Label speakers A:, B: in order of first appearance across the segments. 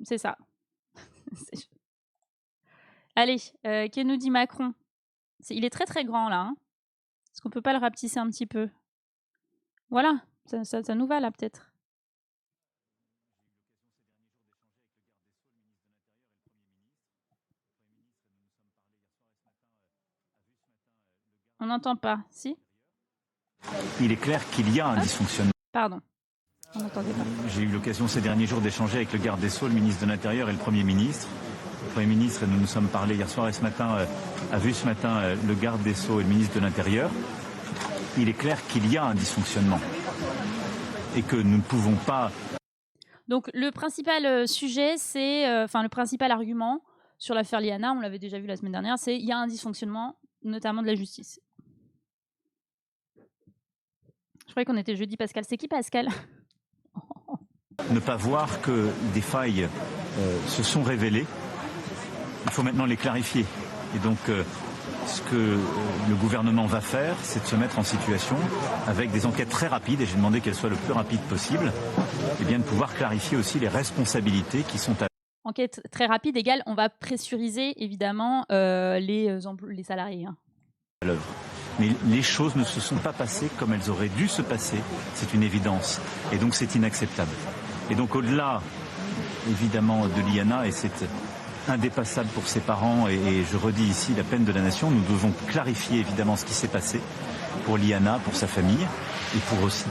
A: c'est ça. C'est- Allez, que nous dit Macron? Il est très très grand là, hein. Est-ce qu'on peut pas le rapetisser un petit peu? Voilà, ça nous va là peut-être. On n'entend pas, si?
B: Il est clair qu'il y a un dysfonctionnement.
A: Pardon, on n'entendait pas.
B: J'ai eu l'occasion ces derniers jours d'échanger avec le garde des Sceaux, le ministre de l'Intérieur et le Premier ministre. Le Premier ministre, nous nous sommes parlé hier soir et ce matin, a vu ce matin le garde des Sceaux et le ministre de l'Intérieur. Il est clair qu'il y a un dysfonctionnement et que nous ne pouvons pas...
A: Donc le principal sujet, c'est, enfin le principal argument sur l'affaire Liana, on l'avait déjà vu la semaine dernière, c'est il y a un dysfonctionnement, notamment de la justice. Je croyais qu'on était jeudi Pascal. C'est qui Pascal?
B: Ne pas voir que des failles se sont révélées. Il faut maintenant les clarifier. Et donc, ce que le gouvernement va faire, c'est de se mettre en situation, avec des enquêtes très rapides, et j'ai demandé qu'elles soient le plus rapides possible, et bien de pouvoir clarifier aussi les responsabilités qui sont à
A: Enquête très rapide égale, on va pressuriser évidemment les salariés. Hein.
B: l'œuvre. Mais les choses ne se sont pas passées comme elles auraient dû se passer, c'est une évidence. Et donc c'est inacceptable. Et donc au-delà, évidemment, de Liana, et c'est indépassable pour ses parents, et je redis ici la peine de la nation, nous devons clarifier évidemment ce qui s'est passé pour Liana, pour sa famille, et pour aussi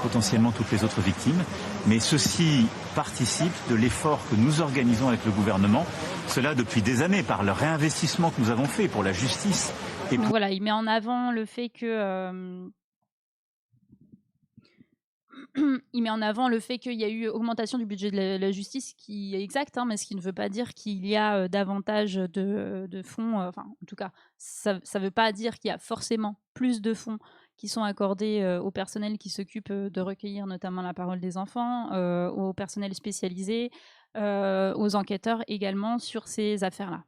B: potentiellement toutes les autres victimes. Mais ceci participe de l'effort que nous organisons avec le gouvernement, cela depuis des années, par le réinvestissement que nous avons fait pour la justice. Et
A: Donc voilà, il met en avant le fait que... il met en avant le fait qu'il y a eu augmentation du budget de la justice, qui est exact, hein, mais ce qui ne veut pas dire qu'il y a davantage de fonds. Enfin, en tout cas, ça ne veut pas dire qu'il y a forcément plus de fonds qui sont accordés au personnel qui s'occupe de recueillir notamment la parole des enfants, au personnel spécialisé, aux enquêteurs également sur ces affaires-là.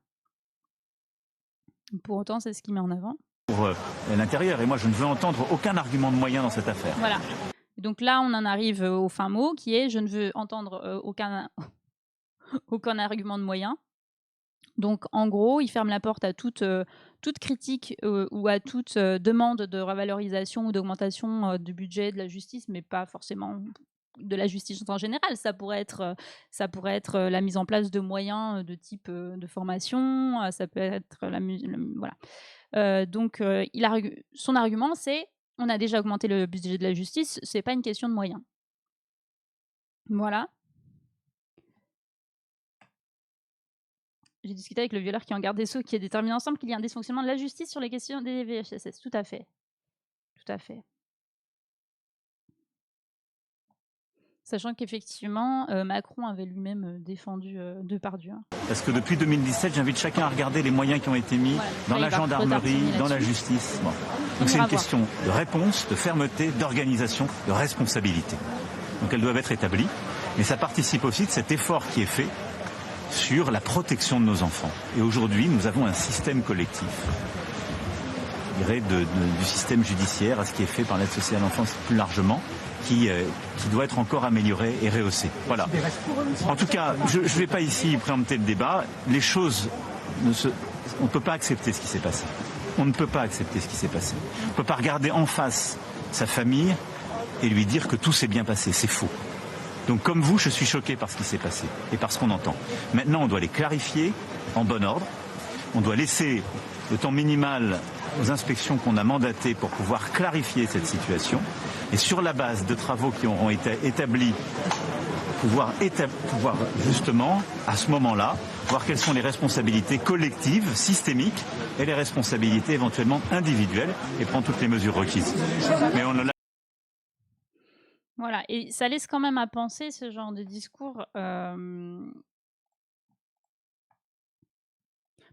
A: Pour autant, c'est ce qu'il met en avant.
B: Pour l'intérieur, et moi je ne veux entendre aucun argument de moyen dans cette affaire.
A: Voilà. Donc là, on en arrive au fin mot qui est « je ne veux entendre aucun argument de moyen ». Donc en gros, il ferme la porte à toute critique ou à toute demande de revalorisation ou d'augmentation du budget de la justice, mais pas forcément de la justice en général. Ça pourrait être la mise en place de moyens de type de formation, ça peut être voilà. Donc son argument, c'est on a déjà augmenté le budget de la justice, c'est pas une question de moyens. Voilà. J'ai discuté avec le violeur qui est en garde des Sceaux, qui a déterminé ensemble qu'il y a un dysfonctionnement de la justice sur les questions des VHSS. Tout à fait. Tout à fait. Sachant qu'effectivement, Macron avait lui-même défendu Depardieu. Hein.
B: Parce que depuis 2017, j'invite chacun à regarder les moyens qui ont été mis dans la gendarmerie, dans la justice. Bon. Donc c'est une question de réponse, de fermeté, d'organisation, de responsabilité. Donc elles doivent être établies. Mais ça participe aussi de cet effort qui est fait sur la protection de nos enfants. Et aujourd'hui, nous avons un système collectif, je dirais, du système judiciaire à ce qui est fait par l'aide sociale à l'enfance plus largement, qui doit être encore amélioré et rehaussé. Voilà. En tout cas, je ne vais pas ici préempter le débat. Les choses, on ne peut pas accepter ce qui s'est passé. On ne peut pas accepter ce qui s'est passé. On ne peut pas regarder en face sa famille et lui dire que tout s'est bien passé. C'est faux. Donc comme vous, je suis choqué par ce qui s'est passé et par ce qu'on entend. Maintenant, on doit les clarifier en bon ordre. On doit laisser le temps minimal aux inspections qu'on a mandatées pour pouvoir clarifier cette situation. Et sur la base de travaux qui auront été établis, pouvoir justement, à ce moment-là, voir quelles sont les responsabilités collectives, systémiques, et les responsabilités éventuellement individuelles, et prendre toutes les mesures requises. Mais on ne
A: Voilà, et ça laisse quand même à penser ce genre de discours.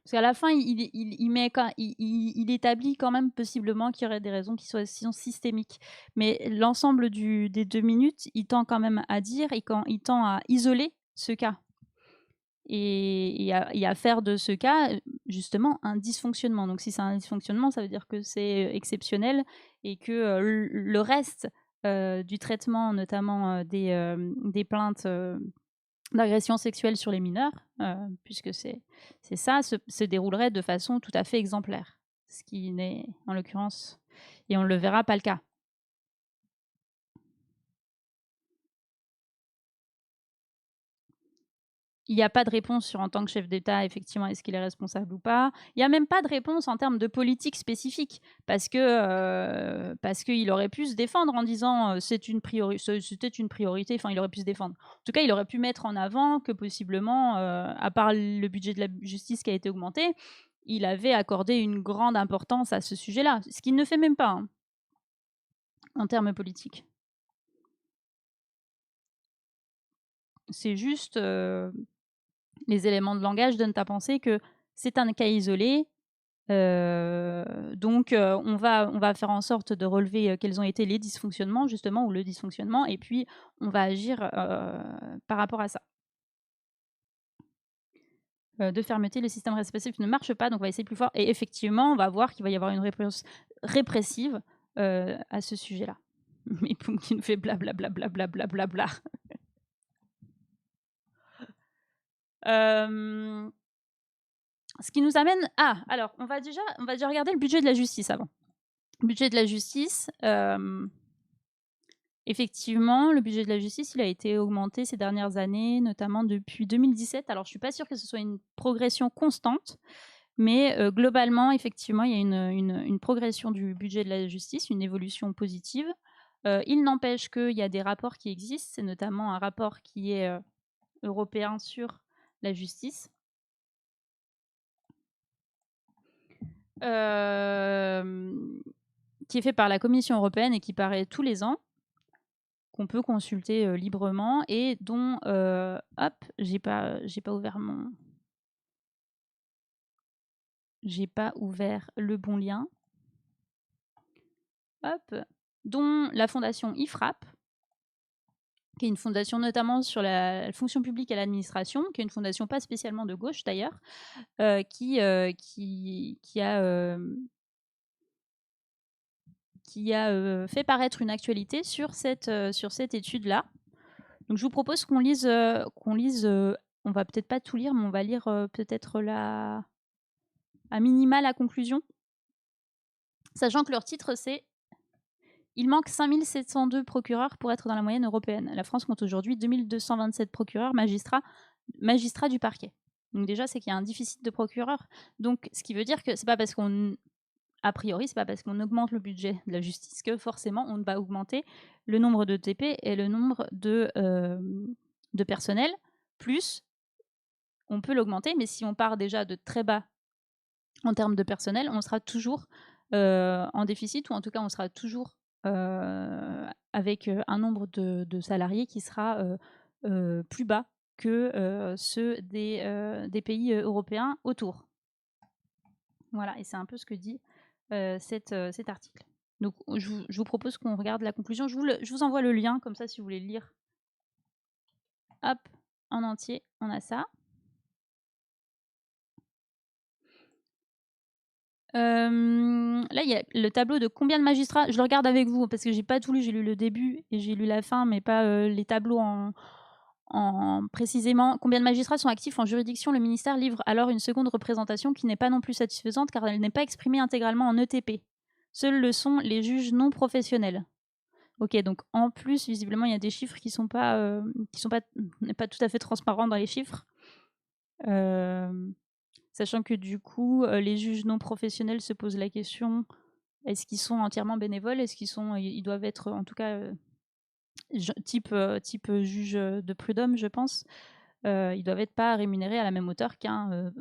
A: Parce qu'à la fin, il établit quand même possiblement qu'il y aurait des raisons qui sont systémiques. Mais l'ensemble des 2 minutes, il tend quand même à dire et quand il tend à isoler ce cas. Et à faire de ce cas, justement, un dysfonctionnement. Donc si c'est un dysfonctionnement, ça veut dire que c'est exceptionnel et que le reste du traitement, notamment des plaintes d'agression sexuelle sur les mineurs, puisque c'est ça, se déroulerait de façon tout à fait exemplaire. Ce qui n'est, en l'occurrence, et on le verra, pas le cas. Il n'y a pas de réponse sur, en tant que chef d'État, effectivement, est-ce qu'il est responsable ou pas. Il n'y a même pas de réponse en termes de politique spécifique, parce qu'il aurait pu se défendre en disant c'était une priorité, enfin il aurait pu se défendre. En tout cas, il aurait pu mettre en avant que possiblement, à part le budget de la justice qui a été augmenté, il avait accordé une grande importance à ce sujet-là, ce qu'il ne fait même pas, hein, en termes politiques. C'est juste... les éléments de langage donnent à penser que c'est un cas isolé, donc on va faire en sorte de relever quels ont été les dysfonctionnements, justement, ou le dysfonctionnement, et puis on va agir par rapport à ça. De fermeté, le système répressif ne marche pas, donc on va essayer plus fort, et effectivement, on va voir qu'il va y avoir une réponse répressive à ce sujet-là. Mais Poum qui nous fait blablabla. Ce qui nous amène... alors, on va déjà regarder le budget de la justice avant. Le budget de la justice, effectivement, le budget de la justice, il a été augmenté ces dernières années, notamment depuis 2017. Alors, je ne suis pas sûre que ce soit une progression constante, mais globalement, effectivement, il y a une progression du budget de la justice, une évolution positive. Il n'empêche qu'il y a des rapports qui existent, c'est notamment un rapport qui est européen sur la justice, qui est fait par la Commission européenne et qui paraît tous les ans, qu'on peut consulter librement, et dont... hop, j'ai pas ouvert mon... J'ai pas ouvert le bon lien. Hop, dont la fondation IFRAP, qui est une fondation notamment sur la fonction publique et l'administration, qui est une fondation pas spécialement de gauche d'ailleurs, qui a fait paraître une actualité sur cette étude-là. Donc je vous propose qu'on lise, on va peut-être pas tout lire, mais on va lire peut-être à minima la conclusion, sachant que leur titre c'est « Il manque 5702 procureurs pour être dans la moyenne européenne. La France compte aujourd'hui 2227 procureurs, magistrats du parquet. » Donc déjà, c'est qu'il y a un déficit de procureurs. Donc ce qui veut dire que c'est pas parce qu'on... A priori, c'est pas parce qu'on augmente le budget de la justice que forcément on va augmenter le nombre de TP et le nombre de personnel. Plus, on peut l'augmenter, mais si on part déjà de très bas en termes de personnel, on sera toujours en déficit, ou en tout cas on sera toujours avec un nombre de salariés qui sera plus bas que ceux des pays européens autour. Voilà, et c'est un peu ce que dit cet article. Donc je vous propose qu'on regarde la conclusion. Je vous envoie le lien, comme ça si vous voulez le lire. Hop, en entier, on a ça. Là, il y a le tableau de combien de magistrats. Je le regarde avec vous parce que j'ai pas tout lu. J'ai lu le début et j'ai lu la fin, mais pas les tableaux en précisément. Combien de magistrats sont actifs en juridiction? Le ministère livre alors une seconde représentation qui n'est pas non plus satisfaisante car elle n'est pas exprimée intégralement en ETP. Seuls le sont les juges non professionnels. Ok, donc en plus, visiblement, il y a des chiffres qui sont pas tout à fait transparents dans les chiffres. Sachant que du coup, les juges non professionnels se posent la question, est-ce qu'ils sont entièrement bénévoles? Est-ce ils doivent être, en tout cas, type juge de prud'homme, je pense. Ils doivent être pas rémunérés à la même hauteur qu'un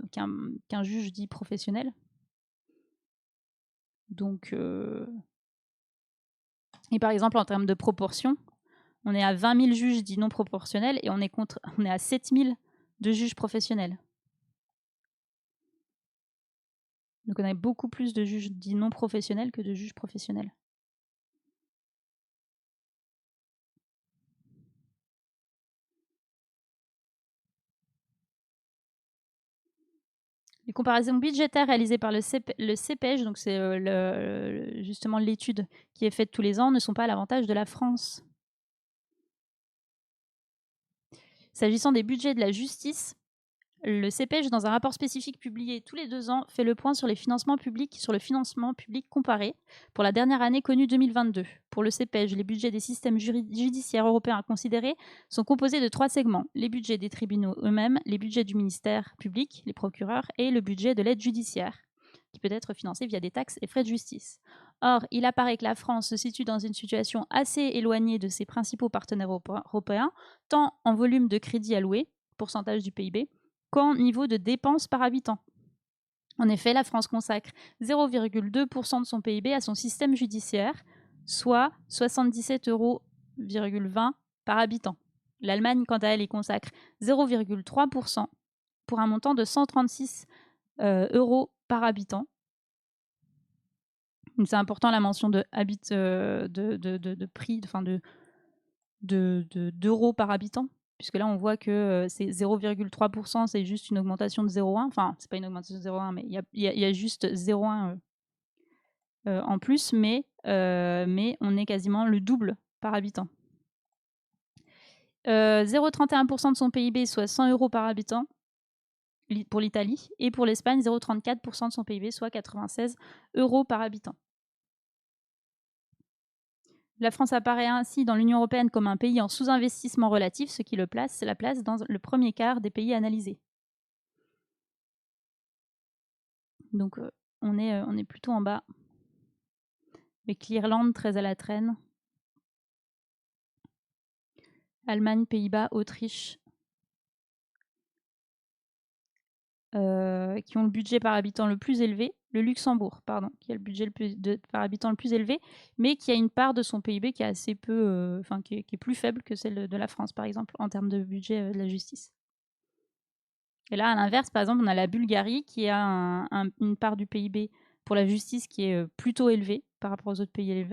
A: juge dit professionnel. Donc, et par exemple, en termes de proportion, on est à 20 000 juges dits non proportionnels et on est à 7 000 de juges professionnels. Donc on a beaucoup plus de juges dits non professionnels que de juges professionnels. Les comparaisons budgétaires réalisées par le CPEJ, donc c'est justement l'étude qui est faite tous les ans, ne sont pas à l'avantage de la France. S'agissant des budgets de la justice, le CPEJ, dans un rapport spécifique publié tous les 2 ans, fait le point sur les financements publics sur le financement public comparé pour la dernière année connue 2022. Pour le CPEJ, les budgets des systèmes judiciaires européens considérés sont composés de 3 segments: les budgets des tribunaux eux-mêmes, les budgets du ministère public, les procureurs, et le budget de l'aide judiciaire, qui peut être financé via des taxes et frais de justice. Or, il apparaît que la France se situe dans une situation assez éloignée de ses principaux partenaires européens, tant en volume de crédits alloués, pourcentage du PIB, qu'en niveau de dépenses par habitant. En effet, la France consacre 0,2% de son PIB à son système judiciaire, soit 77,20 € par habitant. L'Allemagne, quant à elle, y consacre 0,3% pour un montant de 136 € par habitant. C'est important la mention de prix, enfin d'euros par habitant, puisque là on voit que c'est 0,3%, c'est juste une augmentation de 0,1. Enfin, c'est pas une augmentation de 0,1, mais il y a juste 0,1 en plus, mais on est quasiment le double par habitant. 0,31% de son PIB, soit 100 € par habitant pour l'Italie, et pour l'Espagne, 0,34% de son PIB, soit 96 € par habitant. La France apparaît ainsi dans l'Union européenne comme un pays en sous-investissement relatif, ce qui la place dans le premier quart des pays analysés. Donc on est plutôt en bas. Avec l'Irlande très à la traîne. Allemagne, Pays-Bas, Autriche, qui ont le budget par habitant le plus élevé. Le Luxembourg, pardon, qui a le budget par habitant le plus élevé, mais qui a une part de son PIB qui est assez peu, qui est plus faible que celle de la France, par exemple, en termes de budget de la justice. Et là, à l'inverse, par exemple, on a la Bulgarie qui a une part du PIB pour la justice qui est plutôt élevée par rapport aux autres pays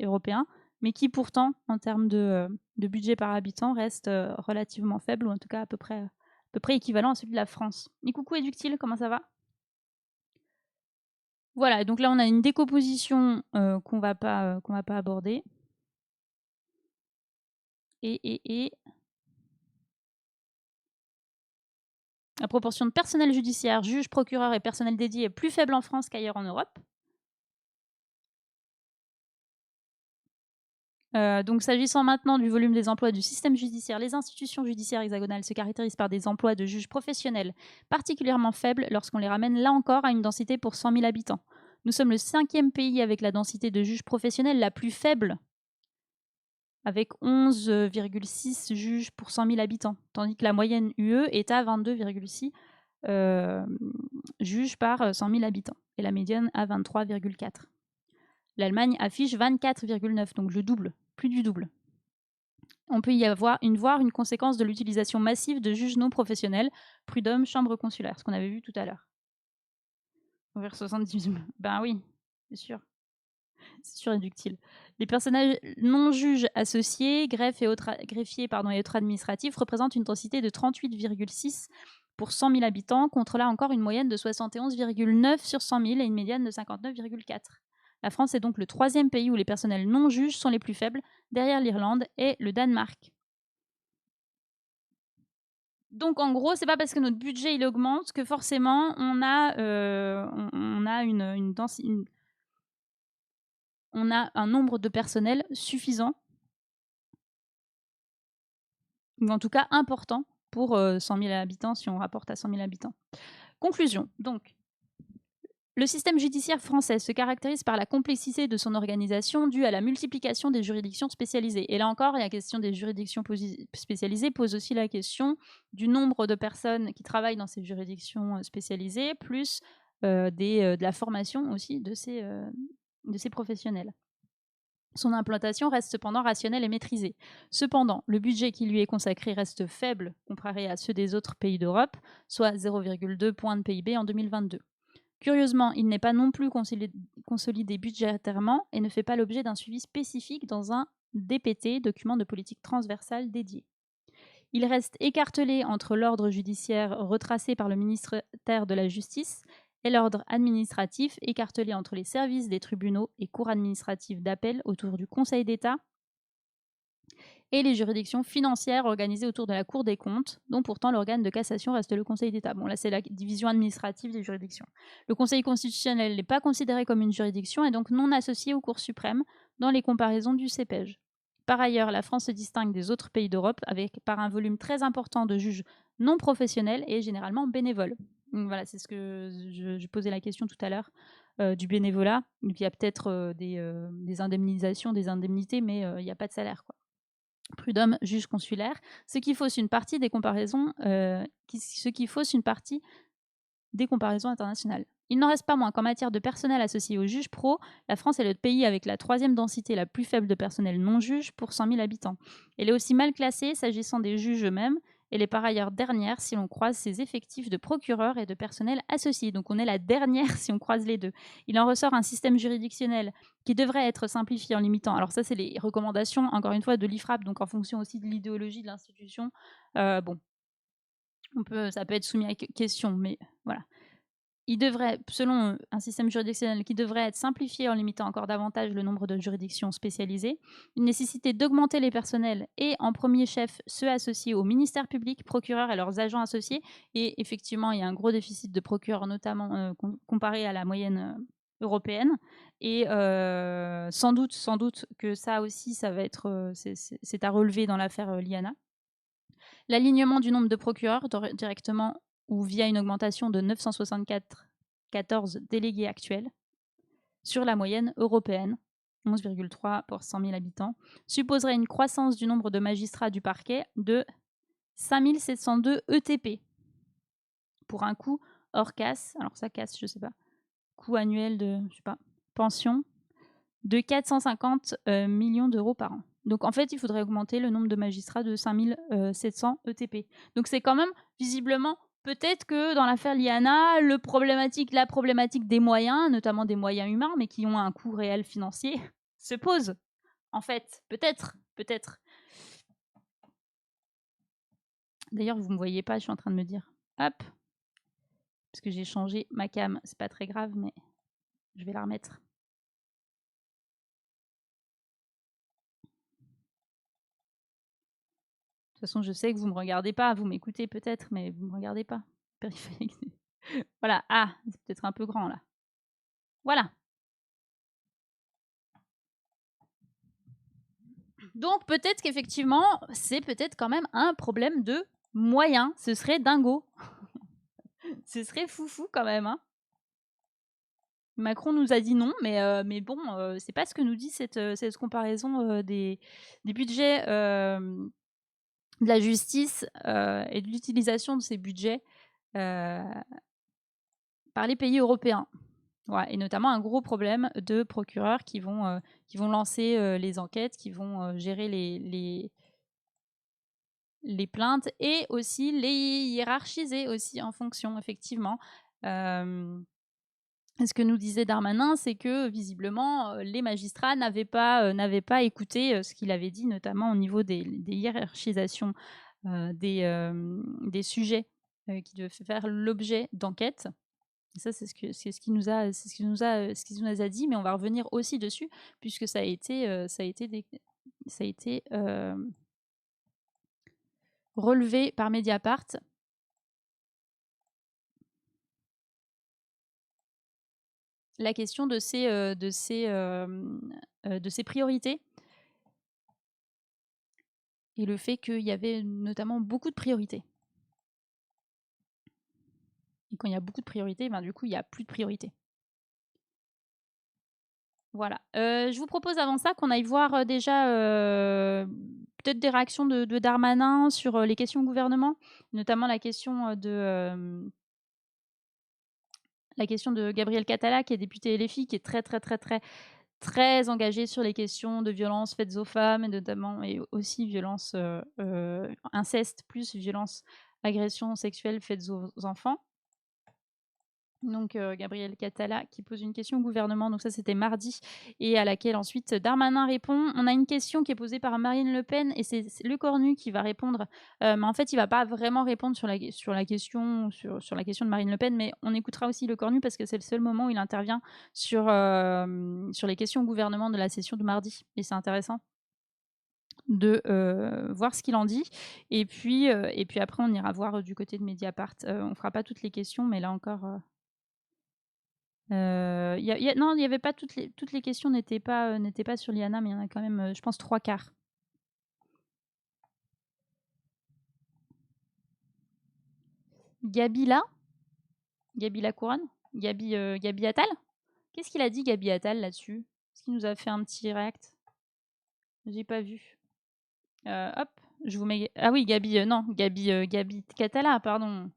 A: européens, mais qui pourtant, en termes de budget par habitant, reste relativement faible, ou en tout cas à peu près équivalent à celui de la France. Et coucou Eductile, comment ça va? Voilà, donc là on a une décomposition qu'on va pas aborder. Et la proportion de personnel judiciaire, juges, procureurs et personnel dédié est plus faible en France qu'ailleurs en Europe. Donc s'agissant maintenant du volume des emplois du système judiciaire, les institutions judiciaires hexagonales se caractérisent par des emplois de juges professionnels particulièrement faibles lorsqu'on les ramène là encore à une densité pour 100 000 habitants. Nous sommes le 5e pays avec la densité de juges professionnels la plus faible, avec 11,6 juges pour 100 000 habitants, tandis que la moyenne UE est à 22,6 juges par 100 000 habitants, et la médiane à 23,4. L'Allemagne affiche 24,9, donc le double, plus du double. On peut y avoir une conséquence de l'utilisation massive de juges non professionnels, prud'hommes, chambres consulaires, ce qu'on avait vu tout à l'heure. Vers 78, ben oui, c'est sûr. C'est sûr et ductile. Les personnages non juges associés, greffiers et autres administratifs représentent une densité de 38,6 pour 100 000 habitants, contre là encore une moyenne de 71,9 sur 100 000 et une médiane de 59,4. La France est donc le 3e pays où les personnels non juges sont les plus faibles, derrière l'Irlande et le Danemark. Donc en gros, c'est pas parce que notre budget il augmente que forcément on a on a un nombre de personnel suffisant, ou en tout cas important, pour 100 000 habitants, si on rapporte à 100 000 habitants. Conclusion, donc. Le système judiciaire français se caractérise par la complexité de son organisation due à la multiplication des juridictions spécialisées. Et là encore, la question des juridictions spécialisées pose aussi la question du nombre de personnes qui travaillent dans ces juridictions spécialisées, plus de la formation aussi de ces professionnels. Son implantation reste cependant rationnelle et maîtrisée. Cependant, le budget qui lui est consacré reste faible comparé à ceux des autres pays d'Europe, soit 0,2 points de PIB en 2022. Curieusement, il n'est pas non plus consolidé budgétairement et ne fait pas l'objet d'un suivi spécifique dans un DPT, document de politique transversale dédié. Il reste écartelé entre l'ordre judiciaire retracé par le ministère de la Justice et l'ordre administratif, écartelé entre les services des tribunaux et cours administratives d'appel autour du Conseil d'État et les juridictions financières organisées autour de la Cour des comptes, dont pourtant l'organe de cassation reste le Conseil d'État. Bon, là, c'est la division administrative des juridictions. Le Conseil constitutionnel n'est pas considéré comme une juridiction et donc non associé aux cours suprêmes dans les comparaisons du CEPEJ. Par ailleurs, la France se distingue des autres pays d'Europe par un volume très important de juges non professionnels et généralement bénévoles. Donc voilà, c'est ce que je posais la question tout à l'heure du bénévolat. Donc il y a peut-être des indemnisations, des indemnités, mais il n'y a pas de salaire, quoi. Prud'homme, juge consulaire, ce qui fausse une partie des comparaisons, internationales. Il n'en reste pas moins qu'en matière de personnel associé aux juges pro, la France est le pays avec la 3e densité la plus faible de personnel non-juge pour 100 000 habitants. Elle est aussi mal classée s'agissant des juges eux-mêmes. Elle est par ailleurs dernière si l'on croise ses effectifs de procureurs et de personnel associés. Donc on est la dernière si on croise les deux. Il en ressort un système juridictionnel qui devrait être simplifié en limitant. Alors ça, c'est les recommandations, encore une fois, de l'IFRAP, donc en fonction aussi de l'idéologie de l'institution. Bon, ça peut être soumis à question, mais voilà. Il devrait, selon un système juridictionnel qui devrait être simplifié en limitant encore davantage le nombre de juridictions spécialisées, une nécessité d'augmenter les personnels et, en premier chef, ceux associés au ministère public, procureurs et leurs agents associés. Et effectivement, il y a un gros déficit de procureurs, notamment comparé à la moyenne européenne. Et sans doute que ça aussi, ça va être, c'est à relever dans l'affaire Liana. L'alignement du nombre de procureurs directement ou via une augmentation de 974 délégués actuels sur la moyenne européenne, 11,3 pour 100 000 habitants, supposerait une croissance du nombre de magistrats du parquet de 5 702 ETP pour un coût hors casse, alors ça casse, je sais pas, coût annuel de, je sais pas, pension, de 450 millions d'euros par an. Donc en fait, il faudrait augmenter le nombre de magistrats de 5 700 ETP. Donc c'est quand même visiblement... Peut-être que dans l'affaire Liana, la problématique des moyens, notamment des moyens humains, mais qui ont un coût réel financier, se pose. En fait, peut-être. D'ailleurs, vous ne me voyez pas, je suis en train de me dire. Hop. Parce que j'ai changé ma cam, c'est pas très grave, mais je vais la remettre. De toute façon, je sais que vous ne me regardez pas, vous m'écoutez peut-être, mais vous ne me regardez pas. Périphérique. Voilà, ah, c'est peut-être un peu grand là. Voilà. Donc peut-être qu'effectivement, c'est peut-être quand même un problème de moyens. Ce serait dingo. Ce serait foufou quand même. Hein. Macron nous a dit non, mais bon, c'est pas ce que nous dit cette comparaison des budgets de la justice et de l'utilisation de ces budgets par les pays européens. Ouais, et notamment un gros problème de procureurs qui vont lancer les enquêtes, qui vont gérer les plaintes et aussi les hiérarchiser aussi en fonction, effectivement. Ce que nous disait Darmanin, c'est que visiblement, les magistrats n'avaient pas écouté ce qu'il avait dit, notamment au niveau des hiérarchisations des sujets qui devaient faire l'objet d'enquêtes. Ça, c'est ce qu'il nous a dit, mais on va revenir aussi dessus, puisque ça a été relevé par Mediapart. La question de ces priorités et le fait qu'il y avait notamment beaucoup de priorités. Et quand il y a beaucoup de priorités, ben, du coup, il n'y a plus de priorités. Voilà. Je vous propose avant ça qu'on aille voir déjà peut-être des réactions de Darmanin sur les questions au gouvernement, notamment la question de Gabriel Catala, qui est député LFI, qui est très, très, très, très, très engagé sur les questions de violences faites aux femmes, et notamment et aussi violences inceste, plus violences, agressions sexuelles faites aux enfants. Donc Gabriel Catala qui pose une question au gouvernement, donc ça c'était mardi, et à laquelle ensuite Darmanin répond. On a une question qui est posée par Marine Le Pen et c'est Le Cornu qui va répondre, mais en fait il va pas vraiment répondre sur la question de Marine Le Pen, mais on écoutera aussi Le Cornu parce que c'est le seul moment où il intervient sur les questions au gouvernement de la session de mardi, et c'est intéressant. de voir ce qu'il en dit. Et puis après, on ira voir du côté de Mediapart. On fera pas toutes les questions, mais là encore... non, il y avait pas toutes les questions n'étaient pas sur Liana, mais il y en a quand même, je pense, 3/4. Gabi Couronne, Gabi Attal. Qu'est-ce qu'il a dit, Gabi Attal, là-dessus? Est-ce qu'il nous a fait un petit react? J'ai pas vu. Hop, je vous mets... Ah oui, Gabi Catala, pardon.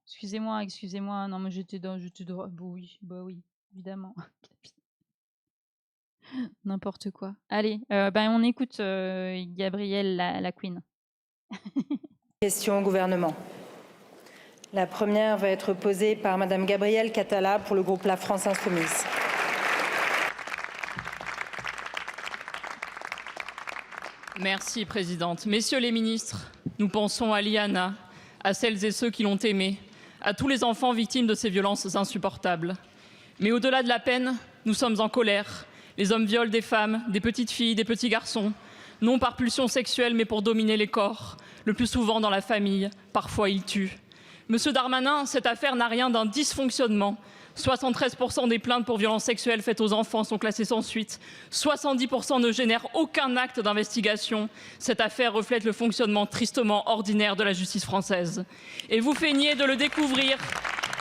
A: Excusez-moi. Non, mais j'étais dans... Bah oui, évidemment. N'importe quoi. Allez, on écoute Gabrielle, la Queen.
C: Question au gouvernement. La première va être posée par Madame Gabrielle Catala pour le groupe La France Insoumise.
D: Merci, Présidente. Messieurs les ministres, nous pensons à Liana, à celles et ceux qui l'ont aimée, à tous les enfants victimes de ces violences insupportables. Mais au-delà de la peine, nous sommes en colère. Les hommes violent des femmes, des petites filles, des petits garçons, non par pulsion sexuelle, mais pour dominer les corps, le plus souvent dans la famille. Parfois, ils tuent. Monsieur Darmanin, cette affaire n'a rien d'un dysfonctionnement. 73% des plaintes pour violences sexuelles faites aux enfants sont classées sans suite. 70% ne génèrent aucun acte d'investigation. Cette affaire reflète le fonctionnement tristement ordinaire de la justice française. Et vous feignez de le découvrir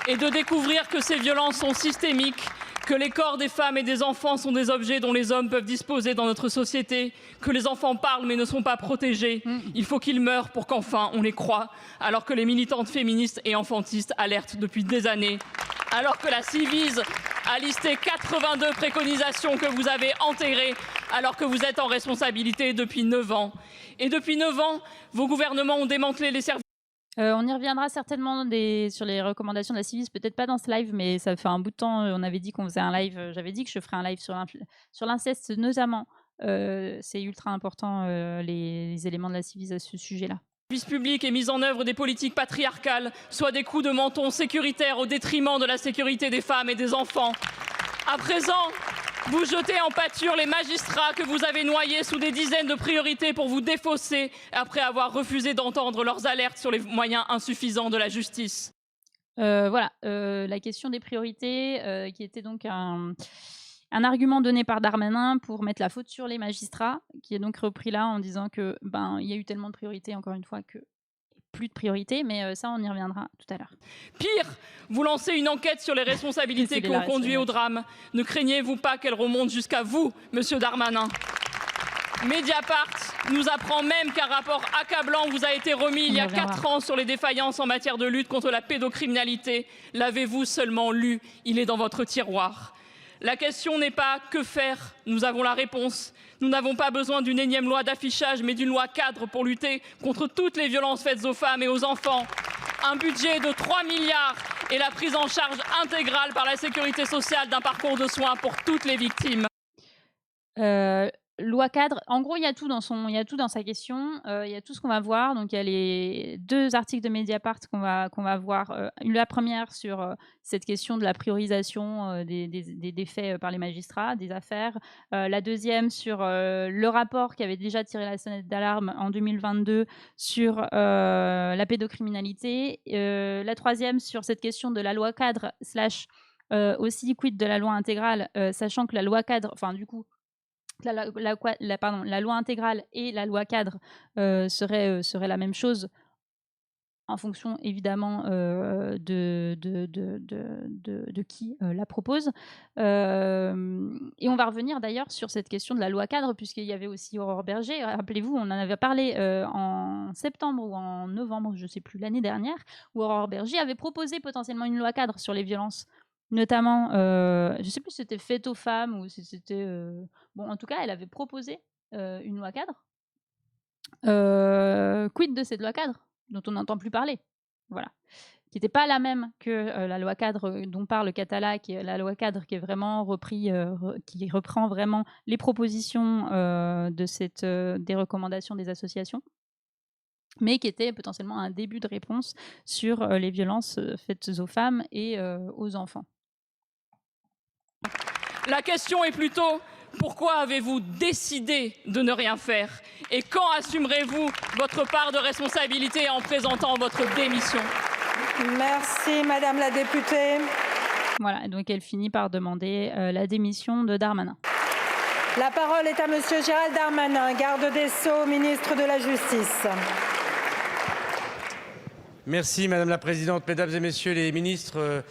D: et de découvrir que ces violences sont systémiques, que les corps des femmes et des enfants sont des objets dont les hommes peuvent disposer dans notre société, que les enfants parlent mais ne sont pas protégés. Il faut qu'ils meurent pour qu'enfin on les croie, alors que les militantes féministes et enfantistes alertent depuis des années, alors que la Civise a listé 82 préconisations que vous avez enterrées, alors que vous êtes en responsabilité depuis 9 ans. Et depuis 9 ans, vos gouvernements ont démantelé les services.
A: On y reviendra certainement sur les recommandations de la Civis, peut-être pas dans ce live, mais ça fait un bout de temps. On avait dit qu'on faisait un live. J'avais dit que je ferais un live sur l'inceste, notamment. C'est ultra important, les éléments de la Civis à ce sujet-là.
D: Service public et mise en œuvre des politiques patriarcales, soit des coups de menton sécuritaires au détriment de la sécurité des femmes et des enfants. À présent, vous jetez en pâture les magistrats que vous avez noyés sous des dizaines de priorités pour vous défausser après avoir refusé d'entendre leurs alertes sur les moyens insuffisants de la justice.
A: Voilà, la question des priorités, qui était donc un argument donné par Darmanin pour mettre la faute sur les magistrats, qui est donc repris là en disant que il y a eu tellement de priorités, encore une fois, que plus de priorités, mais ça, on y reviendra tout à l'heure.
D: Pire, vous lancez une enquête sur les responsabilités qui ont conduit au drame. Ne craignez-vous pas qu'elle remonte jusqu'à vous, monsieur Darmanin? Mediapart nous apprend même qu'un rapport accablant vous a été remis il y a 4 ans sur les défaillances en matière de lutte contre la pédocriminalité. L'avez-vous seulement lu? Il est dans votre tiroir. La question n'est pas que faire, nous avons la réponse. Nous n'avons pas besoin d'une énième loi d'affichage, mais d'une loi cadre pour lutter contre toutes les violences faites aux femmes et aux enfants. Un budget de 3 milliards et la prise en charge intégrale par la sécurité sociale d'un parcours de soins pour toutes les victimes.
A: Loi cadre, en gros, il y a tout dans sa question, il y a tout ce qu'on va voir. Donc, il y a les 2 articles de Mediapart qu'on va voir. La première sur cette question de la priorisation des faits par les magistrats, des affaires. La deuxième sur le rapport qui avait déjà tiré la sonnette d'alarme en 2022 sur la pédocriminalité. La troisième sur cette question de la loi cadre / aussi quid de la loi intégrale, sachant que la loi cadre, enfin du coup, la loi intégrale et la loi cadre seraient la même chose en fonction évidemment de qui la propose. Et on va revenir d'ailleurs sur cette question de la loi cadre, puisqu'il y avait aussi Aurore Bergé. Rappelez-vous, on en avait parlé en septembre ou en novembre, je ne sais plus, l'année dernière, où Aurore Bergé avait proposé potentiellement une loi cadre sur les violences. Notamment, je ne sais plus si c'était fait aux femmes ou si c'était... Bon, en tout cas, elle avait proposé une loi cadre. Quid de cette loi cadre dont on n'entend plus parler, voilà, qui n'était pas la même que la loi cadre dont parle Catala, qui est la loi cadre qui est vraiment qui reprend vraiment les propositions des recommandations des associations, mais qui était potentiellement un début de réponse sur les violences faites aux femmes et aux enfants.
D: La question est plutôt pourquoi avez-vous décidé de ne rien faire? Et quand assumerez-vous votre part de responsabilité en présentant votre démission?
C: Merci, Madame la députée.
A: Voilà, donc elle finit par demander la démission de Darmanin.
C: La parole est à Monsieur Gérald Darmanin, garde des Sceaux, ministre de la Justice.
E: Merci Madame la Présidente, Mesdames et Messieurs les ministres,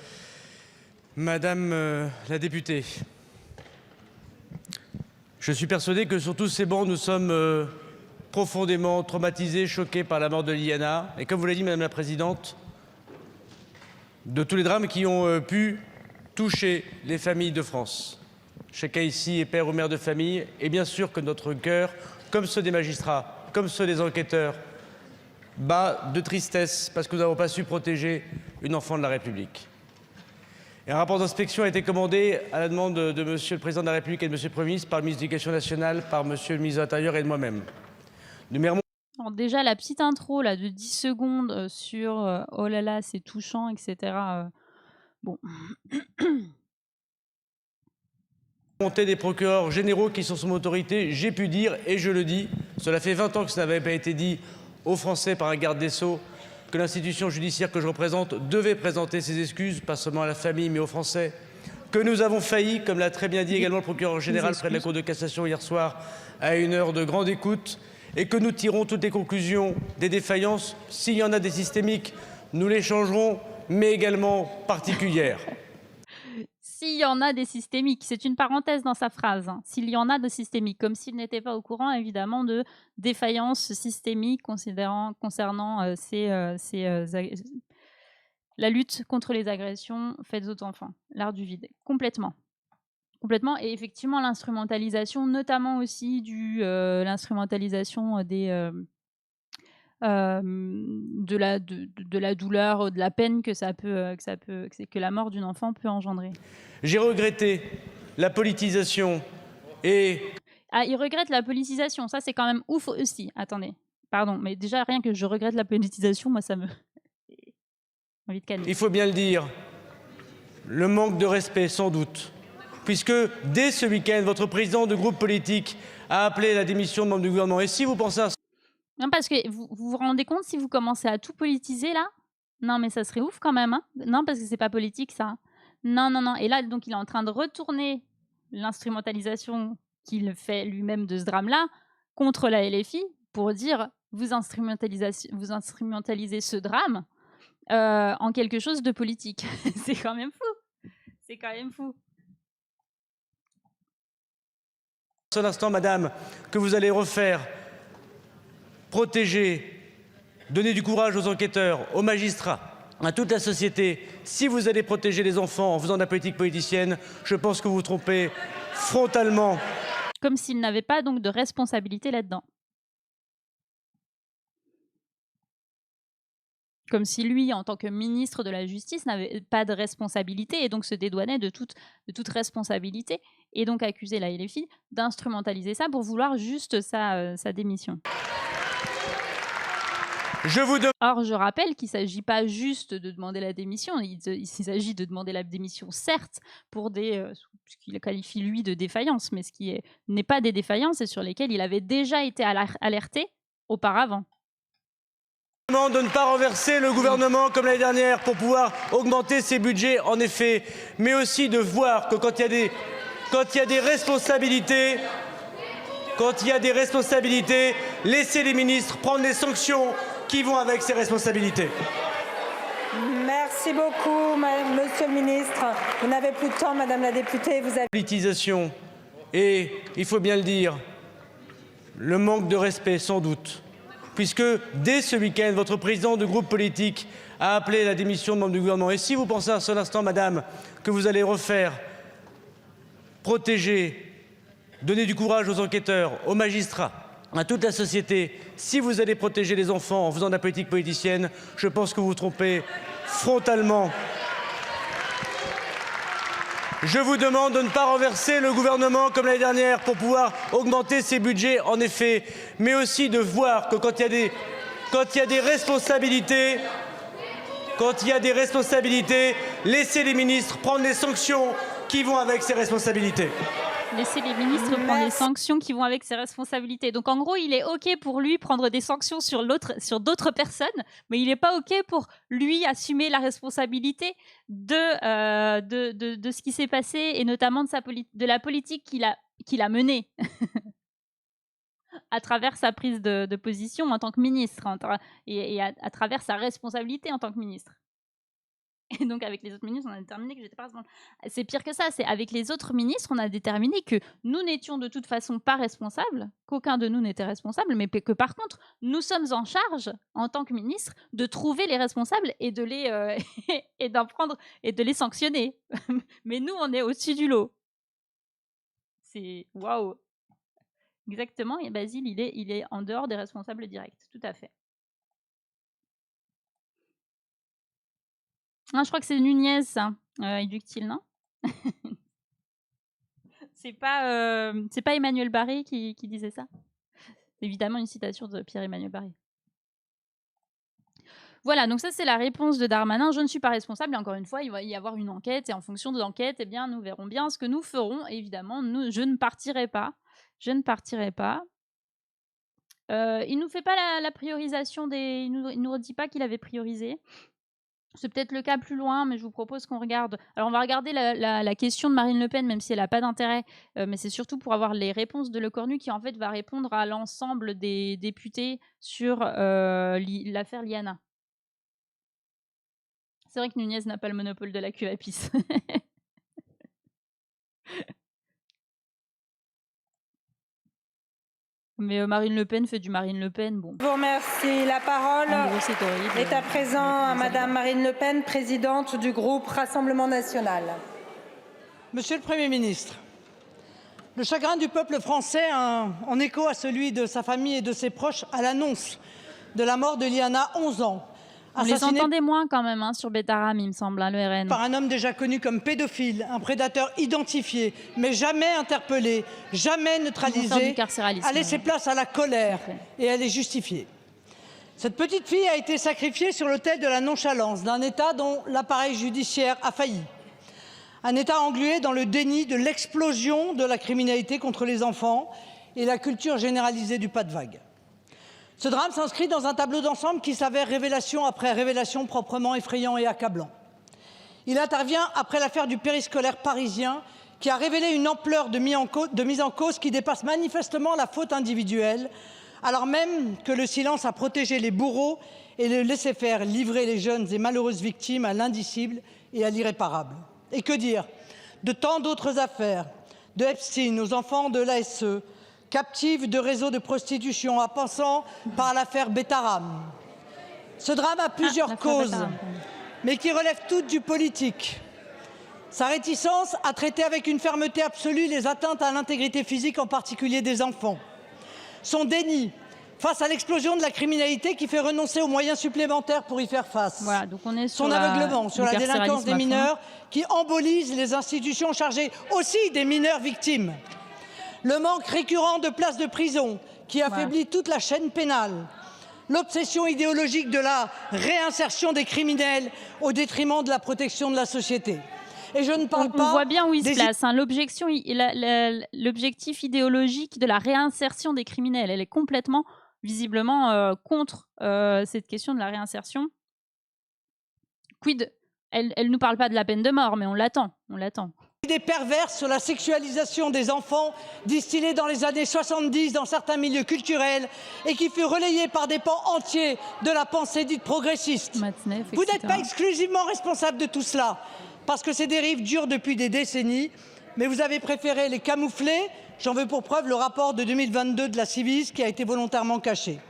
E: Madame la députée. Je suis persuadé que sur tous ces bancs, nous sommes profondément traumatisés, choqués par la mort de Liliana. Et comme vous l'avez dit Madame la Présidente, de tous les drames qui ont pu toucher les familles de France. Chacun ici est père ou mère de famille, et bien sûr que notre cœur, comme ceux des magistrats, comme ceux des enquêteurs, bat de tristesse parce que nous n'avons pas su protéger une enfant de la République. Et un rapport d'inspection a été commandé à la demande de Monsieur le Président de la République et de Monsieur le Premier ministre, par le ministre de l'Éducation nationale, par Monsieur le ministre de l'Intérieur et de moi-même.
A: Alors déjà, la petite intro là, de 10 secondes sur oh là là, c'est touchant, etc. Bon.
E: Montée des procureurs généraux qui sont sous mon autorité, j'ai pu dire, et je le dis, cela fait 20 ans que ça n'avait pas été dit aux Français par un garde des Sceaux, que l'institution judiciaire que je représente devait présenter ses excuses, pas seulement à la famille, mais aux Français, que nous avons failli, comme l'a très bien dit également le procureur général près de la Cour de cassation hier soir, à une heure de grande écoute, et que nous tirons toutes les conclusions des défaillances. S'il y en a des systémiques, nous les changerons, mais également particulières.
A: S'il y en a des systémiques, c'est une parenthèse dans sa phrase, hein. S'il y en a de systémiques, comme s'il n'était pas au courant évidemment de défaillances systémiques concernant la lutte contre les agressions faites aux enfants, l'art du vide, complètement. Complètement, et effectivement l'instrumentalisation, notamment aussi l'instrumentalisation de la douleur, de la peine que la mort d'une enfant peut engendrer.
E: J'ai regretté la politisation et...
A: Ah, il regrette la politisation, ça c'est quand même ouf aussi. Attendez, pardon, mais déjà rien que je regrette la politisation, moi ça me... envie de calmer.
E: Il faut bien le dire, le manque de respect sans doute, puisque dès ce week-end, votre président de groupe politique a appelé à la démission de membres du gouvernement. Et si vous pensez à...
A: Non, parce que vous rendez compte si vous commencez à tout politiser là? Non, mais ça serait ouf quand même, hein? Non, parce que c'est pas politique ça. Non, non, non. Et là, donc, il est en train de retourner l'instrumentalisation qu'il fait lui-même de ce drame-là contre la LFI pour dire vous instrumentalisez ce drame en quelque chose de politique. C'est quand même fou. C'est quand même fou.
E: Seul instant, madame, que vous allez refaire, protéger, donner du courage aux enquêteurs, aux magistrats, à toute la société. Si vous allez protéger les enfants en faisant de la politique politicienne, je pense que vous vous trompez frontalement.
A: Comme s'il n'avait pas donc de responsabilité là-dedans. Comme si lui, en tant que ministre de la Justice, n'avait pas de responsabilité et donc se dédouanait de toute responsabilité et donc accusait la LFI d'instrumentaliser ça pour vouloir juste sa démission. Or, je rappelle qu'il ne s'agit pas juste de demander la démission, il s'agit de demander la démission, certes, pour ce qu'il qualifie lui de défaillances, mais ce qui n'est pas des défaillances et sur lesquelles il avait déjà été alerté auparavant.
E: De ne pas renverser le gouvernement comme l'année dernière pour pouvoir augmenter ses budgets, en effet, mais aussi de voir que quand il y a des responsabilités, laissez les ministres prendre les sanctions qui vont avec ces responsabilités.
C: Merci beaucoup, monsieur le ministre. Vous n'avez plus de temps, madame la députée. Vous avez...
E: Politisation et, il faut bien le dire, le manque de respect sans doute, puisque dès ce week-end, votre président de groupe politique a appelé à la démission de membres du gouvernement. Et si vous pensez un seul instant, madame, que vous allez refaire, protéger, donner du courage aux enquêteurs, aux magistrats, à toute la société, si vous allez protéger les enfants en faisant de la politique politicienne, je pense que vous vous trompez frontalement. Je vous demande de ne pas renverser le gouvernement comme l'année dernière pour pouvoir augmenter ses budgets, en effet, mais aussi de voir que quand il y a des responsabilités, laissez les ministres prendre les sanctions qui vont avec ces responsabilités.
A: Laisser les ministres prendre les sanctions qui vont avec ses responsabilités. Donc en gros, il est OK pour lui prendre des sanctions sur d'autres personnes, mais il n'est pas OK pour lui assumer la responsabilité de ce qui s'est passé et notamment de la politique qu'il a menée à travers sa prise de position en tant que ministre et à travers sa responsabilité en tant que ministre. Et donc, avec les autres ministres, on a déterminé que j'étais pas responsable. C'est pire que ça. C'est avec les autres ministres, on a déterminé que nous n'étions de toute façon pas responsables, qu'aucun de nous n'était responsable, mais que par contre, nous sommes en charge, en tant que ministre, de trouver les responsables et de les et d'en prendre et de les sanctionner. Mais nous, on est au-dessus du lot. C'est waouh. Exactement. Et Basile, il est en dehors des responsables directs. Tout à fait. Ah, je crois que c'est Nunez, ça, Éductile, non? C'est pas Emmanuel Barré qui disait ça? C'est évidemment une citation de Pierre-Emmanuel Barré. Voilà, donc ça, c'est la réponse de Darmanin. Je ne suis pas responsable. Et encore une fois, il va y avoir une enquête. Et en fonction de l'enquête, eh bien, nous verrons bien ce que nous ferons. Et évidemment, je ne partirai pas. Je ne partirai pas. Il nous fait pas la priorisation il nous redit pas qu'il avait priorisé. C'est peut-être le cas plus loin, mais je vous propose qu'on regarde. Alors, on va regarder la question de Marine Le Pen, même si elle n'a pas d'intérêt, mais c'est surtout pour avoir les réponses de Lecornu qui, en fait, va répondre à l'ensemble des députés sur l'affaire Liana. C'est vrai que Nunez n'a pas le monopole de la queue à pisse. Mais Marine Le Pen fait du Marine Le Pen, bon.
C: Je vous remercie. La parole est à présent à Madame Marine Le Pen, présidente du groupe Rassemblement national.
F: Monsieur le Premier ministre, le chagrin du peuple français, en écho à celui de sa famille et de ses proches, à l'annonce de la mort de Liana, 11 ans.
A: On les entendait moins quand même sur Betaram, il me semble, le RN.
F: Par un homme déjà connu comme pédophile, un prédateur identifié, mais jamais interpellé, jamais neutralisé, a laissé place à la colère et elle est justifiée. Cette petite fille a été sacrifiée sur l'autel de la nonchalance d'un État dont l'appareil judiciaire a failli. Un État englué dans le déni de l'explosion de la criminalité contre les enfants et la culture généralisée du pas de vague. Ce drame s'inscrit dans un tableau d'ensemble qui s'avère révélation après révélation proprement effrayant et accablant. Il intervient après l'affaire du périscolaire parisien qui a révélé une ampleur de mise en cause qui dépasse manifestement la faute individuelle, alors même que le silence a protégé les bourreaux et le laisser-faire livrer les jeunes et malheureuses victimes à l'indicible et à l'irréparable. Et que dire de tant d'autres affaires, de Epstein aux enfants de l'ASE, captives de réseaux de prostitution, en passant par l'affaire Betaram. Ce drame a plusieurs causes, mais qui relèvent toutes du politique. Sa réticence à traiter avec une fermeté absolue les atteintes à l'intégrité physique, en particulier des enfants. Son déni face à l'explosion de la criminalité qui fait renoncer aux moyens supplémentaires pour y faire face.
A: Voilà, donc on est sur
F: son aveuglement sur la délinquance des mineurs qui embolise les institutions chargées aussi des mineurs victimes. Le manque récurrent de places de prison qui affaiblit toute la chaîne pénale. L'obsession idéologique de la réinsertion des criminels au détriment de la protection de la société. Et je ne parle pas...
A: On voit bien où il se place. L'objectif idéologique de la réinsertion des criminels, elle est complètement, visiblement, contre cette question de la réinsertion. Quid, elle ne nous parle pas de la peine de mort, mais on l'attend.
F: Des perverses sur la sexualisation des enfants distillée dans les années 70 dans certains milieux culturels et qui fut relayée par des pans entiers de la pensée dite progressiste. Vous n'êtes pas exclusivement responsable de tout cela, parce que ces dérives durent depuis des décennies, mais vous avez préféré les camoufler. J'en veux pour preuve le rapport de 2022 de la Civis qui a été volontairement caché.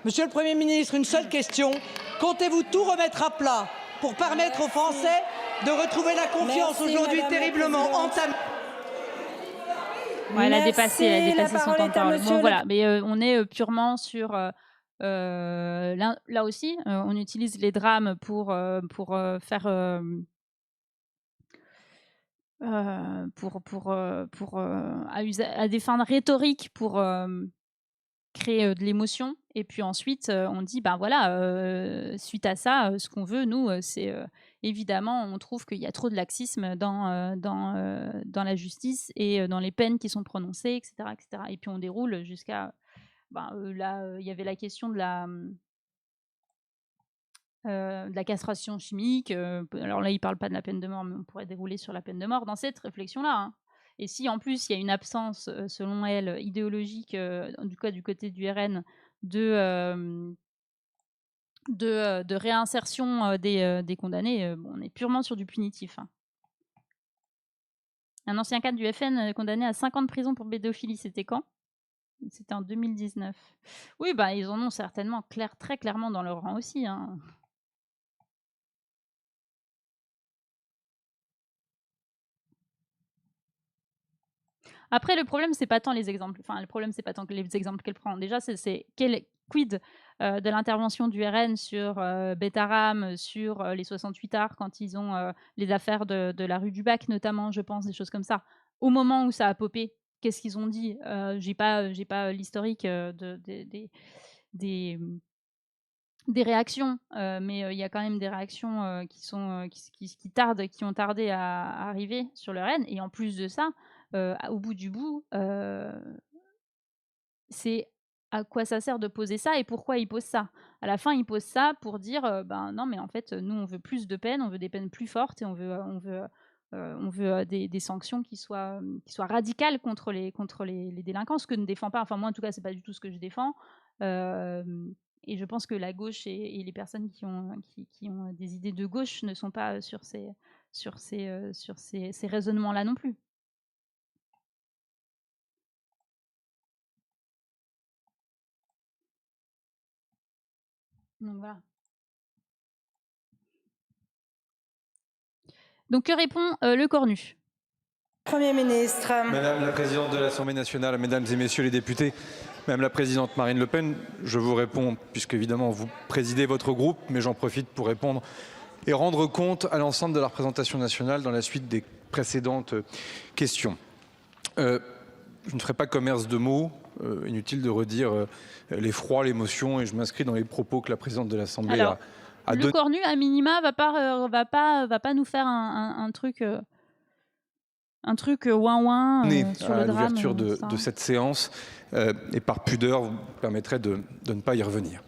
F: Monsieur le Premier ministre, une seule question. Comptez-vous tout remettre à plat pour permettre aux Français de retrouver la confiance aujourd'hui terriblement entamée?
A: Ouais, elle a dépassé son temps de parole. Bon, voilà, mais on est purement sur... là aussi, on utilise les drames pour faire... à des fins rhétoriques pour créer de l'émotion. Et puis ensuite, on dit, ben voilà, suite à ça, ce qu'on veut, nous, c'est évidemment, on trouve qu'il y a trop de laxisme dans la justice et dans les peines qui sont prononcées, etc., etc. Et puis on déroule jusqu'à, là, il y avait la question de la castration chimique. Alors là, il ne parle pas de la peine de mort, mais on pourrait dérouler sur la peine de mort dans cette réflexion-là, hein. Et si en plus il y a une absence, selon elle, idéologique, du côté du RN, de réinsertion des condamnés, on est purement sur du punitif, hein. Un ancien cadre du FN condamné à 5 ans de prison pour pédophilie, c'était quand? C'était en 2019. Oui, ils en ont certainement très clairement dans leur rang aussi, hein. Après, le problème, c'est pas tant les exemples. Enfin, le problème, c'est pas tant que les exemples qu'elle prend. Déjà, c'est quid de l'intervention du RN sur Betaram, sur les 68 arts, quand ils ont les affaires de la rue du Bac, notamment, je pense, des choses comme ça. Au moment où ça a popé, qu'est-ce qu'ils ont dit? J'ai pas l'historique des réactions, mais il y a quand même des réactions qui ont tardé à arriver sur le RN. Et en plus de ça, au bout du bout, c'est à quoi ça sert de poser ça et pourquoi ils posent ça? À la fin, ils posent ça pour dire, non, mais en fait, nous, on veut plus de peines, on veut des peines plus fortes et on veut des sanctions qui soient radicales contre les délinquants, ce que ne défend pas, enfin moi en tout cas, c'est pas du tout ce que je défends. Et je pense que la gauche et les personnes qui ont des idées de gauche ne sont pas sur ces raisonnements-là non plus. Donc voilà. Donc que répond le Cornu?
C: Premier ministre.
G: Madame la présidente de l'Assemblée nationale, mesdames et messieurs les députés, Madame la présidente Marine Le Pen, je vous réponds, puisque évidemment vous présidez votre groupe, mais j'en profite pour répondre et rendre compte à l'ensemble de la représentation nationale dans la suite des précédentes questions. Je ne ferai pas commerce de mots, inutile de redire l'effroi, l'émotion, et je m'inscris dans les propos que la présidente de l'Assemblée a donné.
A: Le Cornu, à minima, va pas nous faire un truc ouin sur le drame.
G: À l'ouverture de cette séance, et par pudeur, vous me permettrez de ne pas y revenir.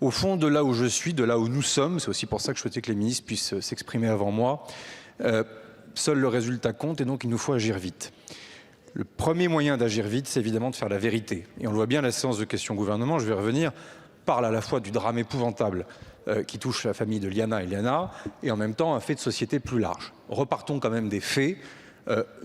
G: Au fond, de là où je suis, de là où nous sommes, c'est aussi pour ça que je souhaitais que les ministres puissent s'exprimer avant moi, seul le résultat compte et donc il nous faut agir vite. Le premier moyen d'agir vite, c'est évidemment de faire la vérité. Et on le voit bien, la séance de questions gouvernement, je vais revenir, parle à la fois du drame épouvantable qui touche la famille de Liana et Liana, et en même temps un fait de société plus large. Repartons quand même des faits.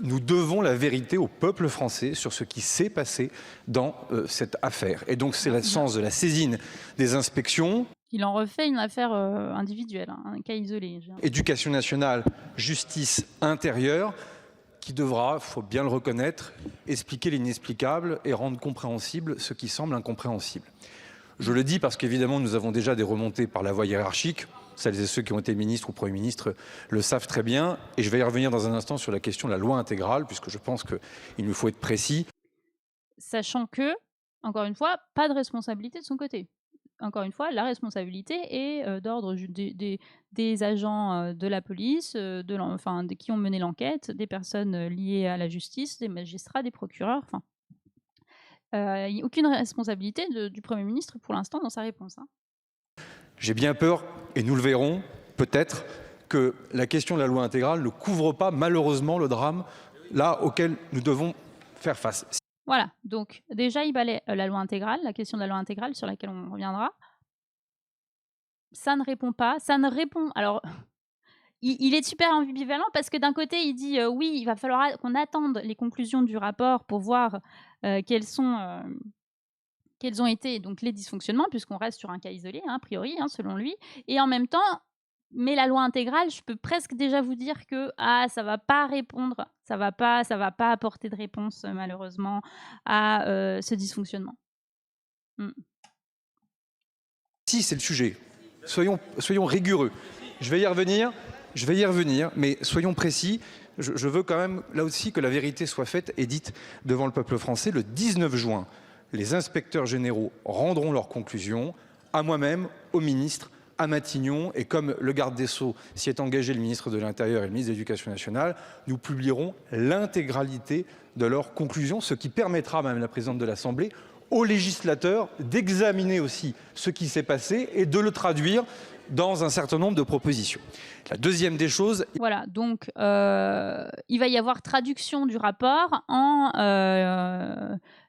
G: Nous devons la vérité au peuple français sur ce qui s'est passé dans cette affaire. Et donc c'est le sens de la saisine des inspections.
A: Il en refait une affaire individuelle, un cas isolé.
G: Éducation nationale, justice intérieure, qui devra, il faut bien le reconnaître, expliquer l'inexplicable et rendre compréhensible ce qui semble incompréhensible. Je le dis parce qu'évidemment nous avons déjà des remontées par la voie hiérarchique. Celles et ceux qui ont été ministres ou Premier ministre le savent très bien. Et je vais y revenir dans un instant sur la question de la loi intégrale, puisque je pense qu'il nous faut être précis.
A: Sachant que, encore une fois, pas de responsabilité de son côté. Encore une fois, la responsabilité est d'ordre des agents de la police, qui ont mené l'enquête, des personnes liées à la justice, des magistrats, des procureurs. Il n'y a aucune responsabilité du Premier ministre pour l'instant dans sa réponse, hein.
G: J'ai bien peur, et nous le verrons peut-être, que la question de la loi intégrale ne couvre pas malheureusement le drame là auquel nous devons faire face.
A: Voilà, donc déjà il balaie la loi intégrale, la question de la loi intégrale sur laquelle on reviendra. Ça ne répond pas, alors il est super ambivalent parce que d'un côté il dit oui, il va falloir qu'on attende les conclusions du rapport pour voir quels ont été donc les dysfonctionnements, puisqu'on reste sur un cas isolé, a priori, selon lui. Et en même temps, mais la loi intégrale, je peux presque déjà vous dire que ça va pas répondre, ça va pas apporter de réponse malheureusement à ce dysfonctionnement.
G: Si, c'est le sujet. Soyons rigoureux. Je vais y revenir, mais soyons précis. Je veux quand même, là aussi, que la vérité soit faite et dite devant le peuple français. Le 19 juin les inspecteurs généraux rendront leurs conclusions à moi-même, au ministre, à Matignon, et comme le garde des Sceaux s'y est engagé, le ministre de l'Intérieur et le ministre de l'Éducation nationale, nous publierons l'intégralité de leurs conclusions, ce qui permettra, Madame la présidente de l'Assemblée, aux législateurs d'examiner aussi ce qui s'est passé et de le traduire dans un certain nombre de propositions. La deuxième des choses...
A: Voilà, donc il va y avoir traduction du rapport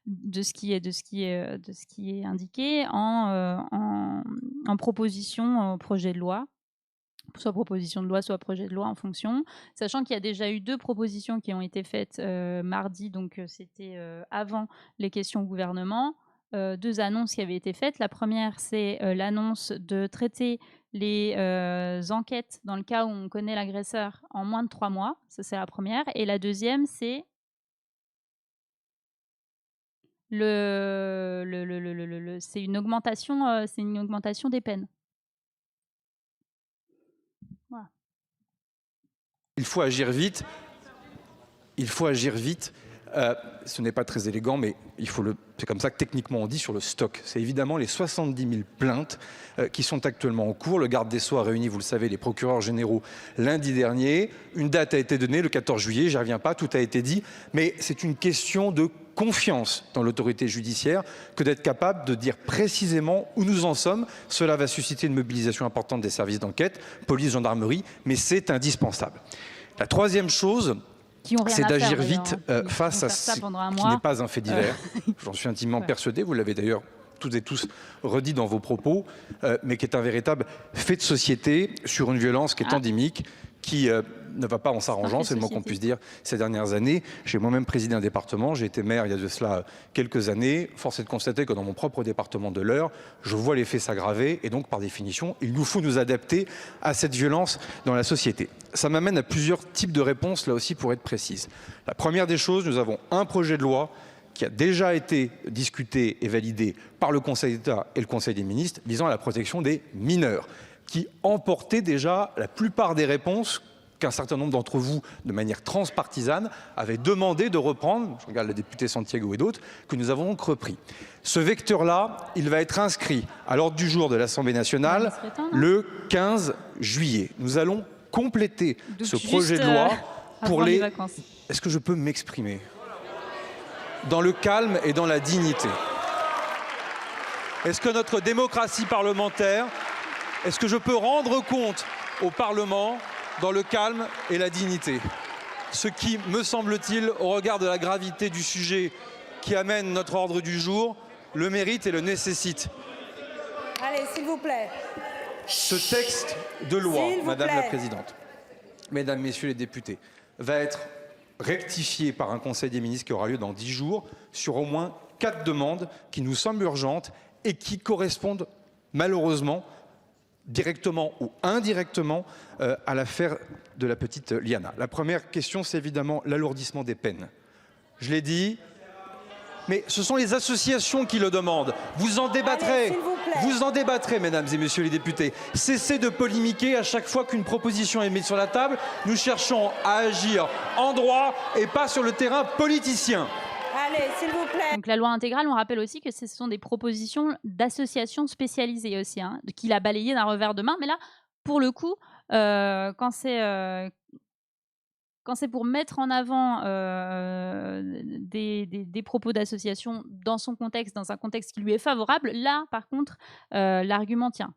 A: de ce qui est indiqué en proposition au projet de loi, soit proposition de loi, soit projet de loi en fonction, sachant qu'il y a déjà eu 2 propositions qui ont été faites mardi, donc c'était avant les questions au gouvernement, 2 annonces qui avaient été faites. La première, c'est l'annonce de traiter les enquêtes dans le cas où on connaît l'agresseur en moins de 3 mois, ça c'est la première, et la deuxième, c'est c'est une augmentation des peines. Voilà.
G: Il faut agir vite. Il faut agir vite. Ce n'est pas très élégant, mais c'est comme ça que techniquement on dit sur le stock. C'est évidemment les 70 000 plaintes qui sont actuellement en cours. Le garde des Sceaux a réuni, vous le savez, les procureurs généraux lundi dernier. Une date a été donnée, le 14 juillet, j'y reviens pas, tout a été dit. Mais c'est une question de confiance dans l'autorité judiciaire que d'être capable de dire précisément où nous en sommes. Cela va susciter une mobilisation importante des services d'enquête, police, gendarmerie, mais c'est indispensable. La troisième chose, c'est d'agir vite face à ce qui n'est pas un fait divers. J'en suis intimement persuadé, vous l'avez d'ailleurs toutes et tous redit dans vos propos, mais qui est un véritable fait de société sur une violence qui est endémique, qui ne va pas en s'arrangeant, c'est le mot qu'on puisse dire, ces dernières années. J'ai moi-même présidé un département, j'ai été maire il y a de cela quelques années. Force est de constater que dans mon propre département de l'Eure, je vois les faits s'aggraver et donc par définition, il nous faut nous adapter à cette violence dans la société. Ça m'amène à plusieurs types de réponses, là aussi pour être précise. La première des choses, nous avons un projet de loi qui a déjà été discuté et validé par le Conseil d'État et le Conseil des ministres visant à la protection des mineurs, qui emportait déjà la plupart des réponses qu'un certain nombre d'entre vous, de manière transpartisane, avaient demandé de reprendre, je regarde le député Santiago et d'autres, que nous avons donc repris. Ce vecteur-là, il va être inscrit à l'ordre du jour de l'Assemblée nationale le 15 juillet. Nous allons compléter ce projet de loi pour les... Est-ce que je peux m'exprimer ? Dans le calme et dans la dignité. Est-ce que notre démocratie parlementaire, est-ce que je peux rendre compte au Parlement dans le calme et la dignité? Ce qui, me semble-t-il, au regard de la gravité du sujet qui amène notre ordre du jour, le mérite et le nécessite.
C: Allez, s'il vous plaît.
G: Ce texte de loi, Madame la Présidente, Mesdames, Messieurs les députés, va être rectifié par un Conseil des ministres qui aura lieu dans 10 jours sur au moins 4 demandes qui nous semblent urgentes et qui correspondent malheureusement directement ou indirectement à l'affaire de la petite Liana. La première question, c'est évidemment l'alourdissement des peines. Je l'ai dit, mais ce sont les associations qui le demandent. Vous en débattrez.
C: Allez,
G: vous en débattrez, mesdames et messieurs les députés. Cessez de polémiquer à chaque fois qu'une proposition est mise sur la table. Nous cherchons à agir en droit et pas sur le terrain politicien.
C: Allez, s'il vous plaît.
A: Donc la loi intégrale, on rappelle aussi que ce sont des propositions d'associations spécialisées aussi, qu'il a balayé d'un revers de main. Mais là, pour le coup, quand c'est pour mettre en avant des propos d'association dans son contexte, dans un contexte qui lui est favorable, là, par contre, l'argument tient.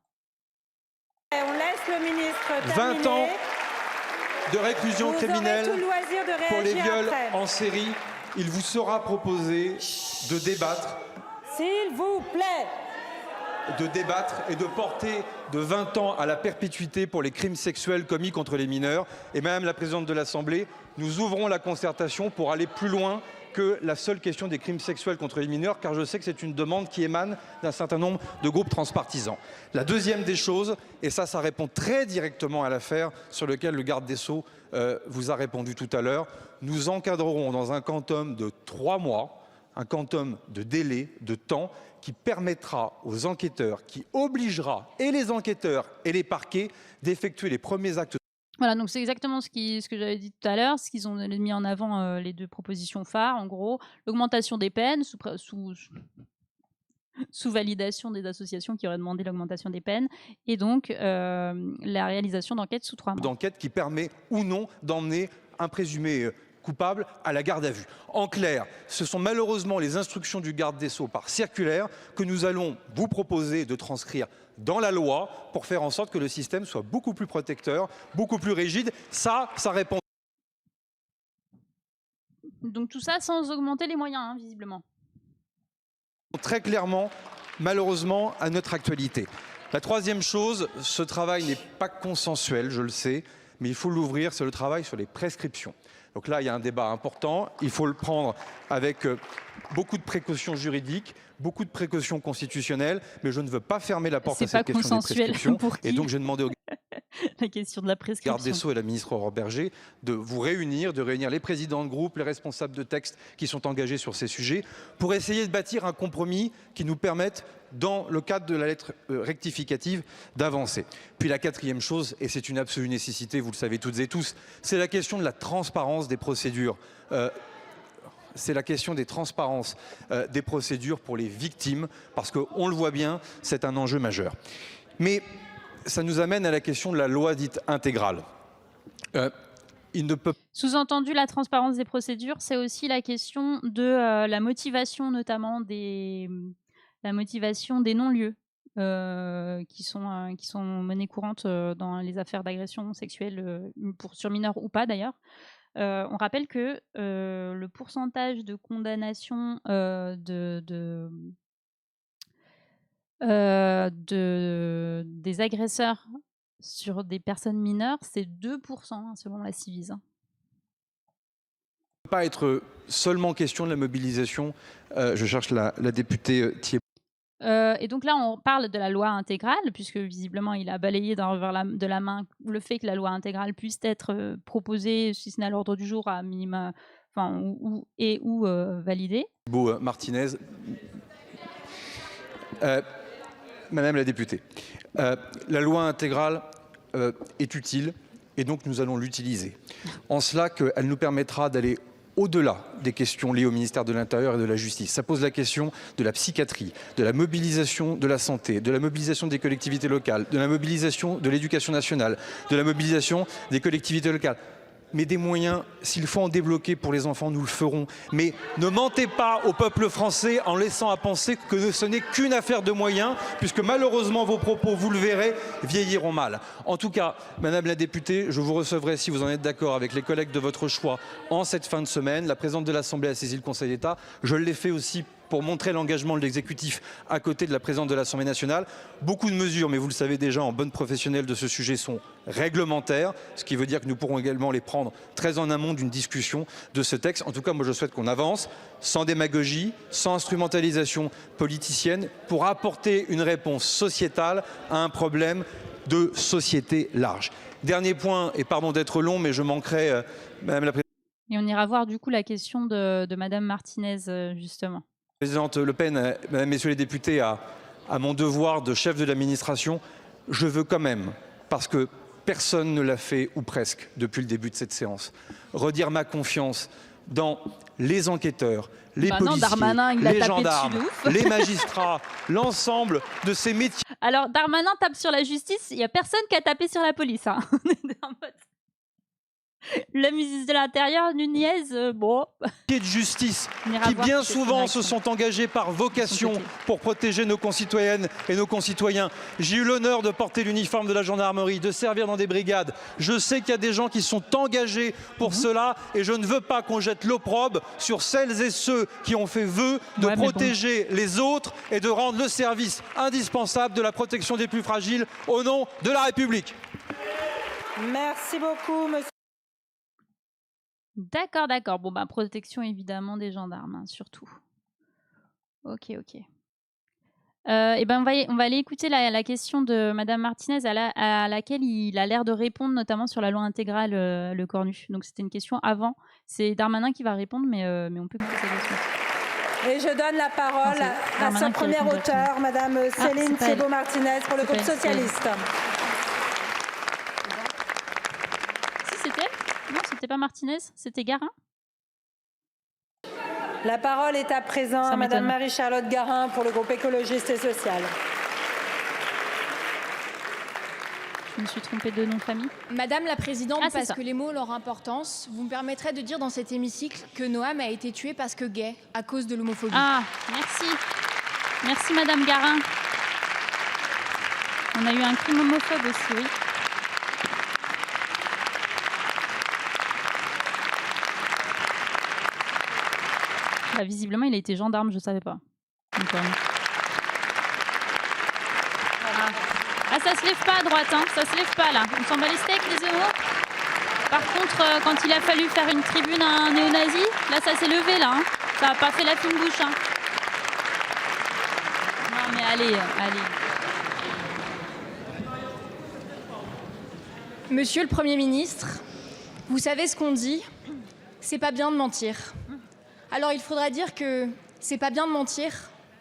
C: On laisse le ministre terminer.
G: 20 ans de réclusion criminelle pour les viols en série. Il vous sera proposé de débattre.
C: S'il vous plaît.
G: De débattre et de porter de 20 ans à la perpétuité pour les crimes sexuels commis contre les mineurs. Et Madame la Présidente de l'Assemblée, nous ouvrons la concertation pour aller plus loin que la seule question des crimes sexuels contre les mineurs, car je sais que c'est une demande qui émane d'un certain nombre de groupes transpartisans. La deuxième des choses, et ça répond très directement à l'affaire sur laquelle le garde des Sceaux vous a répondu tout à l'heure, nous encadrerons dans un quantum de 3 mois, un quantum de délai, de temps, qui permettra aux enquêteurs, qui obligera et les enquêteurs et les parquets d'effectuer les premiers actes.
A: Voilà, donc c'est exactement ce que j'avais dit tout à l'heure, ce qu'ils ont mis en avant les 2 propositions phares, en gros, l'augmentation des peines sous validation des associations qui auraient demandé l'augmentation des peines, et donc la réalisation d'enquêtes sous 3 mois.
G: D'enquête qui permet ou non d'emmener un présumé coupable à la garde à vue. En clair, ce sont malheureusement les instructions du garde des Sceaux par circulaire que nous allons vous proposer de transcrire dans la loi pour faire en sorte que le système soit beaucoup plus protecteur, beaucoup plus rigide. Ça répond.
A: Donc tout ça sans augmenter les moyens, hein, visiblement.
G: Très clairement, malheureusement, à notre actualité. La troisième chose, ce travail n'est pas consensuel, je le sais, mais il faut l'ouvrir, c'est le travail sur les prescriptions. Donc là, il y a un débat important, il faut le prendre avec beaucoup de précautions juridiques, beaucoup de précautions constitutionnelles, mais je ne veux pas fermer la porte à cette question des prescriptions. Et donc, j'ai demandé au
A: la question de la prescription.
G: garde des Sceaux et la ministre Aurore Bergé de vous réunir, de réunir les présidents de groupe, les responsables de textes qui sont engagés sur ces sujets, pour essayer de bâtir un compromis qui nous permette, dans le cadre de la lettre rectificative, d'avancer. Puis la quatrième chose, et c'est une absolue nécessité, vous le savez toutes et tous, c'est la question de la transparence des procédures. C'est la question des transparences des procédures pour les victimes, parce qu'on le voit bien, c'est un enjeu majeur. Mais ça nous amène à la question de la loi dite intégrale. Il ne peut...
A: Sous-entendu, la transparence des procédures, c'est aussi la question de la motivation, notamment la motivation des non-lieux qui sont menées courantes dans les affaires d'agression sexuelle sur mineurs ou pas d'ailleurs. On rappelle que le pourcentage de condamnation des agresseurs sur des personnes mineures, c'est 2% hein, selon la Civise.
G: Pas être seulement question de la mobilisation. Je cherche la députée Thiébaut.
A: Et donc là, on parle de la loi intégrale, puisque visiblement, il a balayé d'un revers de la main le fait que la loi intégrale puisse être proposée, si ce n'est à l'ordre du jour, à minima, enfin, ou validée.
G: Martinez. Madame la députée, la loi intégrale est utile et donc nous allons l'utiliser. En cela qu'elle nous permettra d'aller au-delà des questions liées au ministère de l'Intérieur et de la Justice. Ça pose la question de la psychiatrie, de la mobilisation de la santé, de la mobilisation des collectivités locales, de la mobilisation de l'éducation nationale, de la mobilisation des collectivités locales. Mais des moyens, s'il faut en débloquer pour les enfants, nous le ferons. Mais ne mentez pas au peuple français en laissant à penser que ce n'est qu'une affaire de moyens, puisque malheureusement vos propos, vous le verrez, vieilliront mal. En tout cas, Madame la députée, je vous recevrai, si vous en êtes d'accord, avec les collègues de votre choix en cette fin de semaine. La présidente de l'Assemblée a saisi le Conseil d'État. Je l'ai fait aussi pour montrer l'engagement de l'exécutif à côté de la présidente de l'Assemblée nationale. Beaucoup de mesures, mais vous le savez déjà, en bonne professionnelle de ce sujet, sont réglementaires, ce qui veut dire que nous pourrons également les prendre très en amont d'une discussion de ce texte. En tout cas, moi je souhaite qu'on avance sans démagogie, sans instrumentalisation politicienne, pour apporter une réponse sociétale à un problème de société large. Dernier point, et pardon d'être long, mais je manquerai, Madame la Présidente.
A: Et on ira voir du coup la question de Madame Martinez, justement.
G: Présidente Le Pen, Mesdames, Messieurs les députés, à mon devoir de chef de l'administration, je veux quand même, parce que personne ne l'a fait, ou presque, depuis le début de cette séance, redire ma confiance dans les enquêteurs, les policiers,
A: Darmanin,
G: les gendarmes, les magistrats, l'ensemble de ces métiers.
A: Alors, Darmanin tape sur la justice, il n'y a personne qui a tapé sur la police. Hein. Le ministre de l'Intérieur, Nunez, bon.
G: De justice qui bien souvent se sont engagés par vocation pour protéger nos concitoyennes et nos concitoyens. J'ai eu l'honneur de porter l'uniforme de la gendarmerie, de servir dans des brigades. Je sais qu'il y a des gens qui sont engagés pour cela et je ne veux pas qu'on jette l'opprobre sur celles et ceux qui ont fait vœu de protéger les autres et de rendre le service indispensable de la protection des plus fragiles au nom de la République.
C: Merci beaucoup, monsieur.
A: D'accord, d'accord. Bon, bah, protection évidemment des gendarmes, hein, surtout. Ok. Et ben, on va aller écouter la question de Madame Martinez à laquelle il a l'air de répondre, notamment sur la loi intégrale, le Cornu. Donc, c'était une question avant. C'est Darmanin qui va répondre, mais on peut écouter sa question.
C: Et je donne la parole à sa première auteure, Madame Céline Thiébaut-Martinez, pour le groupe socialiste.
A: Si, c'était non, c'était pas Martinez, c'était Garin.
C: La parole est à présent à Madame Marie-Charlotte Garin pour le groupe écologiste et social.
A: Je me suis trompée de nom de famille.
H: Madame la Présidente, parce que les mots ont leur importance, vous me permettrez de dire dans cet hémicycle que Noam a été tué parce que gay, à cause de l'homophobie.
A: Ah, merci. Merci Madame Garin. On a eu un crime homophobe aussi, oui. Bah, visiblement, il a été gendarme, je ne savais pas. Donc, ah, ça se lève pas à droite, hein. Ça se lève pas là. On s'en bat les steaks, les héros. Par contre, quand il a fallu faire une tribune à un néo-nazi, là, ça s'est levé là. Hein. Ça n'a pas fait la fine bouche. Hein. Non, mais allez.
H: Monsieur le Premier ministre, vous savez ce qu'on dit, c'est pas bien de mentir. Alors il faudra dire que c'est pas bien de mentir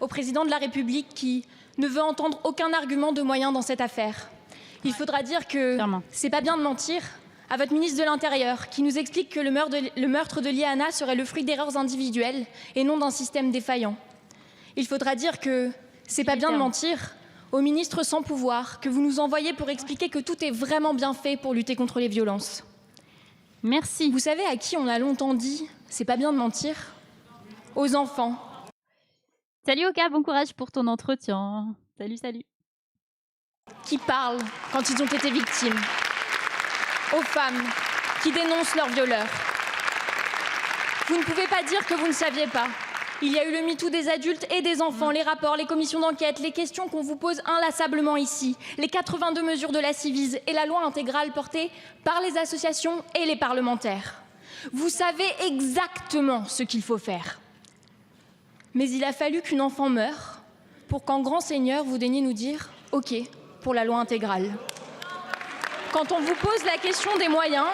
H: au président de la République qui ne veut entendre aucun argument de moyen dans cette affaire. Il faudra dire que c'est pas bien de mentir à votre ministre de l'Intérieur qui nous explique que le meurtre de Liana serait le fruit d'erreurs individuelles et non d'un système défaillant. Il faudra dire que c'est pas bien de mentir au ministre sans pouvoir que vous nous envoyez pour expliquer que tout est vraiment bien fait pour lutter contre les violences.
A: Merci.
H: Vous savez à qui on a longtemps dit « c'est pas bien de mentir » ? Aux enfants.
A: Salut Oka, bon courage pour ton entretien. Salut.
H: Qui parlent quand ils ont été victimes. Aux femmes qui dénoncent leurs violeurs. Vous ne pouvez pas dire que vous ne saviez pas. Il y a eu le MeToo des adultes et des enfants, les rapports, les commissions d'enquête, les questions qu'on vous pose inlassablement ici, les 82 mesures de la Civise et la loi intégrale portée par les associations et les parlementaires. Vous savez exactement ce qu'il faut faire. Mais il a fallu qu'une enfant meure pour qu'en grand seigneur, vous daigniez nous dire « OK » pour la loi intégrale. Quand on vous pose la question des moyens,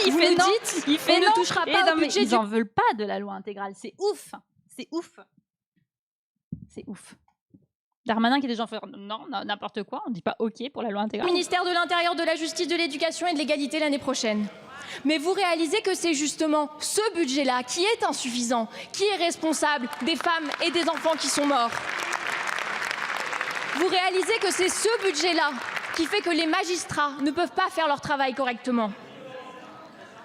H: vous nous dites « on ne touchera pas au budget du... »
A: Ils n'en veulent pas de la loi intégrale, c'est ouf. Darmanin qui est déjà en fait non, n'importe quoi, on ne dit pas OK pour la loi intégrale.
H: Ministère de l'Intérieur, de la Justice, de l'Éducation et de l'Égalité l'année prochaine. Mais vous réalisez que c'est justement ce budget-là qui est insuffisant, qui est responsable des femmes et des enfants qui sont morts. Vous réalisez que c'est ce budget-là qui fait que les magistrats ne peuvent pas faire leur travail correctement.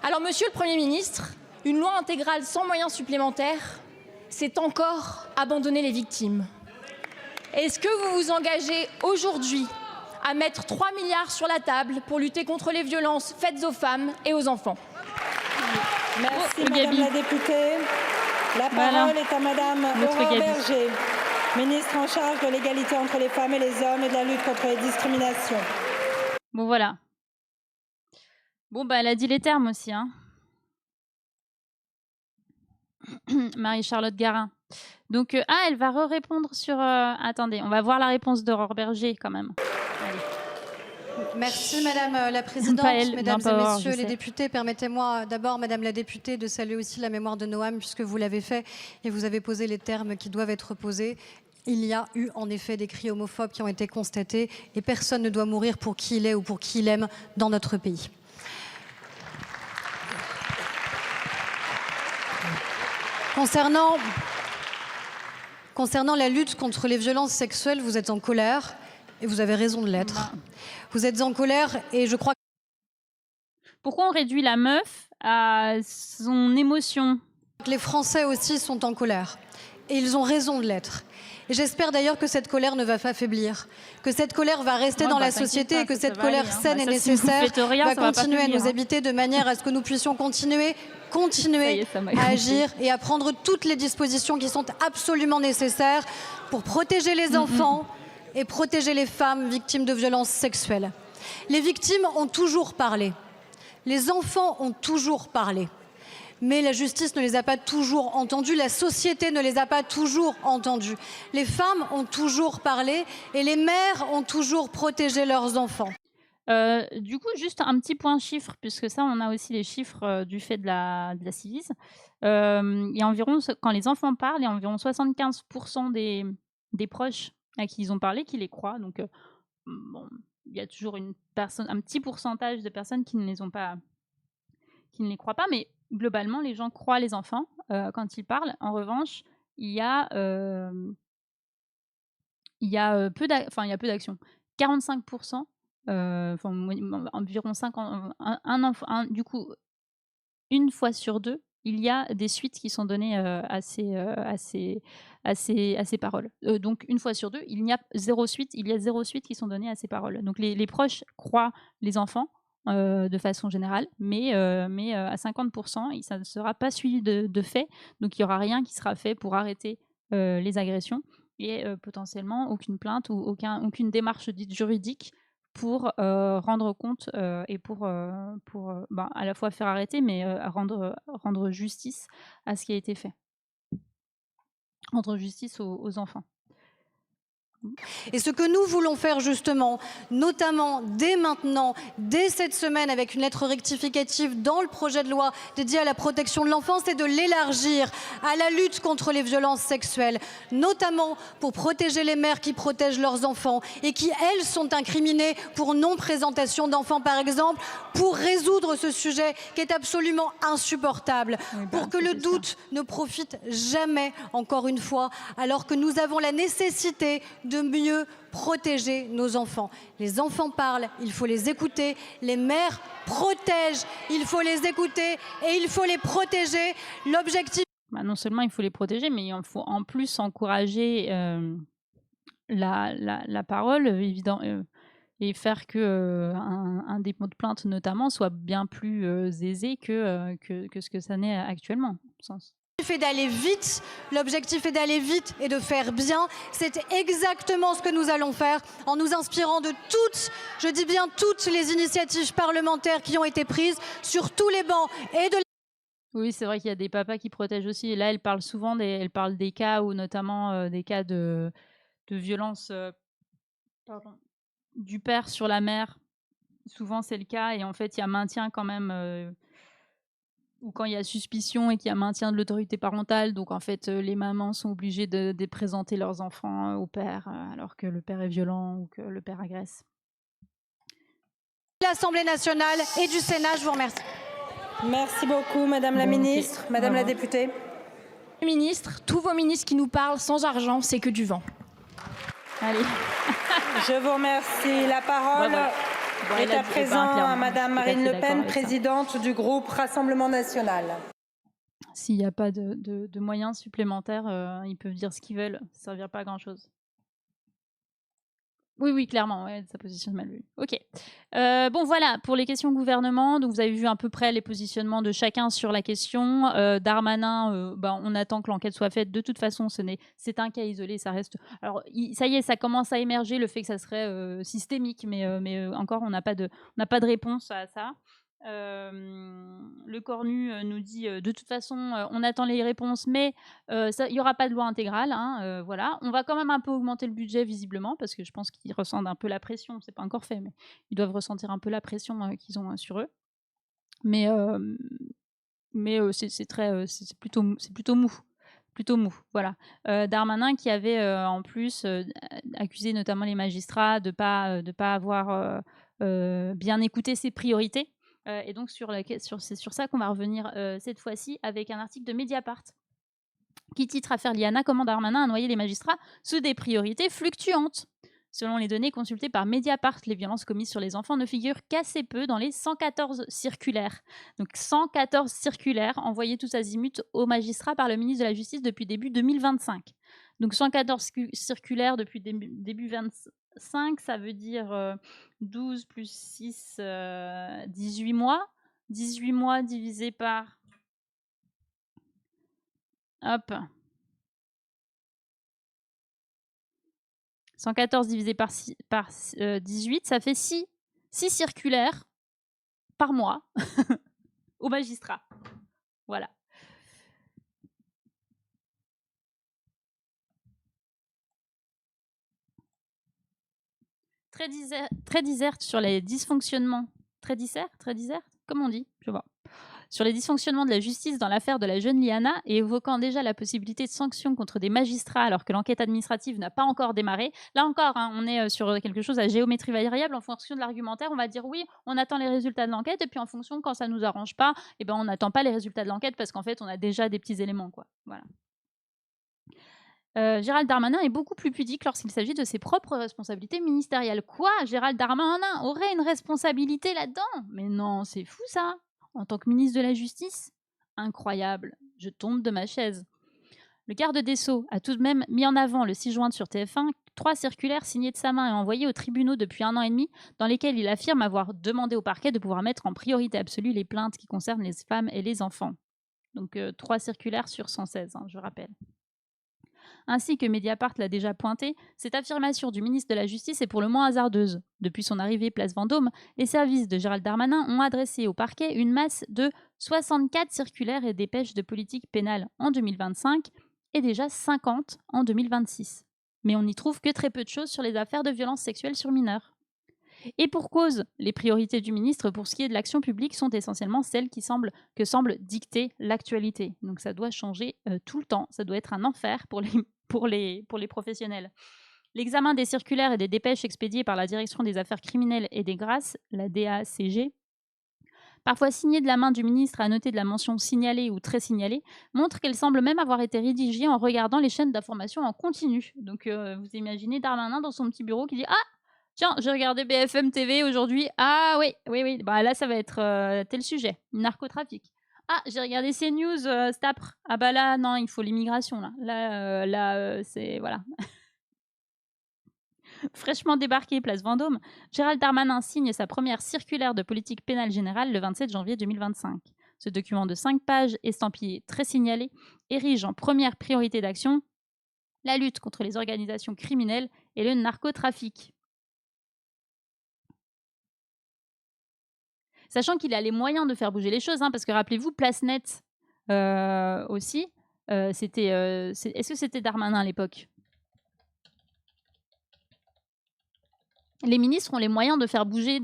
H: Alors, Monsieur le Premier ministre, une loi intégrale sans moyens supplémentaires, c'est encore abandonner les victimes. Est-ce que vous vous engagez aujourd'hui à mettre 3 milliards sur la table pour lutter contre les violences faites aux femmes et aux enfants?
C: Merci Madame la députée. La parole est à Madame Aurore Bergé, ministre en charge de l'égalité entre les femmes et les hommes et de la lutte contre les discriminations.
A: Bon voilà. Bon bah elle a dit les termes aussi, hein. Marie-Charlotte Garin. Donc, elle va répondre sur... attendez, on va voir la réponse d'Aurore Bergé quand même. Allez.
I: Merci Madame la Présidente, Mesdames et Messieurs les députés. Permettez-moi d'abord, Madame la députée, de saluer aussi la mémoire de Noam, puisque vous l'avez fait et vous avez posé les termes qui doivent être posés. Il y a eu en effet des cris homophobes qui ont été constatés et personne ne doit mourir pour qui il est ou pour qui il aime dans notre pays. Concernant la lutte contre les violences sexuelles, vous êtes en colère et vous avez raison de l'être. Vous êtes en colère et je crois...
A: Pourquoi on réduit la meuf à son émotion?
I: Les Français aussi sont en colère et ils ont raison de l'être. Et j'espère d'ailleurs que cette colère ne va pas faiblir, que cette colère va rester dans la société et que cette colère saine et nécessaire va continuer à nous habiter de manière à ce que nous puissions continuer à agir et à prendre toutes les dispositions qui sont absolument nécessaires pour protéger les enfants et protéger les femmes victimes de violences sexuelles. Les victimes ont toujours parlé, les enfants ont toujours parlé. Mais la justice ne les a pas toujours entendus, la société ne les a pas toujours entendus. Les femmes ont toujours parlé et les mères ont toujours protégé leurs enfants.
A: Du coup, juste un petit point chiffre, puisque ça, on a aussi les chiffres du fait de la Civise. Il y a environ, quand les enfants parlent, il y a environ 75% des proches à qui ils ont parlé qui les croient. Donc, bon, il y a toujours un petit pourcentage de personnes qui ne les ont pas qui ne les croient pas, mais globalement, les gens croient les enfants quand ils parlent. En revanche, il y a peu d'actions. 45%, environ 50, du coup, une fois sur deux, il y a des suites qui sont données à ces paroles. Donc une fois sur deux, il y a 0 suite qui sont données à ces paroles. Donc les proches croient les enfants de façon générale, mais à 50%, ça ne sera pas suivi de fait. Donc il n'y aura rien qui sera fait pour arrêter les agressions et potentiellement aucune plainte ou aucune démarche dite juridique pour rendre compte et pour à la fois faire arrêter, mais rendre justice à ce qui a été fait. Rendre justice aux enfants.
I: Et ce que nous voulons faire justement, notamment dès maintenant, dès cette semaine, avec une lettre rectificative dans le projet de loi dédié à la protection de l'enfance, c'est de l'élargir à la lutte contre les violences sexuelles, notamment pour protéger les mères qui protègent leurs enfants et qui, elles, sont incriminées pour non-présentation d'enfants, par exemple, pour résoudre ce sujet qui est absolument insupportable, pour que le doute ne profite jamais, encore une fois, alors que nous avons la nécessité de mieux protéger nos enfants. Les enfants parlent, il faut les écouter. Les mères protègent, il faut les écouter et il faut les protéger. L'objectif...
A: non seulement il faut les protéger, mais il faut en plus encourager la parole, évidemment, et faire que un dépôt de plainte, notamment, soit bien plus aisé que ce que ça n'est actuellement.
I: L'objectif est d'aller vite et de faire bien. C'est exactement ce que nous allons faire en nous inspirant de toutes, je dis bien toutes les initiatives parlementaires qui ont été prises sur tous les bancs et de...
A: Oui, c'est vrai qu'il y a des papas qui protègent aussi. Et là, elle parle souvent des cas où notamment des cas de violence du père sur la mère. Souvent, c'est le cas. Et en fait, il y a maintien quand même... ou quand il y a suspicion et qu'il y a maintien de l'autorité parentale, donc en fait les mamans sont obligées de présenter leurs enfants au père alors que le père est violent ou que le père agresse.
I: L'Assemblée nationale et du Sénat, je vous remercie.
C: Merci beaucoup Madame la ministre. Okay. Madame la députée.
H: Ministre, tous vos ministres qui nous parlent sans argent, c'est que du vent.
A: Allez.
C: Je vous remercie. La parole... est à présent à Madame Marine Le Pen, présidente du groupe Rassemblement National.
A: S'il n'y a pas de moyens supplémentaires, ils peuvent dire ce qu'ils veulent, ça ne servira pas à grand-chose. Oui, clairement, ouais, sa position est mal vue. Ok. Bon, voilà, pour les questions gouvernement, donc vous avez vu à peu près les positionnements de chacun sur la question. Darmanin, on attend que l'enquête soit faite. De toute façon, c'est un cas isolé, ça reste... Alors, ça y est, ça commence à émerger, le fait que ça serait systémique, mais encore, on n'a pas de réponse à ça. Le Cornu nous dit de toute façon on attend les réponses, mais il n'y aura pas de loi intégrale, voilà. On va quand même un peu augmenter le budget visiblement parce que je pense qu'ils ressentent un peu la pression, c'est pas encore fait, mais ils doivent ressentir un peu la pression qu'ils ont sur eux, mais c'est plutôt mou, voilà. Darmanin qui avait en plus accusé notamment les magistrats de pas avoir bien écouté ses priorités. Et donc c'est sur ça qu'on va revenir cette fois-ci avec un article de Mediapart qui titre Affaire Liana, comment Darmanin a noyé les magistrats sous des priorités fluctuantes. Selon les données consultées par Mediapart, les violences commises sur les enfants ne figurent qu'assez peu dans les 114 circulaires. Donc 114 circulaires envoyées tous azimuts aux magistrats par le ministre de la Justice depuis début 2025. Donc 114 circulaires depuis début 25, ça veut dire 12 plus 6, 18 mois. 18 mois divisé par... Hop. 114 divisé par 18, ça fait 6 circulaires par mois aux magistrats. Voilà. Très déserte sur les dysfonctionnements. Très déserte, comment on dit? Je vois. Sur les dysfonctionnements de la justice dans l'affaire de la jeune Liana et évoquant déjà la possibilité de sanctions contre des magistrats alors que l'enquête administrative n'a pas encore démarré. Là encore, hein, on est sur quelque chose à géométrie variable. En fonction de l'argumentaire, on va dire oui, on attend les résultats de l'enquête et puis en fonction, quand ça ne nous arrange pas, eh ben, on n'attend pas les résultats de l'enquête parce qu'en fait, on a déjà des petits éléments, quoi. Voilà. Gérald Darmanin est beaucoup plus pudique lorsqu'il s'agit de ses propres responsabilités ministérielles. Quoi? Gérald Darmanin aurait une responsabilité là-dedans? Mais non, c'est fou ça! En tant que ministre de la Justice? Incroyable, je tombe de ma chaise. Le garde des Sceaux a tout de même mis en avant le 6 juin sur TF1 3 circulaires signées de sa main et envoyées aux tribunaux depuis 1 an et demi, dans lesquelles il affirme avoir demandé au parquet de pouvoir mettre en priorité absolue les plaintes qui concernent les femmes et les enfants. Donc 3 circulaires sur 116, hein, je rappelle. Ainsi que Mediapart l'a déjà pointé, cette affirmation du ministre de la Justice est pour le moins hasardeuse. Depuis son arrivée place Vendôme, les services de Gérald Darmanin ont adressé au parquet une masse de 64 circulaires et dépêches de politique pénale en 2025 et déjà 50 en 2026. Mais on n'y trouve que très peu de choses sur les affaires de violences sexuelles sur mineurs. Et pour cause, les priorités du ministre pour ce qui est de l'action publique sont essentiellement celles que semble dicter l'actualité. Donc ça doit changer tout le temps, ça doit être un enfer pour les professionnels. L'examen des circulaires et des dépêches expédiées par la Direction des affaires criminelles et des grâces, la DACG, parfois signées de la main du ministre à noter de la mention signalée ou très signalée, montre qu'elles semblent même avoir été rédigées en regardant les chaînes d'information en continu. Donc vous imaginez Darmanin dans son petit bureau qui dit « Ah, tiens, j'ai regardé BFM TV aujourd'hui. Ah oui. Bah, là, ça va être tel sujet, narcotrafic. Ah, j'ai regardé CNews, Stapr. Ah bah là, non, il faut l'immigration. Là, c'est... Voilà. » Fraîchement débarqué place Vendôme, Gérald Darmanin signe sa première circulaire de politique pénale générale le 27 janvier 2025. Ce document de 5 pages, estampillé très signalé, érige en première priorité d'action la lutte contre les organisations criminelles et le narcotrafic. Sachant qu'il a les moyens de faire bouger les choses, hein, parce que rappelez-vous, PlaceNet aussi, est-ce que c'était Darmanin à l'époque? Les ministres ont les moyens de faire bouger,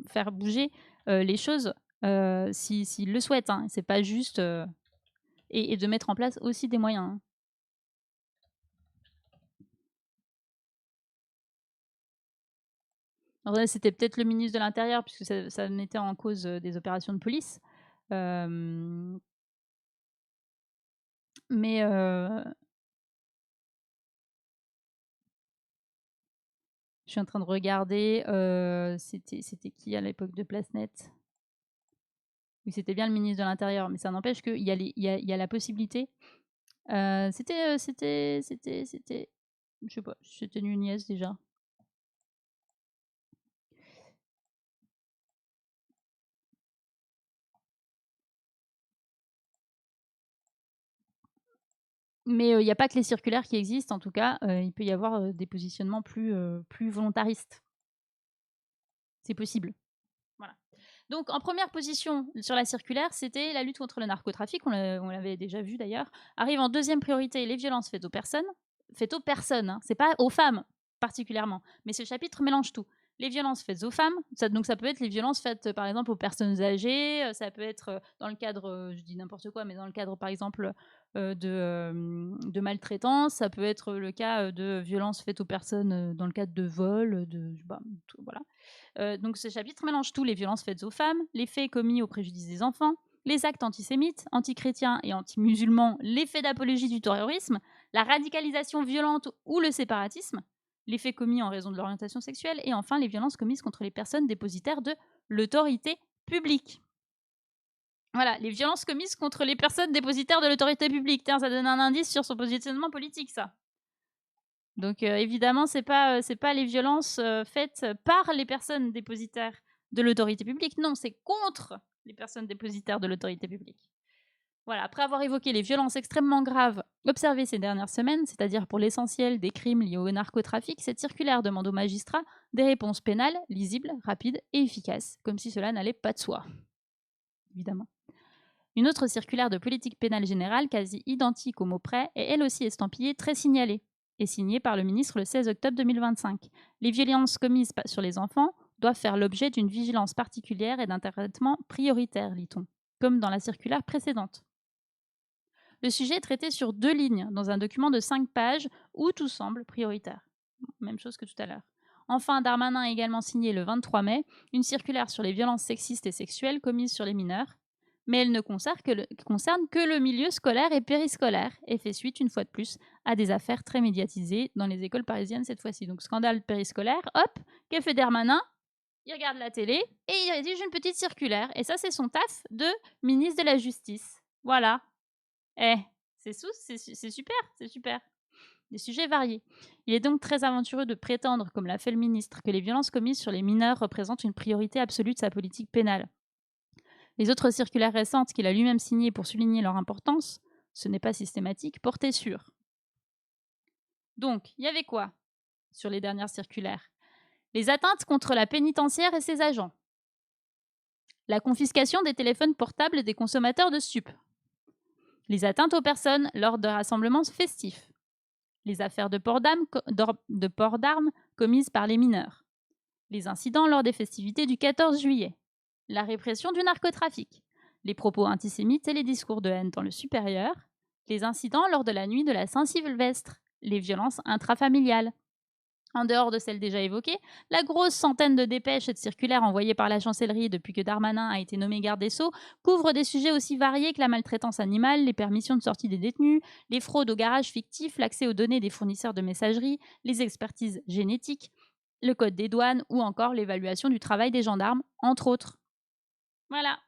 A: faire bouger les choses s'ils le souhaitent. Hein. C'est pas juste... et de mettre en place aussi des moyens. Hein. C'était peut-être le ministre de l'Intérieur, puisque ça mettait en cause des opérations de police. Mais je suis en train de regarder. C'était qui à l'époque de PlaceNet? Oui, c'était bien le ministre de l'Intérieur, mais ça n'empêche qu'il y a la possibilité. C'était, je sais pas, c'était Nunez déjà. Mais il n'y a pas que les circulaires qui existent, en tout cas, il peut y avoir des positionnements plus volontaristes. C'est possible. Voilà. Donc, en première position sur la circulaire, c'était la lutte contre le narcotrafic, on l'avait déjà vu d'ailleurs. Arrive en deuxième priorité les violences faites aux personnes. Faites aux personnes, hein. C'est pas aux femmes particulièrement, mais ce chapitre mélange tout. Les violences faites aux femmes, donc ça peut être les violences faites par exemple aux personnes âgées, ça peut être dans le cadre, je dis n'importe quoi, mais dans le cadre par exemple de maltraitance, ça peut être le cas de violences faites aux personnes dans le cadre de vol, voilà. Donc ce chapitre mélange tout, les violences faites aux femmes, les faits commis au préjudice des enfants, les actes antisémites, antichrétiens et anti-musulmans, les faits d'apologie du terrorisme, la radicalisation violente ou le séparatisme, les faits commis en raison de l'orientation sexuelle et enfin les violences commises contre les personnes dépositaires de l'autorité publique. Voilà, les violences commises contre les personnes dépositaires de l'autorité publique. Tiens, ça donne un indice sur son positionnement politique, ça. Donc évidemment, c'est pas les violences faites par les personnes dépositaires de l'autorité publique. Non, c'est contre les personnes dépositaires de l'autorité publique. Voilà, après avoir évoqué les violences extrêmement graves observées ces dernières semaines, c'est-à-dire pour l'essentiel des crimes liés au narcotrafic, cette circulaire demande aux magistrats des réponses pénales, lisibles, rapides et efficaces, comme si cela n'allait pas de soi. Évidemment. Une autre circulaire de politique pénale générale, quasi identique au mot près, est elle aussi estampillée très signalée, et signée par le ministre le 16 octobre 2025. Les violences commises sur les enfants doivent faire l'objet d'une vigilance particulière et d'un traitement prioritaire, lit-on, comme dans la circulaire précédente. Le sujet est traité sur 2 lignes dans un document de 5 pages où tout semble prioritaire. Même chose que tout à l'heure. Enfin, Darmanin a également signé le 23 mai une circulaire sur les violences sexistes et sexuelles commises sur les mineurs, mais elle ne concerne que le milieu scolaire et périscolaire et fait suite, une fois de plus, à des affaires très médiatisées dans les écoles parisiennes cette fois-ci. Donc, scandale périscolaire, hop, qu'a fait Darmanin? Il regarde la télé et il rédige une petite circulaire. Et ça, c'est son taf de ministre de la Justice. Voilà. C'est super, c'est super. Des sujets variés. Il est donc très aventureux de prétendre, comme l'a fait le ministre, que les violences commises sur les mineurs représentent une priorité absolue de sa politique pénale. Les autres circulaires récentes qu'il a lui-même signées pour souligner leur importance, ce n'est pas systématique, portaient sur. Donc, il y avait quoi sur les dernières circulaires? Les atteintes contre la pénitentiaire et ses agents. La confiscation des téléphones portables des consommateurs de stupes. Les atteintes aux personnes lors de rassemblements festifs. Les affaires de port d'armes commises par les mineurs. Les incidents lors des festivités du 14 juillet. La répression du narcotrafic. Les propos antisémites et les discours de haine dans le supérieur. Les incidents lors de la nuit de la Saint-Sylvestre. Les violences intrafamiliales. En dehors de celles déjà évoquées, la grosse centaine de dépêches et de circulaires envoyées par la chancellerie depuis que Darmanin a été nommé garde des Sceaux couvre des sujets aussi variés que la maltraitance animale, les permissions de sortie des détenus, les fraudes aux garages fictifs, l'accès aux données des fournisseurs de messagerie, les expertises génétiques, le code des douanes ou encore l'évaluation du travail des gendarmes, entre autres. Voilà.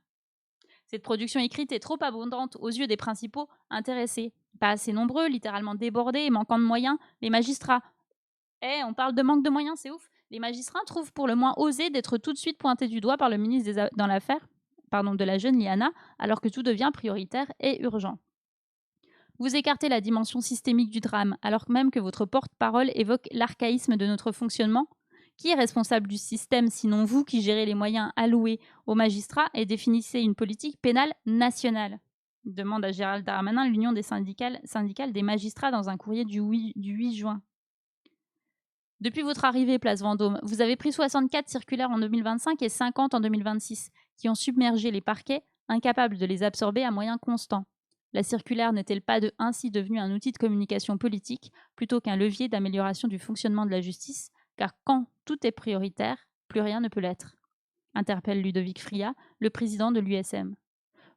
A: Cette production écrite est trop abondante aux yeux des principaux intéressés. Pas assez nombreux, littéralement débordés et manquant de moyens, les magistrats. On parle de manque de moyens, c'est ouf. Les magistrats trouvent pour le moins osé d'être tout de suite pointés du doigt par le ministre dans l'affaire de la jeune Liana, alors que tout devient prioritaire et urgent. Vous écartez la dimension systémique du drame, alors même que votre porte-parole évoque l'archaïsme de notre fonctionnement. Qui est responsable du système, sinon vous qui gérez les moyens alloués aux magistrats et définissez une politique pénale nationale? Demande à Gérald Darmanin l'Union des syndicales des magistrats dans un courrier du 8 juin. Depuis votre arrivée, place Vendôme, vous avez pris 64 circulaires en 2025 et 50 en 2026, qui ont submergé les parquets, incapables de les absorber à moyens constants. La circulaire n'est-elle pas ainsi devenue un outil de communication politique, plutôt qu'un levier d'amélioration du fonctionnement de la justice, car quand tout est prioritaire, plus rien ne peut l'être, interpelle Ludovic Fria, le président de l'USM.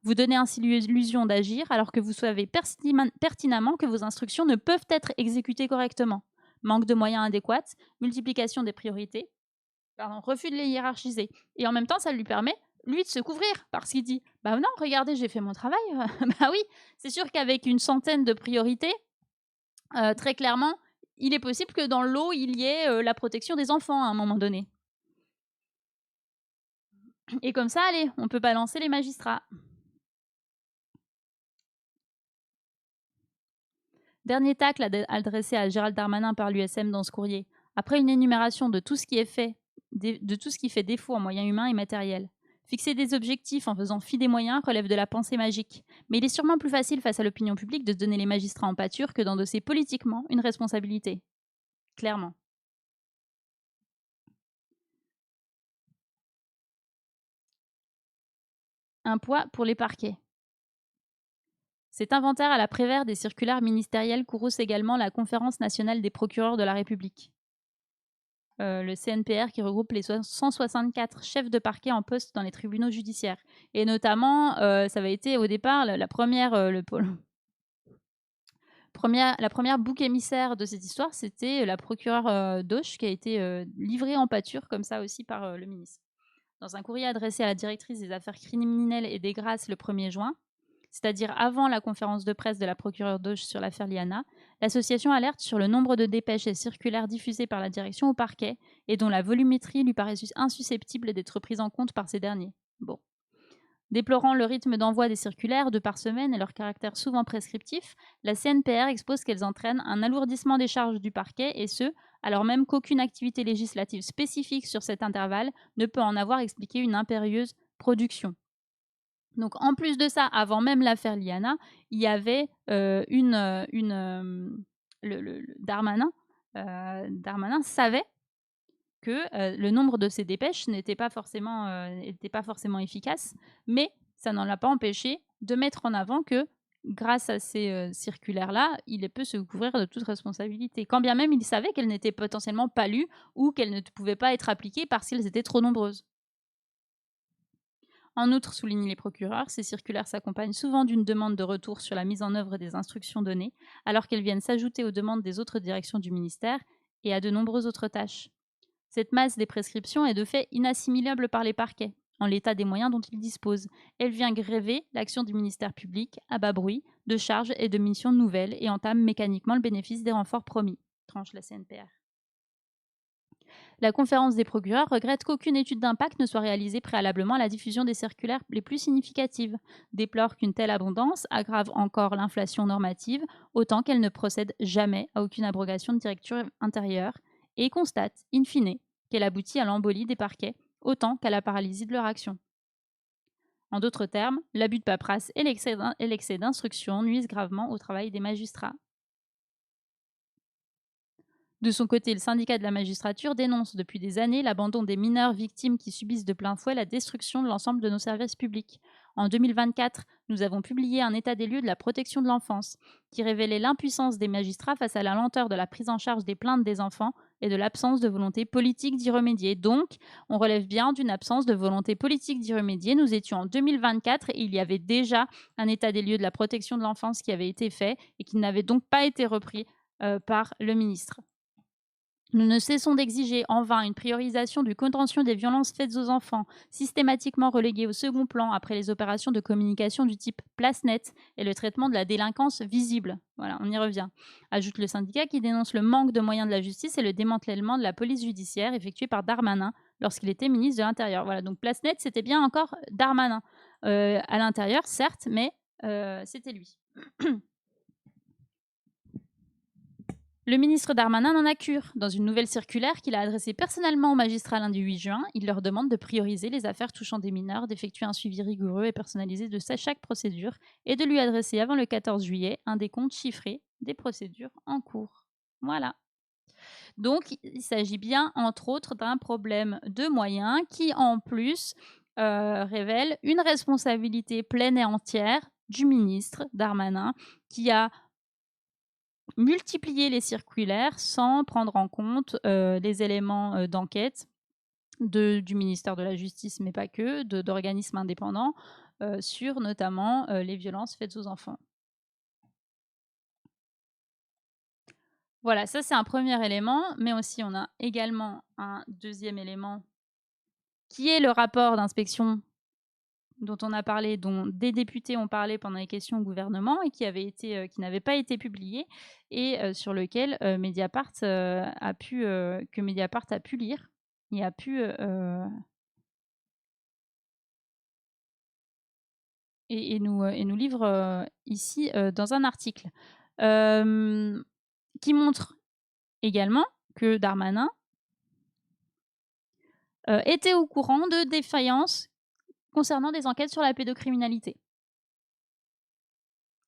A: Vous donnez ainsi l'illusion d'agir alors que vous savez pertinemment que vos instructions ne peuvent être exécutées correctement. Manque de moyens adéquats, multiplication des priorités, refus de les hiérarchiser. Et en même temps, ça lui permet, lui, de se couvrir, parce qu'il dit « Bah non, regardez, j'ai fait mon travail. » Bah oui, c'est sûr qu'avec une centaine de priorités, très clairement, il est possible que dans l'eau, il y ait la protection des enfants à un moment donné. Et comme ça, allez, on peut balancer les magistrats. Dernier tacle adressé à Gérald Darmanin par l'USM dans ce courrier. Après une énumération de tout ce qui fait défaut en moyens humains et matériels. Fixer des objectifs en faisant fi des moyens relève de la pensée magique. Mais il est sûrement plus facile face à l'opinion publique de donner les magistrats en pâture que d'endosser politiquement une responsabilité. Clairement. Un poids pour les parquets. Cet inventaire à la Prévert des circulaires ministérielles courrouce également la Conférence nationale des procureurs de la République. Le CNPR qui regroupe les 164 chefs de parquet en poste dans les tribunaux judiciaires. Et notamment, ça avait été au départ la première bouc émissaire de cette histoire, c'était la procureure Doche qui a été livrée en pâture comme ça aussi par le ministre. Dans un courrier adressé à la directrice des affaires criminelles et des grâces le 1er juin, c'est-à-dire avant la conférence de presse de la procureure Doche sur l'affaire Liana, l'association alerte sur le nombre de dépêches et circulaires diffusées par la direction au parquet et dont la volumétrie lui paraît insusceptible d'être prise en compte par ces derniers. Bon. Déplorant le rythme d'envoi des circulaires, 2 par semaine, et leur caractère souvent prescriptif, la CNPR expose qu'elles entraînent un alourdissement des charges du parquet, et ce, alors même qu'aucune activité législative spécifique sur cet intervalle ne peut en avoir expliqué une impérieuse production. Donc, en plus de ça, avant même l'affaire Liana, il y avait Darmanin savait que le nombre de ces dépêches n'était pas forcément efficace, mais ça n'en l'a pas empêché de mettre en avant que grâce à ces circulaires-là, il peut se couvrir de toute responsabilité, quand bien même il savait qu'elles n'étaient potentiellement pas lues ou qu'elles ne pouvaient pas être appliquées parce qu'elles étaient trop nombreuses. En outre, soulignent les procureurs, ces circulaires s'accompagnent souvent d'une demande de retour sur la mise en œuvre des instructions données, alors qu'elles viennent s'ajouter aux demandes des autres directions du ministère et à de nombreuses autres tâches. Cette masse des prescriptions est de fait inassimilable par les parquets, en l'état des moyens dont ils disposent. Elle vient gréver l'action du ministère public à bas bruit, de charges et de missions nouvelles et entame mécaniquement le bénéfice des renforts promis, tranche la CNPR. La conférence des procureurs regrette qu'aucune étude d'impact ne soit réalisée préalablement à la diffusion des circulaires les plus significatives, déplore qu'une telle abondance aggrave encore l'inflation normative, autant qu'elle ne procède jamais à aucune abrogation de directive intérieure, et constate, in fine, qu'elle aboutit à l'embolie des parquets, autant qu'à la paralysie de leur action. En d'autres termes, l'abus de paperasse et l'excès d'instruction nuisent gravement au travail des magistrats. De son côté, le syndicat de la magistrature dénonce depuis des années l'abandon des mineurs victimes qui subissent de plein fouet la destruction de l'ensemble de nos services publics. En 2024, nous avons publié un état des lieux de la protection de l'enfance, qui révélait l'impuissance des magistrats face à la lenteur de la prise en charge des plaintes des enfants et de l'absence de volonté politique d'y remédier. Donc, on relève bien d'une absence de volonté politique d'y remédier. Nous étions en 2024 et il y avait déjà un état des lieux de la protection de l'enfance qui avait été fait et qui n'avait donc pas été repris par le ministre. Nous ne cessons d'exiger en vain une priorisation du contentieux des violences faites aux enfants, systématiquement reléguées au second plan après les opérations de communication du type place nette et le traitement de la délinquance visible. Voilà, on y revient. Ajoute le syndicat qui dénonce le manque de moyens de la justice et le démantèlement de la police judiciaire effectué par Darmanin lorsqu'il était ministre de l'Intérieur. Voilà, donc place nette, c'était bien encore Darmanin. À l'intérieur, certes, mais c'était lui. Le ministre Darmanin n'en a cure. Dans une nouvelle circulaire qu'il a adressée personnellement aux magistrats lundi 8 juin, il leur demande de prioriser les affaires touchant des mineurs, d'effectuer un suivi rigoureux et personnalisé de chaque procédure et de lui adresser avant le 14 juillet un décompte chiffré des procédures en cours. Voilà. Donc, il s'agit bien, entre autres, d'un problème de moyens qui, en plus, révèle une responsabilité pleine et entière du ministre Darmanin qui a multiplier les circulaires sans prendre en compte les éléments d'enquête du ministère de la Justice, mais pas que, d'organismes indépendants, sur notamment les violences faites aux enfants. Voilà, ça c'est un premier élément, mais aussi on a également un deuxième élément qui est le rapport d'inspection dont on a parlé, dont des députés ont parlé pendant les questions au gouvernement et qui n'avait pas été publié et sur lequel Mediapart a pu lire et a pu et nous livre ici dans un article qui montre également que Darmanin était au courant de défaillances concernant des enquêtes sur la pédocriminalité.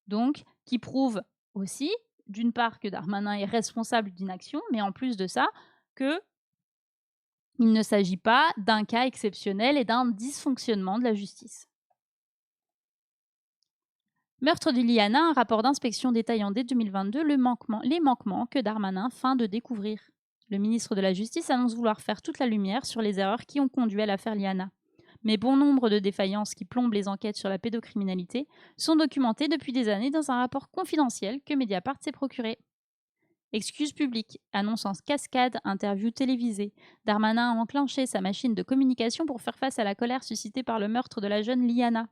A: Donc, qui prouve aussi, d'une part, que Darmanin est responsable d'une action, mais en plus de ça, qu'il ne s'agit pas d'un cas exceptionnel et d'un dysfonctionnement de la justice. Meurtre de Liana, un rapport d'inspection détaillant dès 2022 les manquements que Darmanin feint de découvrir. Le ministre de la Justice annonce vouloir faire toute la lumière sur les erreurs qui ont conduit à l'affaire Liana. Mais bon nombre de défaillances qui plombent les enquêtes sur la pédocriminalité sont documentées depuis des années dans un rapport confidentiel que Mediapart s'est procuré. Excuses publiques, annonces en cascade, interviews télévisées. Darmanin a enclenché sa machine de communication pour faire face à la colère suscitée par le meurtre de la jeune Liana.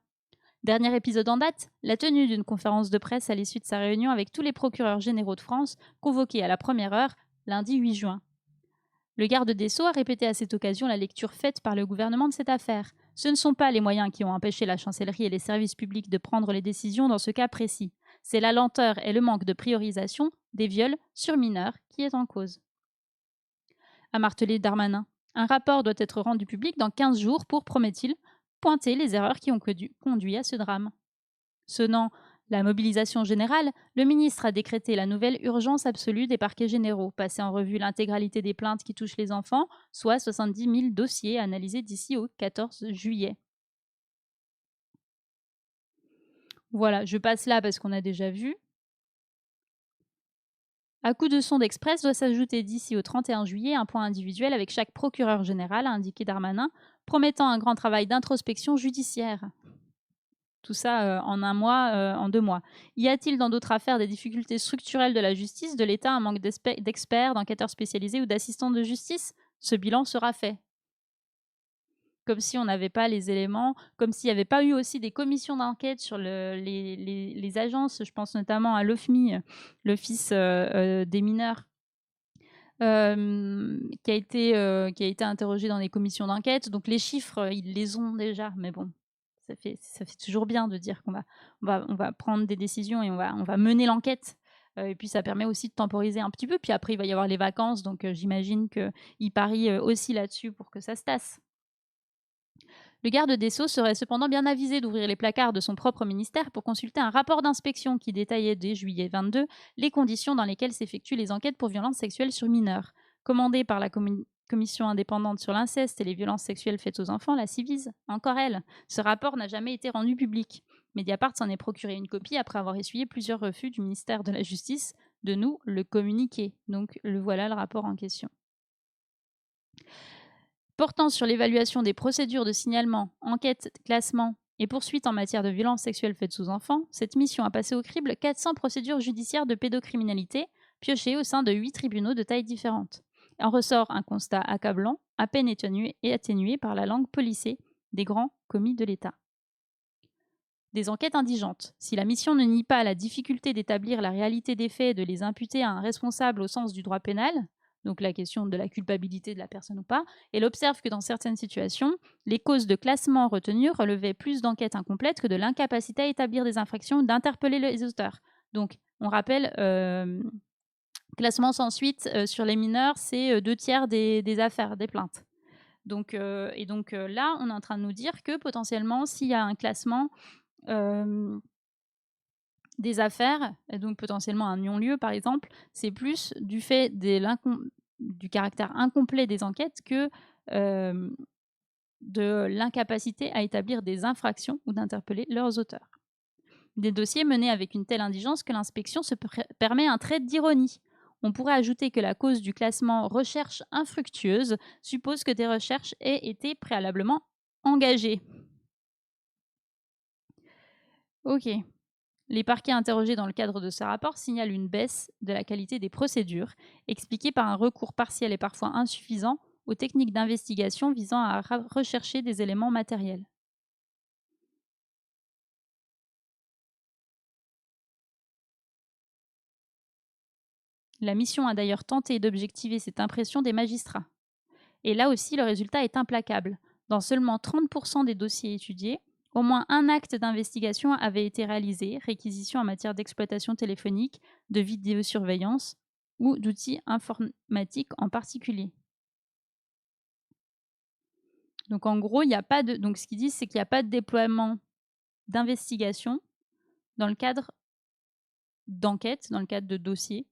A: Dernier épisode en date, la tenue d'une conférence de presse à l'issue de sa réunion avec tous les procureurs généraux de France, convoqués à la première heure, lundi 8 juin. Le garde des Sceaux a répété à cette occasion la lecture faite par le gouvernement de cette affaire. Ce ne sont pas les moyens qui ont empêché la chancellerie et les services publics de prendre les décisions dans ce cas précis. C'est la lenteur et le manque de priorisation des viols sur mineurs qui est en cause. A martelé Darmanin, un rapport doit être rendu public dans 15 jours pour, promet-il, pointer les erreurs qui ont conduit à ce drame. Sonnant la mobilisation générale, le ministre a décrété la nouvelle urgence absolue des parquets généraux, passé en revue l'intégralité des plaintes qui touchent les enfants, soit 70 000 dossiers analysés d'ici au 14 juillet. Voilà, je passe là parce qu'on a déjà vu. À coup de sonde express doit s'ajouter d'ici au 31 juillet un point individuel avec chaque procureur général, a indiqué Darmanin, promettant un grand travail d'introspection judiciaire. Tout ça en un mois, en 2 mois. Y a-t-il dans d'autres affaires des difficultés structurelles de la justice, de l'État, un manque d'experts, d'enquêteurs spécialisés ou d'assistants de justice? Ce bilan sera fait. Comme si on n'avait pas les éléments, comme s'il n'y avait pas eu aussi des commissions d'enquête sur les agences, je pense notamment à l'OFMI, l'Office des mineurs, qui a été interrogé dans les commissions d'enquête. Donc les chiffres, ils les ont déjà, mais bon, ça fait toujours bien de dire qu'on va prendre des décisions et on va mener l'enquête. Et puis ça permet aussi de temporiser un petit peu. Puis après, il va y avoir les vacances, donc j'imagine qu'il parie aussi là-dessus pour que ça se tasse. Le garde des Sceaux serait cependant bien avisé d'ouvrir les placards de son propre ministère pour consulter un rapport d'inspection qui détaillait dès juillet 22 les conditions dans lesquelles s'effectuent les enquêtes pour violences sexuelles sur mineurs. Commandée par la Commission indépendante sur l'inceste et les violences sexuelles faites aux enfants, la Civise, encore elle. Ce rapport n'a jamais été rendu public. Mediapart s'en est procuré une copie après avoir essuyé plusieurs refus du ministère de la Justice de nous le communiquer. Donc voilà le rapport en question. Portant sur l'évaluation des procédures de signalement, enquête, classement et poursuite en matière de violences sexuelles faites aux enfants, cette mission a passé au crible 400 procédures judiciaires de pédocriminalité piochées au sein de 8 tribunaux de tailles différentes. En ressort un constat accablant, à peine atténué par la langue policée des grands commis de l'État. Des enquêtes indigentes. Si la mission ne nie pas la difficulté d'établir la réalité des faits et de les imputer à un responsable au sens du droit pénal, donc la question de la culpabilité de la personne ou pas, elle observe que dans certaines situations, les causes de classement retenues relevaient plus d'enquêtes incomplètes que de l'incapacité à établir des infractions ou d'interpeller les auteurs. Donc, on rappelle, classement sans suite sur les mineurs, c'est 2/3 des affaires, des plaintes. Donc, là, on est en train de nous dire que potentiellement, s'il y a un classement des affaires, et donc potentiellement un non-lieu par exemple, c'est plus du fait du caractère incomplet des enquêtes que de l'incapacité à établir des infractions ou d'interpeller leurs auteurs. Des dossiers menés avec une telle indigence que l'inspection se permet un trait d'ironie. On pourrait ajouter que la cause du classement recherche infructueuse suppose que des recherches aient été préalablement engagées. Ok. Les parquets interrogés dans le cadre de ce rapport signalent une baisse de la qualité des procédures, expliquée par un recours partiel et parfois insuffisant aux techniques d'investigation visant à rechercher des éléments matériels. La mission a d'ailleurs tenté d'objectiver cette impression des magistrats. Et là aussi, le résultat est implacable. Dans seulement 30% des dossiers étudiés, au moins un acte d'investigation avait été réalisé, réquisition en matière d'exploitation téléphonique, de vidéosurveillance ou d'outils informatiques en particulier. Donc en gros, donc ce qu'ils disent, c'est qu'il n'y a pas de déploiement d'investigation dans le cadre d'enquête, dans le cadre de dossiers,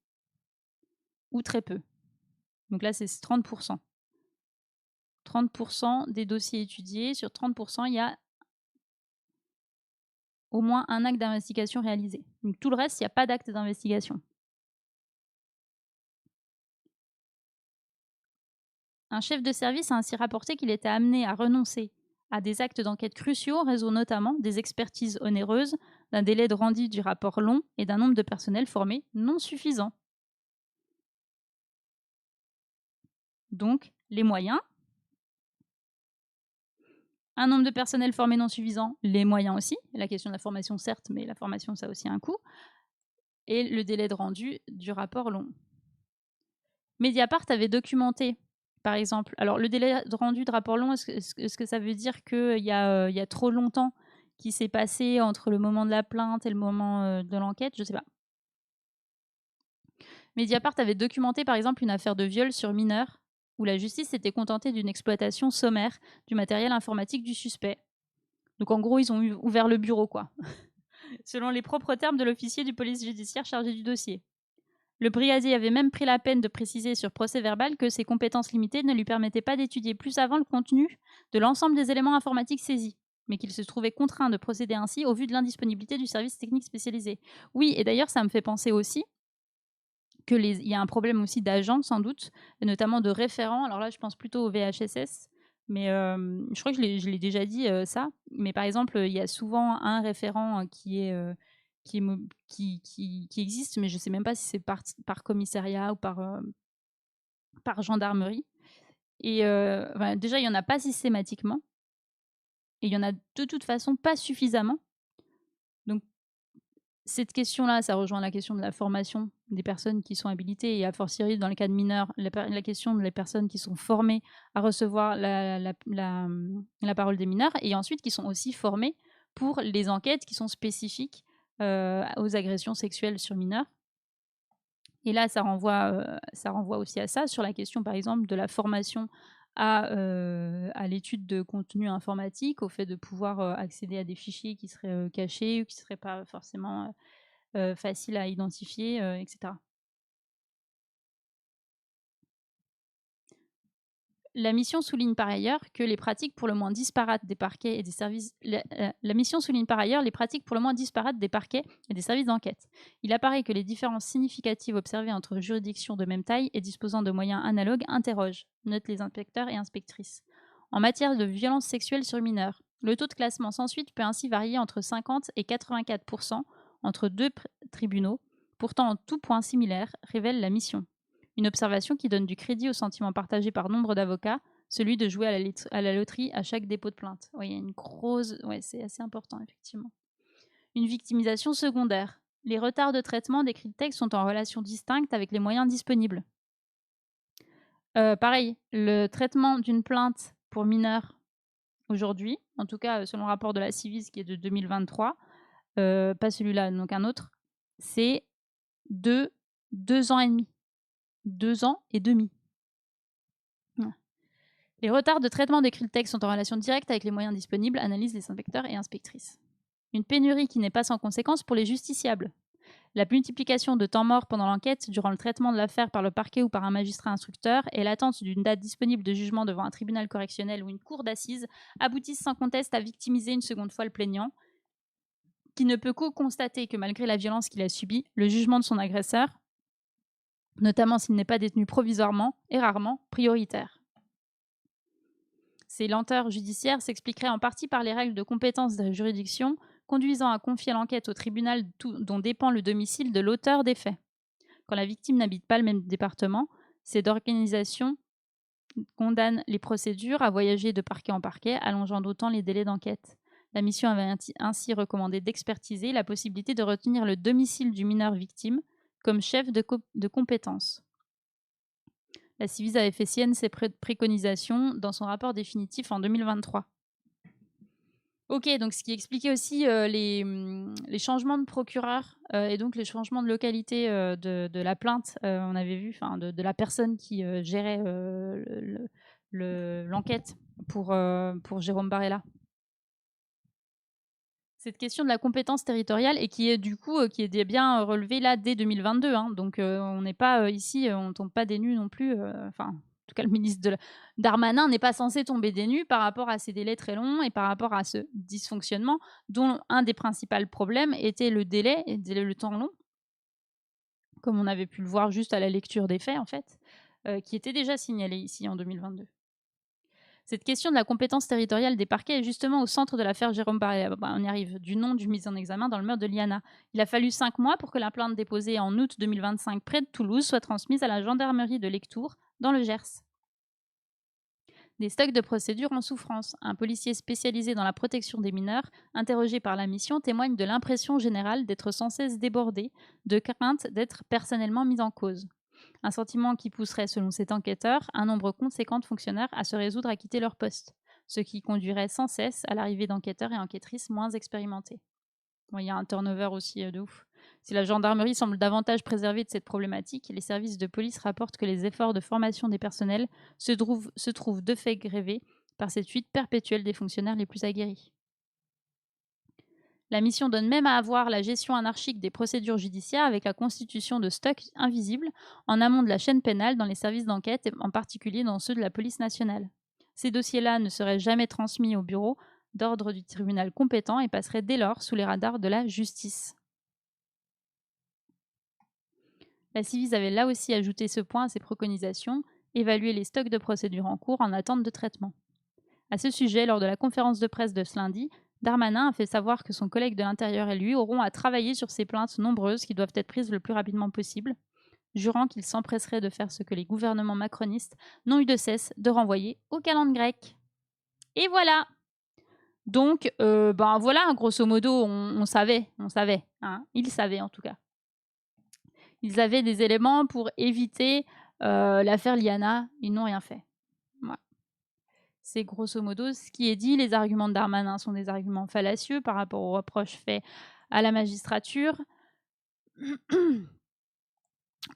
A: ou très peu. Donc là, c'est 30%. 30% des dossiers étudiés, sur 30%, il y a au moins un acte d'investigation réalisé. Donc tout le reste, il n'y a pas d'acte d'investigation. Un chef de service a ainsi rapporté qu'il était amené à renoncer à des actes d'enquête cruciaux en raison notamment des expertises onéreuses, d'un délai de rendu du rapport long et d'un nombre de personnels formés non suffisant. Donc, les moyens. Un nombre de personnels formés non suffisant, les moyens aussi. La question de la formation, certes, mais la formation, ça a aussi un coût. Et le délai de rendu du rapport long. Mediapart avait documenté, par exemple... Alors, le délai de rendu de rapport long, est-ce que ça veut dire qu'il y a trop longtemps qui s'est passé entre le moment de la plainte et le moment de l'enquête? Je ne sais pas. Mediapart avait documenté, par exemple, une affaire de viol sur mineur où la justice s'était contentée d'une exploitation sommaire du matériel informatique du suspect. Donc en gros, ils ont ouvert le bureau, quoi. selon les propres termes de l'officier du police judiciaire chargé du dossier. Le brigadier avait même pris la peine de préciser sur procès-verbal que ses compétences limitées ne lui permettaient pas d'étudier plus avant le contenu de l'ensemble des éléments informatiques saisis, mais qu'il se trouvait contraint de procéder ainsi au vu de l'indisponibilité du service technique spécialisé. Oui, et d'ailleurs, ça me fait penser aussi qu'il y a un problème aussi d'agents, sans doute, et notamment de référents. Alors là, je pense plutôt au VHSS, mais je crois que je l'ai déjà dit ça. Mais par exemple, il y a souvent un référent qui existe, mais je ne sais même pas si c'est par commissariat ou par gendarmerie. Et déjà, il n'y en a pas systématiquement. Et il y en a de toute façon pas suffisamment. Donc, cette question-là, ça rejoint la question de la formation des personnes qui sont habilitées, et a fortiori, dans le cas de mineurs, la question des personnes qui sont formées à recevoir la parole des mineurs, et ensuite qui sont aussi formées pour les enquêtes qui sont spécifiques aux agressions sexuelles sur mineurs. Et là, ça renvoie aussi à ça, sur la question, par exemple, de la formation à l'étude de contenu informatique, au fait de pouvoir accéder à des fichiers qui seraient cachés ou qui ne seraient pas forcément faciles à identifier, etc. La mission souligne par ailleurs que les pratiques pour le moins disparates des parquets et des services. La mission souligne par ailleurs les pratiques pour le moins disparates des parquets et des services d'enquête. Il apparaît que les différences significatives observées entre juridictions de même taille et disposant de moyens analogues interrogent, notent les inspecteurs et inspectrices. En matière de violences sexuelles sur mineurs, le taux de classement sans suite peut ainsi varier entre 50 et 84% entre deux tribunaux, pourtant en tout point similaire, révèle la mission. Une observation qui donne du crédit au sentiment partagé par nombre d'avocats, celui de jouer à la loterie à chaque dépôt de plainte. Oui, il y a une grosse... Ouais, c'est assez important, effectivement. Une victimisation secondaire. Les retards de traitement des cris de texte sont en relation distincte avec les moyens disponibles. Pareil, le traitement d'une plainte pour mineur aujourd'hui, en tout cas selon le rapport de la Civis qui est de 2023, pas celui-là, donc un autre, c'est 2 ans et demi. 2 ans et demi. Les retards de traitement des cris de texte sont en relation directe avec les moyens disponibles, analysent les inspecteurs et inspectrices. Une pénurie qui n'est pas sans conséquence pour les justiciables. La multiplication de temps morts pendant l'enquête durant le traitement de l'affaire par le parquet ou par un magistrat instructeur et l'attente d'une date disponible de jugement devant un tribunal correctionnel ou une cour d'assises aboutissent sans conteste à victimiser une seconde fois le plaignant, qui ne peut qu'au constater que malgré la violence qu'il a subie, le jugement de son agresseur, notamment s'il n'est pas détenu provisoirement, est rarement prioritaire. Ces lenteurs judiciaires s'expliqueraient en partie par les règles de compétence des juridictions conduisant à confier l'enquête au tribunal dont dépend le domicile de l'auteur des faits. Quand la victime n'habite pas le même département, ces organisations condamnent les procédures à voyager de parquet en parquet, allongeant d'autant les délais d'enquête. La mission avait ainsi recommandé d'expertiser la possibilité de retenir le domicile du mineur victime comme chef de compétence. La Civis avait fait sienne ces préconisations dans son rapport définitif en 2023. Ok, donc ce qui expliquait aussi les changements de procureur et donc les changements de localité de la plainte, on avait vu, de la personne qui gérait l'enquête pour Jérôme Barella. Cette question de la compétence territoriale et qui est du coup qui est bien relevée là dès 2022. Hein, donc on n'est pas ici, on ne tombe pas des nues non plus. En tout cas, le ministre Darmanin n'est pas censé tomber des nues par rapport à ces délais très longs et par rapport à ce dysfonctionnement dont un des principaux problèmes était le délai et le temps long, comme on avait pu le voir juste à la lecture des faits en fait, qui était déjà signalé ici en 2022. Cette question de la compétence territoriale des parquets est justement au centre de l'affaire Jérôme Barella. On y arrive, du nom du mis en examen dans le meurtre de Liana. Il a fallu 5 mois pour que la plainte déposée en août 2025 près de Toulouse soit transmise à la gendarmerie de Lectoure, dans le Gers. Des stocks de procédures en souffrance. Un policier spécialisé dans la protection des mineurs, interrogé par la mission, témoigne de l'impression générale d'être sans cesse débordé, de crainte d'être personnellement mis en cause. Un sentiment qui pousserait, selon cet enquêteur, un nombre conséquent de fonctionnaires à se résoudre à quitter leur poste, ce qui conduirait sans cesse à l'arrivée d'enquêteurs et enquêtrices moins expérimentés. Bon, il y a un turnover aussi de ouf. Si la gendarmerie semble davantage préservée de cette problématique, les services de police rapportent que les efforts de formation des personnels se trouvent de fait grevés par cette fuite perpétuelle des fonctionnaires les plus aguerris. La mission donne même à avoir la gestion anarchique des procédures judiciaires avec la constitution de stocks invisibles en amont de la chaîne pénale dans les services d'enquête et en particulier dans ceux de la police nationale. Ces dossiers-là ne seraient jamais transmis au bureau d'ordre du tribunal compétent et passeraient dès lors sous les radars de la justice. La Ciivise avait là aussi ajouté ce point à ses préconisations, évaluer les stocks de procédures en cours en attente de traitement. À ce sujet, lors de la conférence de presse de ce lundi, Darmanin a fait savoir que son collègue de l'Intérieur et lui auront à travailler sur ces plaintes nombreuses qui doivent être prises le plus rapidement possible, jurant qu'il s'empresserait de faire ce que les gouvernements macronistes n'ont eu de cesse de renvoyer au calendrier grec. Et voilà. Donc, voilà, grosso modo, on savait, hein, ils savaient en tout cas. Ils avaient des éléments pour éviter l'affaire Liana, ils n'ont rien fait. Voilà. C'est grosso modo ce qui est dit. Les arguments de Darmanin sont des arguments fallacieux par rapport aux reproches faits à la magistrature.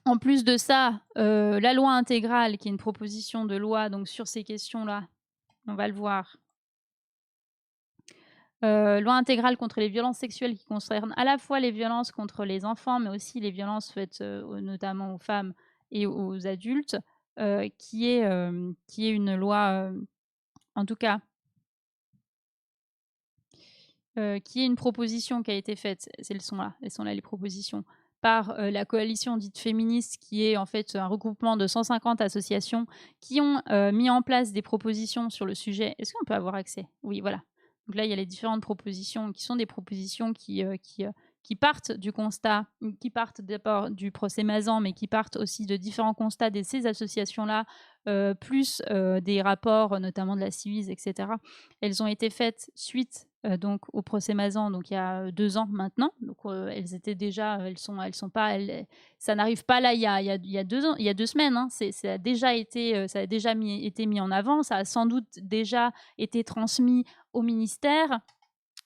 A: En plus de ça, la loi intégrale, qui est une proposition de loi donc, sur ces questions-là, on va le voir. Loi intégrale contre les violences sexuelles qui concerne à la fois les violences contre les enfants, mais aussi les violences faites notamment aux femmes et aux adultes, qui est une loi... en tout cas, qui est une proposition qui a été faite, elles sont là les propositions, par la coalition dite féministe, qui est en fait un regroupement de 150 associations qui ont mis en place des propositions sur le sujet. Est-ce qu'on peut avoir accès? Oui, voilà. Donc là, il y a les différentes propositions qui sont des propositions qui partent du constat, qui partent d'abord du procès Mazan, mais qui partent aussi de différents constats de ces associations-là, plus des rapports, notamment de la Ciivise, etc. Elles ont été faites suite donc au procès Mazan, donc il y a 2 ans maintenant. Donc elles étaient déjà, ça n'arrive pas là il y a 2 ans, il y a 2 semaines. Hein, ça a déjà été mis en avant. Ça a sans doute déjà été transmis au ministère,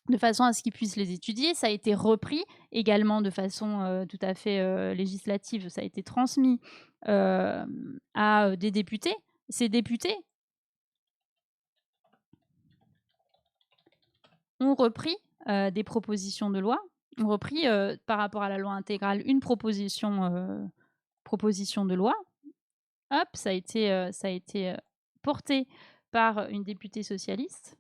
A: de façon à ce qu'ils puissent les étudier. Ça a été repris également de façon tout à fait législative. Ça a été transmis à des députés. Ces députés ont repris des propositions de loi, ont repris par rapport à la loi intégrale une proposition de loi. Hop, ça a été porté par une députée socialiste.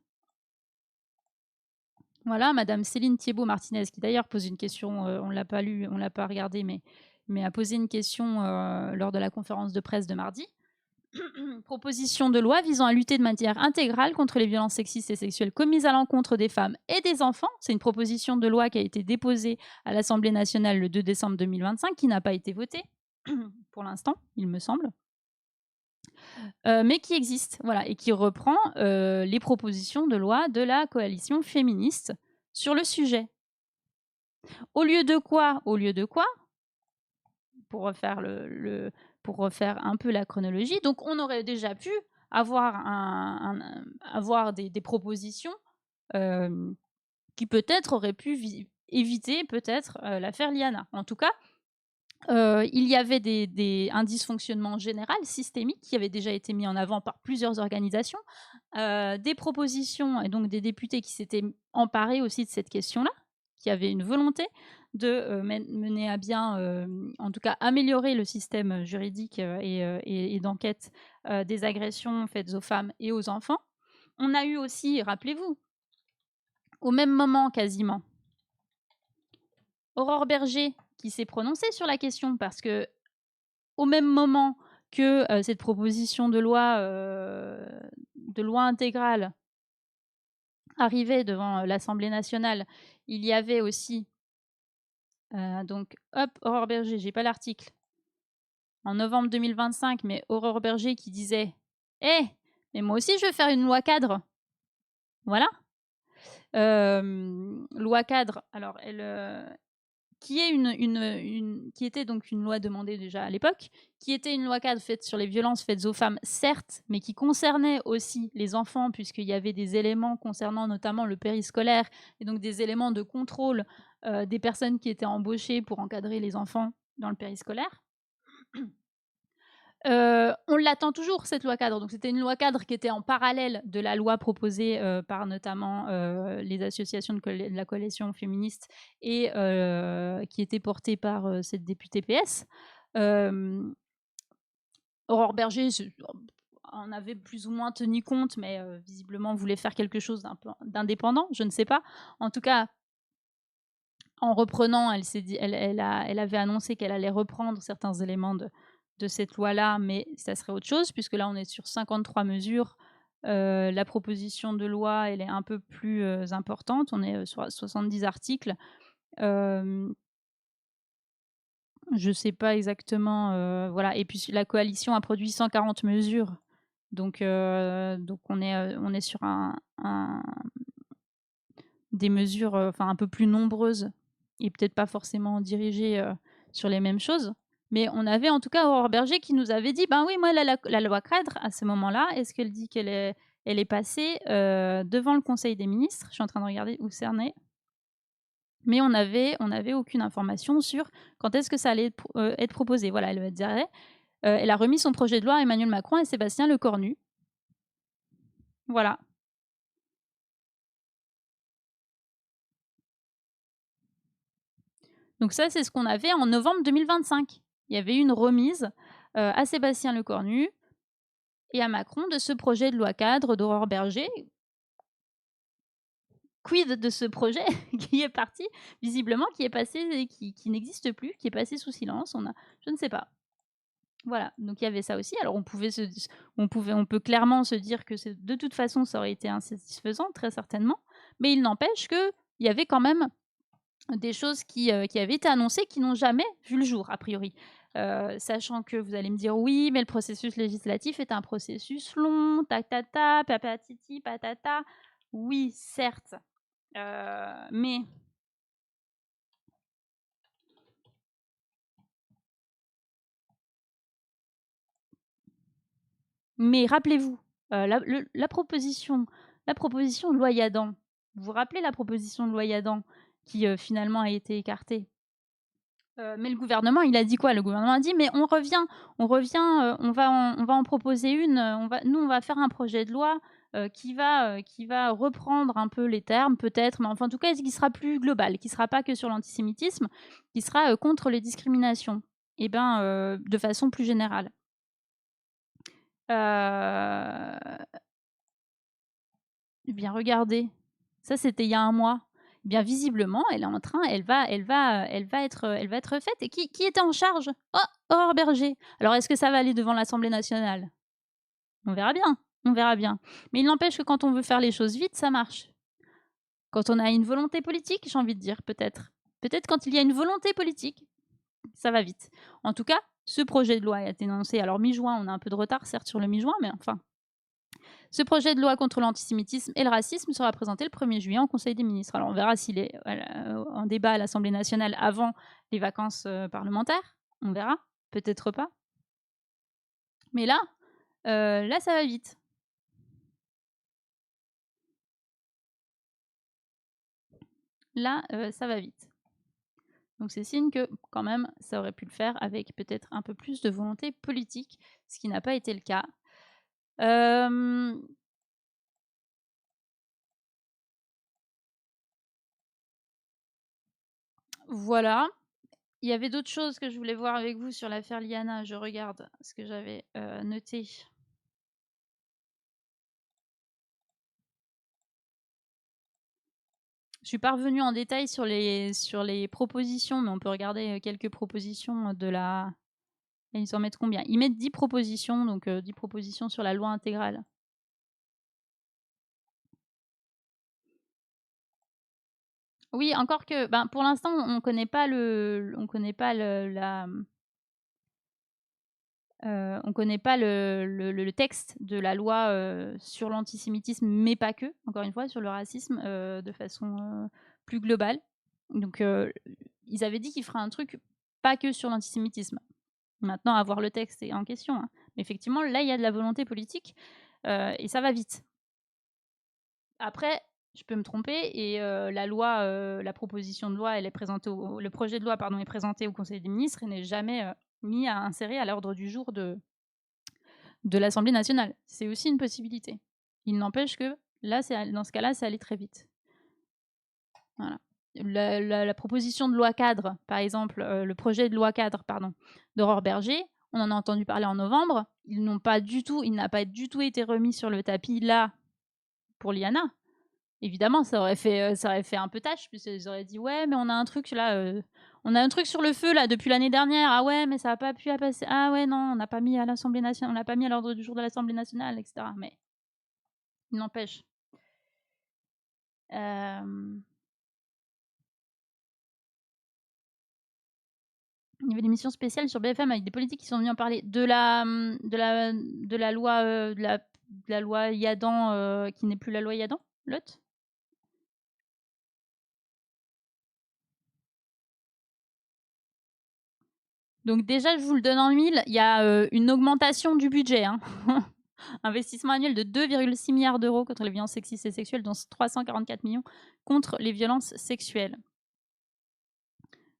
A: Voilà, Madame Céline Thiébaut-Martinez, qui d'ailleurs pose une question, on ne l'a pas lu, on ne l'a pas regardé, mais a posé une question lors de la conférence de presse de mardi. Proposition de loi visant à lutter de manière intégrale contre les violences sexistes et sexuelles commises à l'encontre des femmes et des enfants. C'est une proposition de loi qui a été déposée à l'Assemblée nationale le 2 décembre 2025, qui n'a pas été votée pour l'instant, il me semble. Mais qui existe, voilà, et qui reprend les propositions de loi de la coalition féministe sur le sujet. Au lieu de quoi, pour refaire pour refaire un peu la chronologie, donc on aurait déjà pu avoir des propositions qui peut-être auraient pu éviter peut-être l'affaire Liana. En tout cas, il y avait un dysfonctionnement général, systémique, qui avait déjà été mis en avant par plusieurs organisations, des propositions et donc des députés qui s'étaient emparés aussi de cette question-là, qui avaient une volonté de mener à bien, en tout cas améliorer le système juridique et d'enquête des agressions faites aux femmes et aux enfants. On a eu aussi, rappelez-vous, au même moment quasiment, Aurore Bergé qui s'est prononcée sur la question, parce que au même moment que cette proposition de loi intégrale arrivait devant l'Assemblée nationale, il y avait aussi donc hop, Aurore Bergé, j'ai pas l'article, en novembre 2025, mais Aurore Bergé qui disait mais moi aussi je veux faire une loi cadre. Voilà. Loi cadre, alors elle qui était donc une loi demandée déjà à l'époque, qui était une loi cadre faite sur les violences faites aux femmes, certes, mais qui concernait aussi les enfants, puisqu'il y avait des éléments concernant notamment le périscolaire, et donc des éléments de contrôle des personnes qui étaient embauchées pour encadrer les enfants dans le périscolaire. On l'attend toujours, cette loi cadre. Donc, c'était une loi cadre qui était en parallèle de la loi proposée par notamment les associations de la coalition féministe et qui était portée par cette députée PS. Aurore Bergé en avait plus ou moins tenu compte, mais visiblement voulait faire quelque chose d'indépendant, je ne sais pas. En tout cas, en reprenant, elle avait annoncé qu'elle allait reprendre certains éléments de cette loi-là, mais ça serait autre chose, puisque là, on est sur 53 mesures. La proposition de loi, elle est un peu plus importante. On est sur 70 articles. Je ne sais pas exactement. Voilà. Et puis, la coalition a produit 140 mesures. Donc on est sur des mesures un peu plus nombreuses et peut-être pas forcément dirigées sur les mêmes choses. Mais on avait en tout cas Aurore Bergé qui nous avait dit, ben oui, moi, la loi cadre, à ce moment-là, est-ce qu'elle dit qu'elle est passée devant le Conseil des ministres? Je suis en train de regarder où c'est né. Mais on n'avait aucune information sur quand est-ce que ça allait être proposé. Voilà, elle dirait, elle a remis son projet de loi à Emmanuel Macron et Sébastien Lecornu. Voilà. Donc ça, c'est ce qu'on avait en novembre 2025. Il y avait une remise à Sébastien Lecornu et à Macron de ce projet de loi cadre d'Aurore Bergé. Quid de ce projet qui est parti, visiblement, qui est passé, qui n'existe plus, qui est passé sous silence. Je ne sais pas. Voilà, donc il y avait ça aussi. Alors on peut clairement se dire que de toute façon, ça aurait été insatisfaisant, très certainement. Mais il n'empêche qu'il y avait quand même des choses qui avaient été annoncées qui n'ont jamais vu le jour, a priori. Sachant que vous allez me dire, oui, mais le processus législatif est un processus long, ta-ta-ta, papatiti, patata. Oui, certes. Mais... Mais rappelez-vous, la proposition de loi Yadan, vous vous rappelez la proposition de loi Yadan qui finalement a été écartée? Mais le gouvernement, il a dit quoi? Le gouvernement a dit, mais on revient, on va en proposer une, on va faire un projet de loi qui va reprendre un peu les termes, peut-être, mais enfin, en tout cas, qui sera plus global, qui ne sera pas que sur l'antisémitisme, qui sera contre les discriminations, et de façon plus générale. Bien, regardez, ça c'était il y a un mois. Bien, visiblement, elle va être faite. Et qui était en charge? Oh, Aurore Bergé. Alors, est-ce que ça va aller devant l'Assemblée nationale? On verra bien, on verra bien. Mais il n'empêche que quand on veut faire les choses vite, ça marche. Quand on a une volonté politique, j'ai envie de dire, peut-être. Peut-être quand il y a une volonté politique, ça va vite. En tout cas, ce projet de loi a été annoncé. Alors, mi-juin, on a un peu de retard, certes, sur le mi-juin, mais enfin. Ce projet de loi contre l'antisémitisme et le racisme sera présenté le 1er juillet en Conseil des ministres. Alors, on verra s'il est en débat à l'Assemblée nationale avant les vacances parlementaires. On verra. Peut-être pas. Mais là, ça va vite. Là, ça va vite. Donc, c'est signe que, quand même, ça aurait pu le faire avec peut-être un peu plus de volonté politique, ce qui n'a pas été le cas. Voilà. Il y avait d'autres choses que je voulais voir avec vous sur l'affaire Liana. Je regarde ce que j'avais noté. Je suis pas revenue en détail sur les propositions, mais on peut regarder quelques propositions de la... Et ils en mettent combien? Ils mettent 10 propositions, donc 10 propositions sur la loi intégrale. Oui, encore que, pour l'instant, on connaît pas le texte de la loi sur l'antisémitisme, mais pas que, encore une fois, sur le racisme de façon plus globale. Donc, ils avaient dit qu'ils feraient un truc pas que sur l'antisémitisme. Maintenant, à voir le texte en question. Hein. Mais effectivement, là, il y a de la volonté politique et ça va vite. Après, je peux me tromper et la proposition de loi, elle est présentée le projet de loi, est présenté au Conseil des ministres et n'est jamais mis à insérer à l'ordre du jour de de l'Assemblée nationale. C'est aussi une possibilité. Il n'empêche que là, dans ce cas-là, c'est allé très vite. Voilà. La proposition de loi cadre, par exemple, le projet de loi cadre, pardon, d'Aurore Bergé, on en a entendu parler en novembre. Il n'a pas du tout été remis sur le tapis là pour l'IANA. Évidemment, ça aurait fait un peu tâche, puisqu'ils auraient dit ouais, mais on a un truc là, on a un truc sur le feu là depuis l'année dernière. Ah ouais, mais ça n'a pas pu passer. Ah ouais, non, on n'a pas mis à l'Assemblée nationale, on l'a pas mis à l'ordre du jour de l'Assemblée nationale, etc. Mais il n'empêche. Il y avait des missions spéciales sur BFM avec des politiques qui sont venus en parler de la loi Yadan qui n'est plus la loi Yadan, Lot. Donc déjà, je vous le donne en mille, il y a une augmentation du budget. Hein. Investissement annuel de 2,6 milliards d'euros contre les violences sexistes et sexuelles, dont 344 millions contre les violences sexuelles.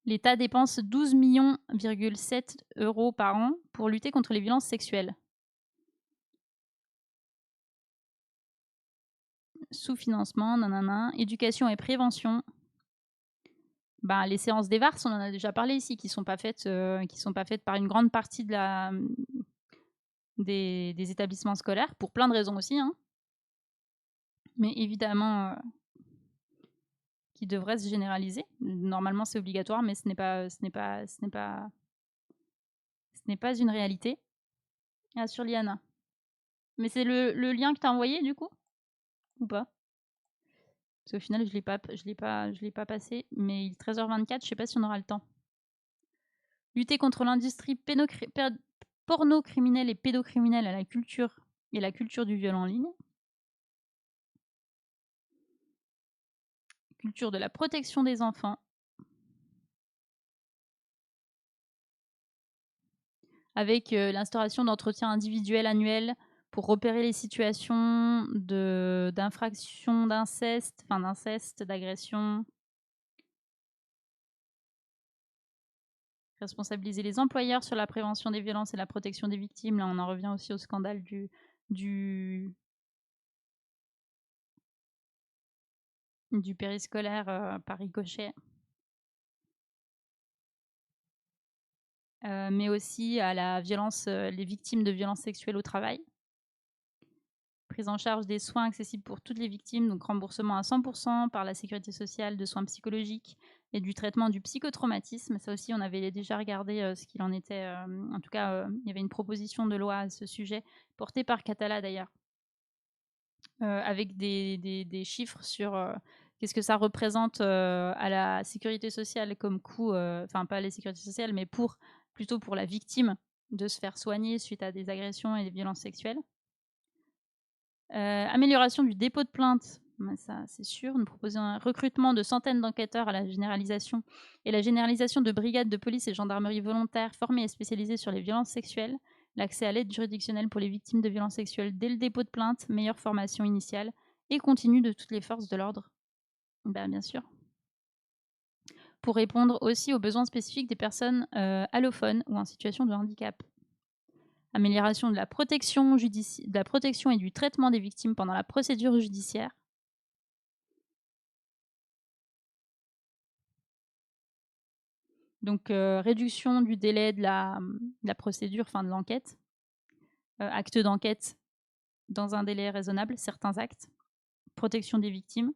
A: L'État dépense 12,7 millions € par an pour lutter contre les violences sexuelles. Sous-financement, nanana, éducation et prévention. Ben, les séances des VARS, on en a déjà parlé ici, qui sont pas faites par une grande partie des établissements scolaires, pour plein de raisons aussi. Hein. Mais évidemment, qui devrait se généraliser. Normalement, c'est obligatoire, mais ce n'est pas une réalité. Ah, sur l'IANA. Mais c'est le lien que tu as envoyé, du coup? Ou pas? Parce qu'au final, je l'ai pas passé, mais il est 13h24, je sais pas si on aura le temps. Lutter contre l'industrie porno-criminelle et pédocriminelle à la culture du viol en ligne. Culture de la protection des enfants. Avec l'instauration d'entretiens individuels annuels pour repérer les situations d'infraction d'inceste, d'agression. Responsabiliser les employeurs sur la prévention des violences et la protection des victimes. Là, on en revient aussi au scandale du périscolaire par ricochet. Mais aussi à la violence, les victimes de violences sexuelles au travail. Prise en charge des soins accessibles pour toutes les victimes, donc remboursement à 100% par la sécurité sociale de soins psychologiques et du traitement du psychotraumatisme. Ça aussi, on avait déjà regardé ce qu'il en était. En tout cas, il y avait une proposition de loi à ce sujet, portée par Catala d'ailleurs, avec des chiffres sur qu'est-ce que ça représente à la sécurité sociale comme coût, enfin pas à la sécurité sociale, mais plutôt pour la victime de se faire soigner suite à des agressions et des violences sexuelles. Amélioration du dépôt de plainte, ça c'est sûr. Nous proposons un recrutement de centaines d'enquêteurs et la généralisation de brigades de police et gendarmerie volontaires formées et spécialisées sur les violences sexuelles, l'accès à l'aide juridictionnelle pour les victimes de violences sexuelles dès le dépôt de plainte, meilleure formation initiale et continue de toutes les forces de l'ordre. Bien sûr. Pour répondre aussi aux besoins spécifiques des personnes allophones ou en situation de handicap. Amélioration de la protection et du traitement des victimes pendant la procédure judiciaire. Donc, réduction du délai de la procédure, de l'enquête. Acte d'enquête dans un délai raisonnable, certains actes. Protection des victimes.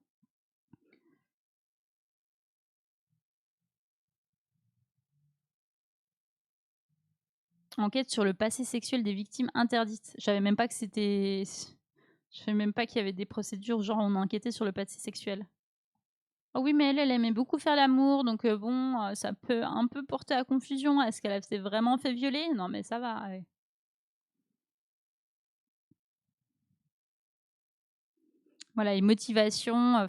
A: Enquête sur le passé sexuel des victimes interdites. Je savais même pas qu'il y avait des procédures genre on enquêtait sur le passé sexuel. Oh oui, mais elle aimait beaucoup faire l'amour, donc ça peut un peu porter à confusion. Est-ce qu'elle s'est vraiment fait violer? Non, mais ça va. Ouais. Voilà, et motivation,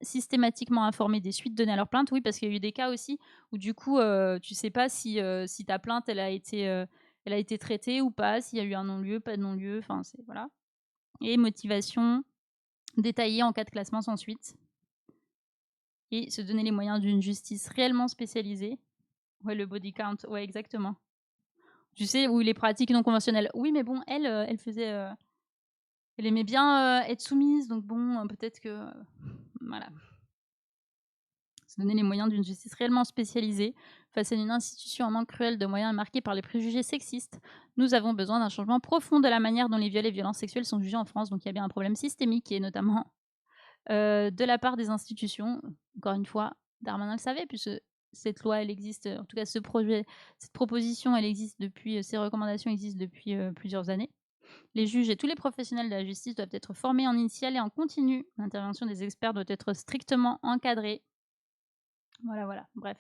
A: systématiquement informer des suites données à leur plainte. Oui, parce qu'il y a eu des cas aussi où du coup, tu sais pas si ta plainte elle a été traitée ou pas, s'il y a eu un non-lieu, pas de non-lieu, voilà. Et motivation détaillée en cas de classement sans suite. Et se donner les moyens d'une justice réellement spécialisée. Ouais, le body count, ouais, exactement. Tu sais, ou les pratiques non conventionnelles. Oui, mais bon, elle faisait... elle aimait bien être soumise, donc bon, peut-être que... voilà. Se donner les moyens d'une justice réellement spécialisée face à une institution en manque cruel de moyens marquée par les préjugés sexistes. Nous avons besoin d'un changement profond de la manière dont les viols et violences sexuelles sont jugés en France. Donc il y a bien un problème systémique et notamment de la part des institutions. Encore une fois, Darmanin le savait, puisque cette loi, elle existe, en tout cas ce projet, cette proposition, elle existe depuis, ces recommandations existent depuis plusieurs années. Les juges et tous les professionnels de la justice doivent être formés en initial et en continu. L'intervention des experts doit être strictement encadrée. Voilà, bref.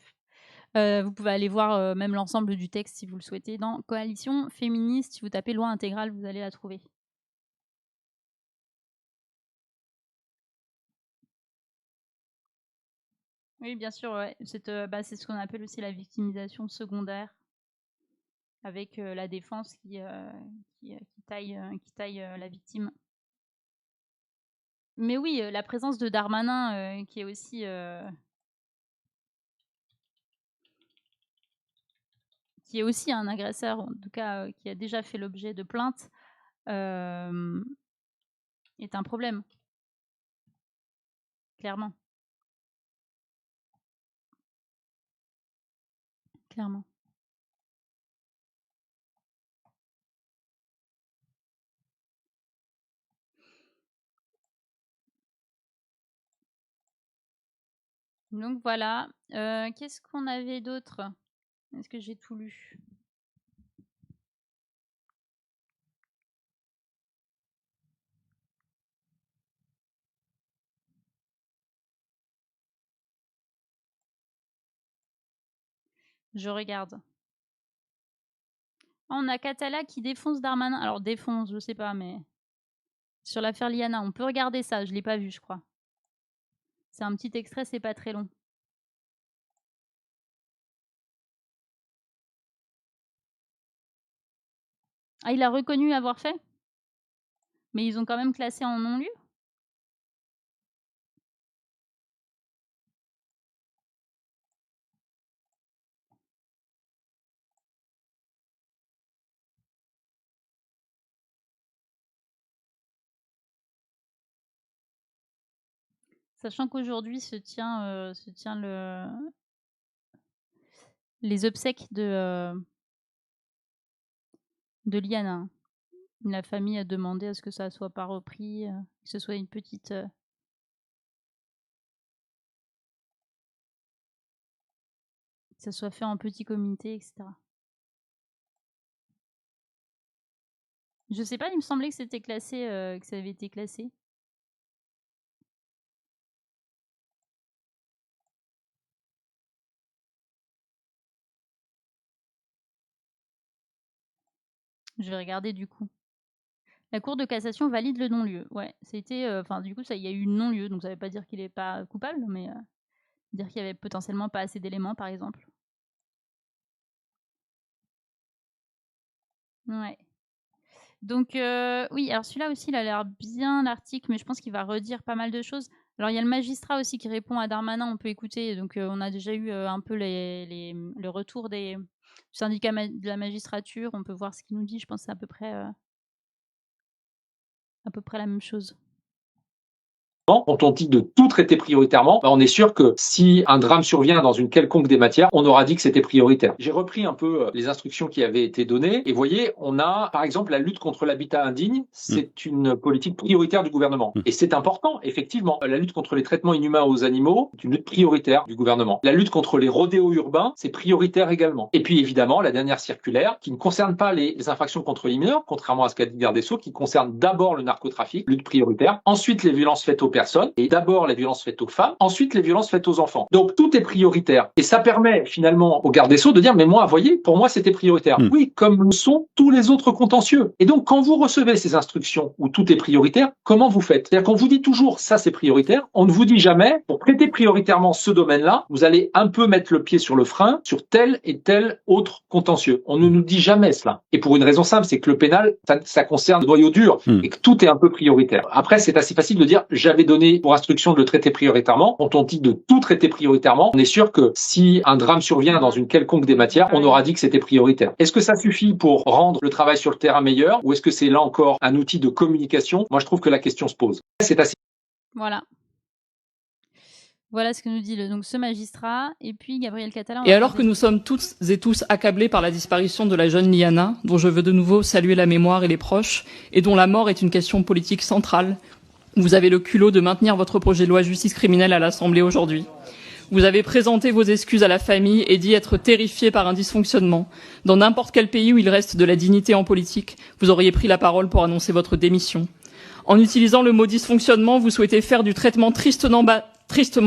A: Vous pouvez aller voir même l'ensemble du texte si vous le souhaitez dans Coalition féministe. Si vous tapez loi intégrale, vous allez la trouver. Oui, bien sûr, ouais. C'est ce qu'on appelle aussi la victimisation secondaire, avec la défense qui taille la victime. Mais oui, la présence de Darmanin qui est aussi... qui est aussi un agresseur, en tout cas qui a déjà fait l'objet de plaintes, est un problème. Clairement. Clairement. Donc voilà. Qu'est-ce qu'on avait d'autre? Est-ce que j'ai tout lu? Je regarde. On a Catala qui défonce Darmanin. Alors défonce, je sais pas, mais... Sur l'affaire Liana, on peut regarder ça. Je l'ai pas vu, je crois. C'est un petit extrait, c'est pas très long. Ah, il a reconnu avoir fait? Mais ils ont quand même classé en non-lieu? Sachant qu'aujourd'hui se tient les obsèques de Liana. La famille a demandé à ce que ça soit pas repris, que ce soit une petite... que ça soit fait en petit comité, etc. Je sais pas, il me semblait que c'était classé, que ça avait été classé. Je vais regarder du coup. La Cour de cassation valide le non-lieu. Ouais, c'était... Enfin, du coup, il y a eu non-lieu, donc ça veut pas dire qu'il est pas coupable, mais dire qu'il y avait potentiellement pas assez d'éléments, par exemple. Ouais. Donc, oui, alors celui-là aussi, il a l'air bien, l'article, mais je pense qu'il va redire pas mal de choses. Alors, il y a le magistrat aussi qui répond à Darmanin, on peut écouter. Donc, on a déjà eu un peu le retour du syndicat de la magistrature. On peut voir ce qu'il nous dit. Je pense que c'est à peu près la même chose.
J: Quand on dit de tout traiter prioritairement, on est sûr que si un drame survient dans une quelconque des matières, on aura dit que c'était prioritaire. J'ai repris un peu les instructions qui avaient été données et vous voyez, on a par exemple la lutte contre l'habitat indigne, c'est une politique prioritaire du gouvernement. Et c'est important, effectivement. La lutte contre les traitements inhumains aux animaux, c'est une lutte prioritaire du gouvernement. La lutte contre les rodéos urbains, c'est prioritaire également. Et puis évidemment, la dernière circulaire qui ne concerne pas les infractions contre les mineurs, contrairement à ce qu'a dit le garde des Sceaux, qui concerne d'abord le narcotrafic, lutte prioritaire, ensuite les violences faites aux personnes, et d'abord les violences faites aux femmes, ensuite les violences faites aux enfants. Donc tout est prioritaire. Et ça permet finalement au garde des Sceaux de dire, mais moi, voyez, pour moi c'était prioritaire. Oui, comme le sont tous les autres contentieux. Et donc quand vous recevez ces instructions où tout est prioritaire, comment vous faites? C'est-à-dire qu'on vous dit toujours, ça c'est prioritaire, on ne vous dit jamais, pour traiter prioritairement ce domaine-là, vous allez un peu mettre le pied sur le frein sur tel et tel autre contentieux. On ne nous dit jamais cela. Et pour une raison simple, c'est que le pénal, ça concerne le noyau dur et que tout est un peu prioritaire. Après, c'est assez facile de dire, j'avais avez donné pour instruction de le traiter prioritairement. Quand on dit de tout traiter prioritairement, on est sûr que si un drame survient dans une quelconque des matières, on aura dit que c'était prioritaire. Est-ce que ça suffit pour rendre le travail sur le terrain meilleur ou est-ce que c'est là encore un outil de communication? Moi, je trouve que la question se pose. C'est assez...
A: Voilà. Voilà ce que nous dit donc ce magistrat. Et puis Gabriel Catalin.
D: Et alors que nous sommes toutes et tous accablés par la disparition de la jeune Liana, dont je veux de nouveau saluer la mémoire et les proches, et dont la mort est une question politique centrale, vous avez le culot de maintenir votre projet de loi justice criminelle à l'Assemblée aujourd'hui. Vous avez présenté vos excuses à la famille et dit être terrifié par un dysfonctionnement. Dans n'importe quel pays où il reste de la dignité en politique, vous auriez pris la parole pour annoncer votre démission. En utilisant le mot dysfonctionnement, vous souhaitez faire du traitement tristement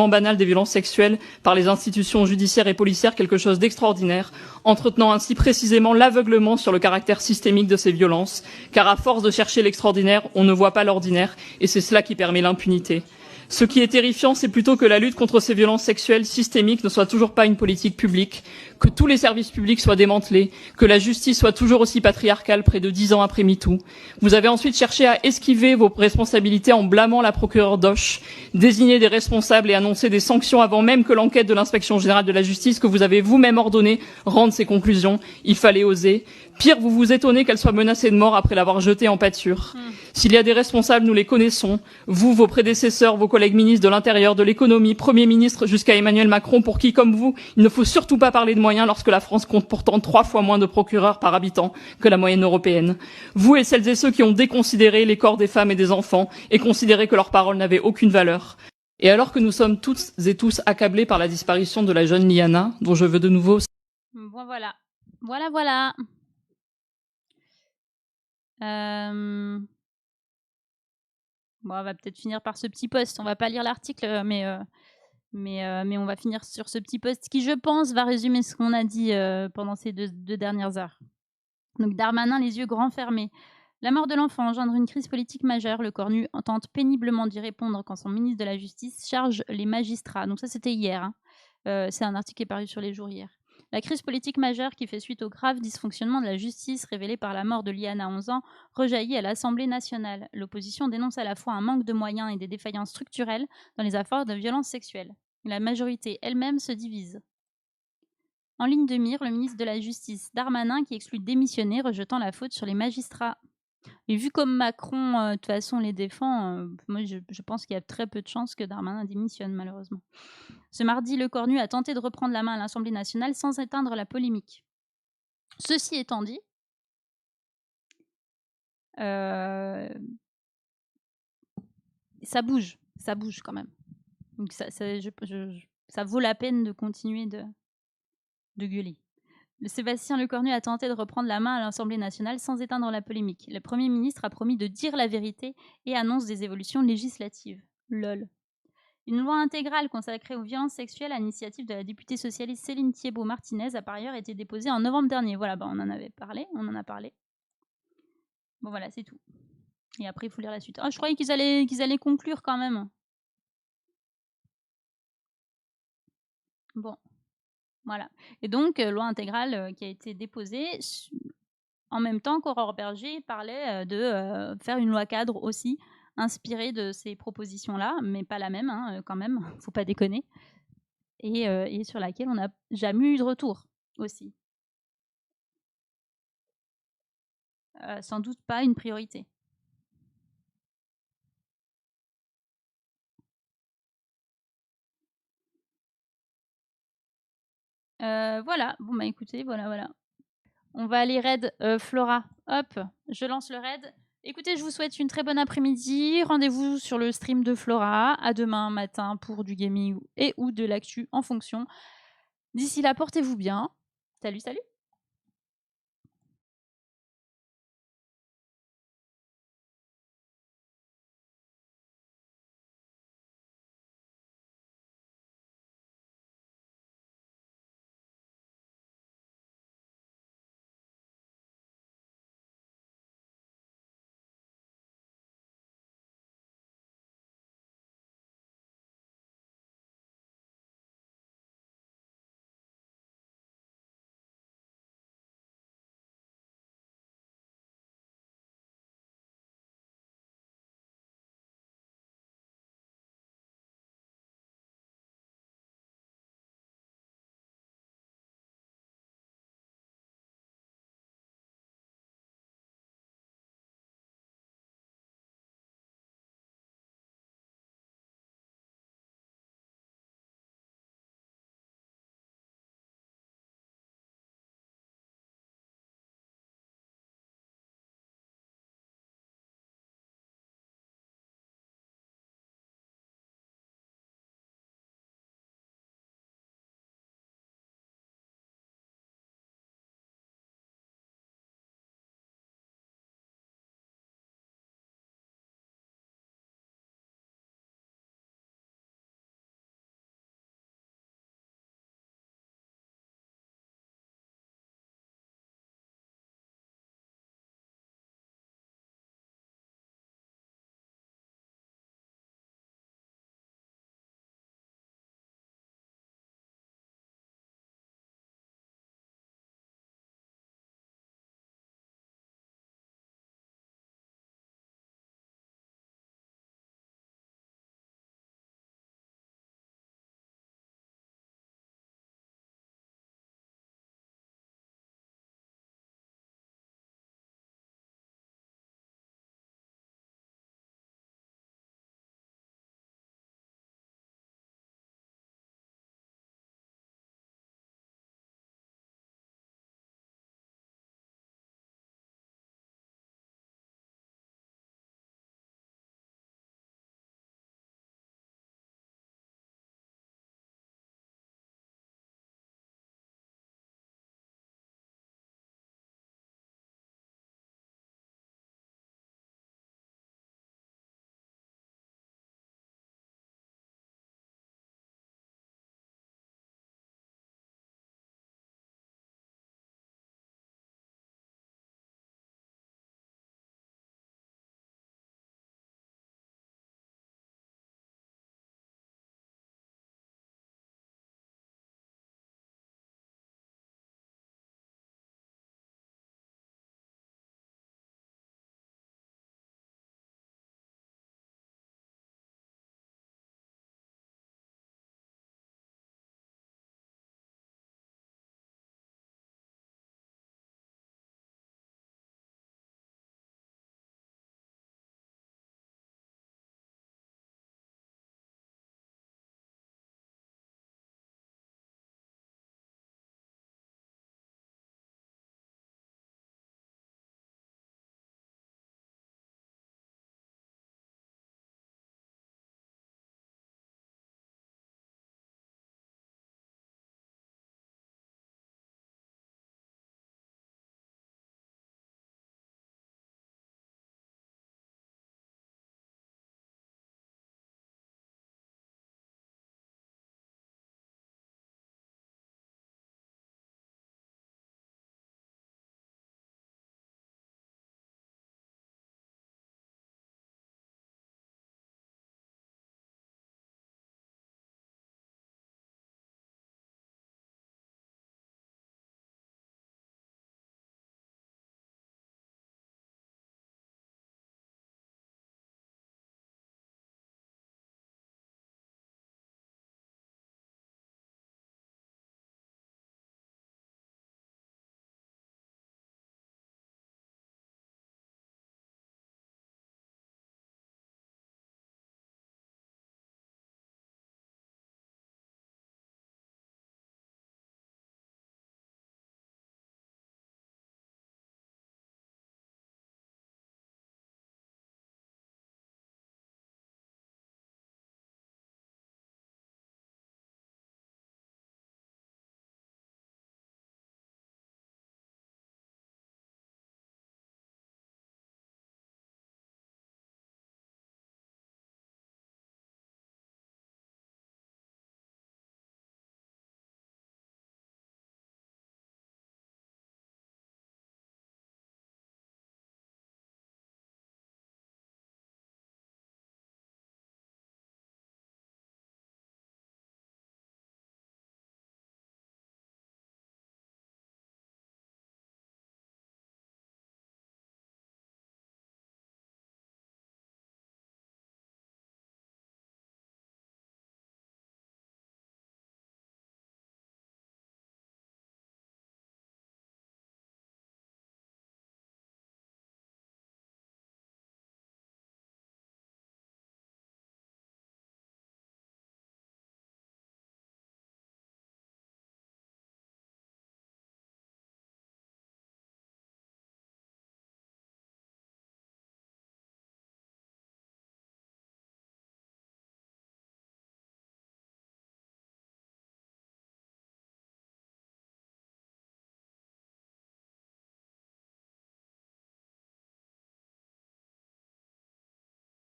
D: banal des violences sexuelles par les institutions judiciaires et policières quelque chose d'extraordinaire, entretenant ainsi précisément l'aveuglement sur le caractère systémique de ces violences, car à force de chercher l'extraordinaire, on ne voit pas l'ordinaire, et c'est cela qui permet l'impunité. Ce qui est terrifiant, c'est plutôt que la lutte contre ces violences sexuelles systémiques ne soit toujours pas une politique publique, que tous les services publics soient démantelés, que la justice soit toujours aussi patriarcale près de 10 ans après MeToo. Vous avez ensuite cherché à esquiver vos responsabilités en blâmant la procureure Doche, désigner des responsables et annoncer des sanctions avant même que l'enquête de l'inspection générale de la justice que vous avez vous-même ordonné rende ses conclusions. Il fallait oser. Pire, vous vous étonnez qu'elle soit menacée de mort après l'avoir jetée en pâture. S'il y a des responsables, nous les connaissons. Vous, vos prédécesseurs, vos collègues ministres de l'Intérieur, de l'Économie, Premier ministre jusqu'à Emmanuel Macron, pour qui, comme vous, il ne faut surtout pas parler de moyens lorsque la France compte pourtant 3 fois moins de procureurs par habitant que la moyenne européenne. Vous et celles et ceux qui ont déconsidéré les corps des femmes et des enfants et considéré que leurs paroles n'avaient aucune valeur. Et alors que nous sommes toutes et tous accablés par la disparition de la jeune Liana, dont je veux de nouveau...
A: Bon, voilà. Voilà. Bon, on va peut-être finir par ce petit post. On va pas lire l'article, mais on va finir sur ce petit post qui, je pense, va résumer ce qu'on a dit pendant ces deux dernières heures. Donc, Darmanin, les yeux grands fermés. La mort de l'enfant engendre une crise politique majeure. Le Cornu tente péniblement d'y répondre quand son ministre de la Justice charge les magistrats. Donc ça, c'était hier. C'est un article qui est paru sur Les Jours hier. La crise politique majeure qui fait suite au grave dysfonctionnement de la justice révélé par la mort de Liana, 11 ans, rejaillit à l'Assemblée nationale. L'opposition dénonce à la fois un manque de moyens et des défaillances structurelles dans les affaires de violences sexuelles. La majorité elle-même se divise. En ligne de mire, le ministre de la Justice, Darmanin, qui exclut de démissionner, rejetant la faute sur les magistrats. Et vu comme Macron, de toute façon, les défend, moi je pense qu'il y a très peu de chances que Darmanin démissionne, malheureusement. Ce mardi, le Cornu a tenté de reprendre la main à l'Assemblée nationale sans éteindre la polémique. Ceci étant dit, ça bouge quand même. Donc ça vaut la peine de continuer de gueuler. Sébastien Lecornu a tenté de reprendre la main à l'Assemblée nationale sans éteindre la polémique. Le Premier ministre a promis de dire la vérité et annonce des évolutions législatives. Lol. Une loi intégrale consacrée aux violences sexuelles à l'initiative de la députée socialiste Céline Thiébaut-Martinez a par ailleurs été déposée en novembre dernier. Voilà, on en a parlé. Bon voilà, c'est tout. Et après, il faut lire la suite. Oh, je croyais qu'ils allaient conclure quand même. Bon. Voilà. Et donc, loi intégrale qui a été déposée en même temps qu'Aurore Berger parlait de faire une loi cadre aussi, inspirée de ces propositions-là, mais pas la même, quand même, faut pas déconner, et sur laquelle on n'a jamais eu de retour aussi. Sans doute pas une priorité. Voilà, bon bah écoutez, voilà. On va aller raid Flora. Hop, je lance le raid. Écoutez, je vous souhaite une très bonne après-midi. Rendez-vous sur le stream de Flora. À demain matin pour du gaming et ou de l'actu en fonction. D'ici là, portez-vous bien. Salut.